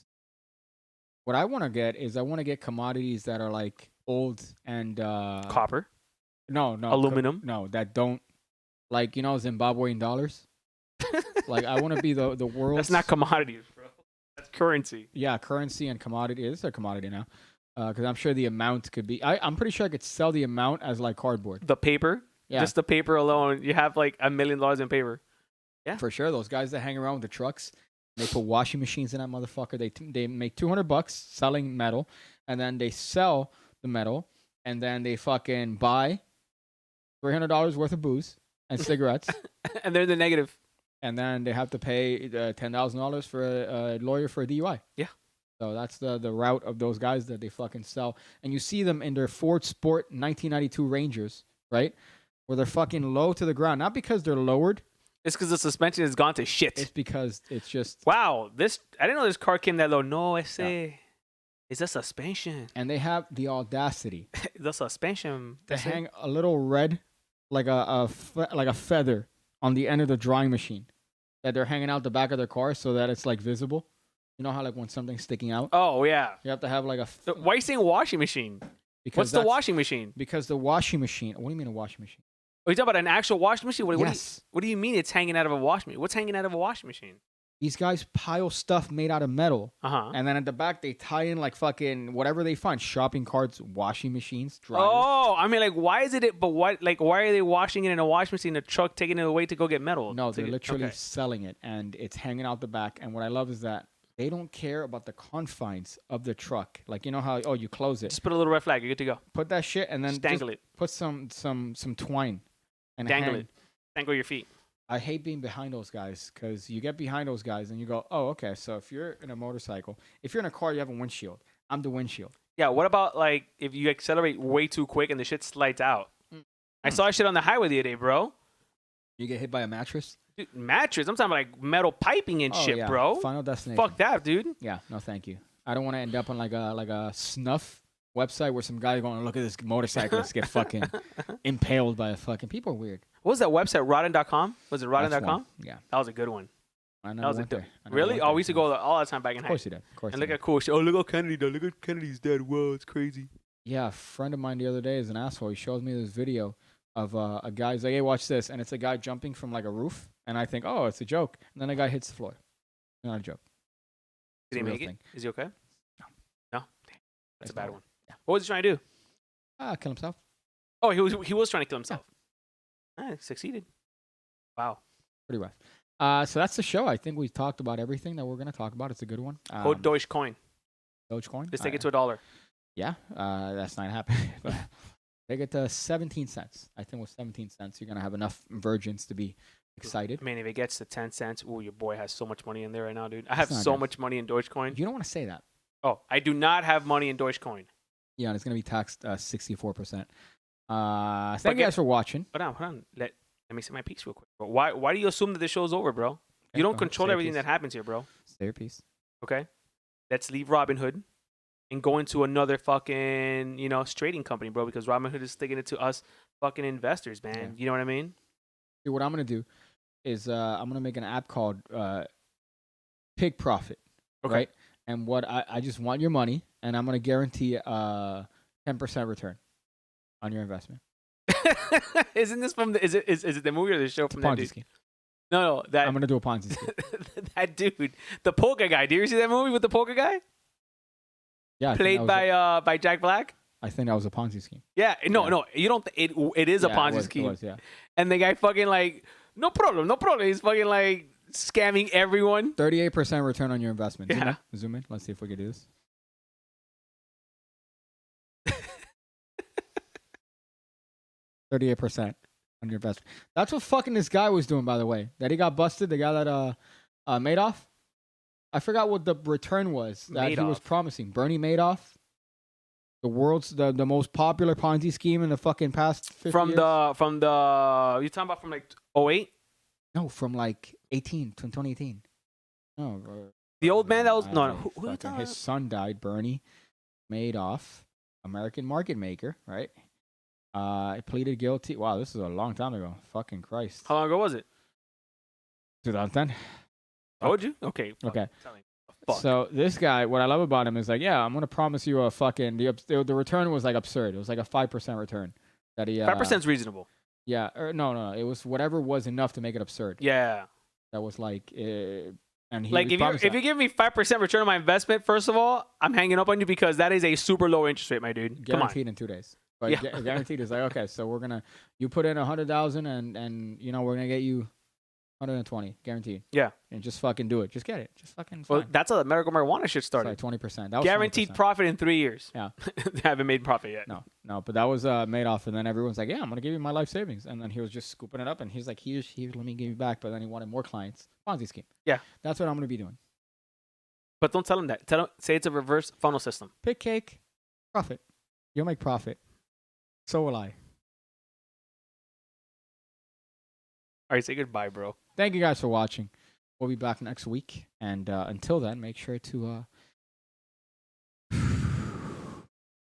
What I want to get is I want to get commodities that are like old and Copper, no, aluminum. no, that don't like Zimbabwean dollars. Like I want to be the world's That's not commodities, bro. That's currency. yeah, currency and commodity. It is a commodity now. Because I'm sure the amount could be. I'm pretty sure I could sell the amount as like cardboard. The paper, Yeah, just the paper alone, you have like $1 million in paper. Yeah. for sure. Those guys that hang around with the trucks, they put washing machines in that motherfucker. They make $200 selling metal, and then they sell the metal, and then they fucking buy $300 worth of booze and cigarettes, And they're in the negative. and then they have to pay $10,000 for a lawyer for a DUI. Yeah. So that's the route of those guys that they fucking sell, and you see them in their Ford Sport 1992 Rangers, right? Where they're fucking low to the ground, not because they're lowered. It's because the suspension has gone to shit. It's because it's just Wow, I didn't know this car came that low. No, it's a suspension. and they have the audacity The suspension. to hang a little red, like a feather on the end of the drying machine, that they're hanging out the back of their car so that it's like visible. You know how like when something's sticking out, Oh yeah. you have to have like Why are you saying washing machine? because What's the that's- washing machine? Because the washing machine. What do you mean a washing machine? Are you talking about an actual washing machine? Yes. What do you mean it's hanging out of a washing machine? What's hanging out of a washing machine? These guys pile stuff made out of metal, Uh-huh. and then at the back they tie in like fucking whatever they find: shopping carts, washing machines, dryers. Oh, I mean, like, why is it? But what? Like, why are they washing it in a washing machine? A truck taking it away to go get metal? No, they're literally Okay. selling it, and it's hanging out the back. And what I love is that they don't care about the confines of the truck. Like you know how you close it, Just put a little red flag. You're good to go. put that shit, and then Just dangle it. Put some twine and Dangle hang. it. Dangle your feet. I hate being behind those guys because you get behind those guys and you go, oh, okay. So if you're in a motorcycle, if you're in a car, you have a windshield. I'm the windshield. Yeah. What about like if you accelerate way too quick and the shit slides out? I saw that shit on the highway the other day, bro. You get hit by a mattress. Dude, mattress. I'm talking about like metal piping and Oh, shit, yeah. bro. Final destination. Fuck that, dude. Yeah, no, thank you. I don't want to end up on like a snuff website where some guy going, look at this motorcyclist get fucking impaled by a fucking. People are weird. What was that website? Rotten.com? Was it That's Rotten.com? one. Yeah, That was a good one. I That never was a went good. there. I never Really? went Oh, there. we used to go all the time back in Of high. course you did. Of course. And you look did. at cool shit. Oh, look at Kennedy died. Look at Kennedy's dead. Whoa, it's crazy. Yeah, a friend of mine the other day is an asshole. He shows me this video of a guy. He's like, hey, watch this. And it's a guy jumping from like a roof. And I think, oh, it's a joke. And then the guy hits the floor. Not a joke. Did he It's a real make it? thing. Is he okay? No. No? Damn. That's a bad not- one. Yeah. What was he trying to do? Kill himself. Oh, he was trying to kill himself. Succeeded. Wow. Pretty rough. So that's the show. I think we talked about everything that we're going to talk about. It's a good one. Code Dogecoin. Dogecoin. Let's take it to $1. Yeah, that's not happening. But take it to 17 cents. I think with 17 cents, you're going to have enough virgins to be excited. I mean, if it gets to 10 cents, ooh, your boy has so much money in there right now, dude. I have not so good. much money in Dogecoin. You don't want to say that. Oh, I do not have money in Dogecoin. Yeah, and it's going to be taxed 64%. Thank But you guys for watching. Hold on. Let me say my piece real quick. Bro. Why do you assume that this show's over, bro? Okay, You don't go ahead. control Say your everything piece. that happens here, bro. Say your piece. Okay? Let's leave Robinhood and go into another fucking, trading company, bro, because Robinhood is sticking it to us fucking investors, man. Yeah. You know what I mean? See, what I'm going to do is I'm going to make an app called Pig Profit. Okay. Right? And what I just want your money, and I'm going to guarantee 10% return on your investment. Isn't this from is it the movie or the show from that Ponzi dude? scheme. No, that I'm gonna do a Ponzi scheme. that dude, the polka guy. Do you ever see that movie with the polka guy Yeah, played by Jack Black? I think that was a Ponzi scheme. Yeah, no, Yeah. no, you don't. It is a Yeah, Ponzi it scheme. was, yeah. And the guy fucking like, no problem, no problem. He's fucking like scamming everyone. 38% return on your investment. Yeah. Zoom in. Let's see if we can do this. 38% on your investment. That's what fucking this guy was doing, by the way. That he got busted. The guy that Madoff. I forgot what the return was that he was promising. Bernie Madoff, the most popular Ponzi scheme in the fucking past 50 From years. the you talking about from like 08? No, from like 2018. No, The old man that was no. I Who you fucking- talking his about? son died. Bernie Madoff, American market maker, right? Pleaded guilty. Wow, this is a long time ago. Fucking Christ. How long ago was it? 2010. Told you. Okay. Okay. Tell me. Fuck. So this guy, what I love about him is like, yeah, I'm gonna promise you a fucking the return was like absurd. It was like a 5% return that he 5% is reasonable. Yeah, or no, it was whatever was enough to make it absurd. Yeah. That was like, and he Like if you give me 5% return on my investment, first of all, I'm hanging up on you because that is a super low interest rate, my dude. Come on. guaranteed in 2 days. But Yeah. guaranteed is like, okay, so you put in 100,000 and we're gonna get you 120 guaranteed. Yeah. And just fucking do it. Just get it. Just fucking. Well, Fine. that's how the medical marijuana shit started. Sorry, 20%. That was Guaranteed 20%. profit in 3 years. Yeah. They haven't made profit yet. No, but that was Madoff, and then everyone's like, yeah, I'm gonna give you my life savings, and then he was just scooping it up, and he's like, here, let me give you back, but then he wanted more clients. Ponzi scheme. Yeah. That's what I'm gonna be doing. But don't tell them that. Say it's a reverse funnel system. Pick cake, profit. You'll make profit. So will I. All right, say goodbye, bro. Thank you guys for watching. We'll be back next week, and until then, make sure to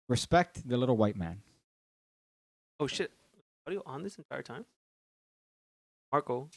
respect the little white man. Oh shit. Audio on this entire time? Marco.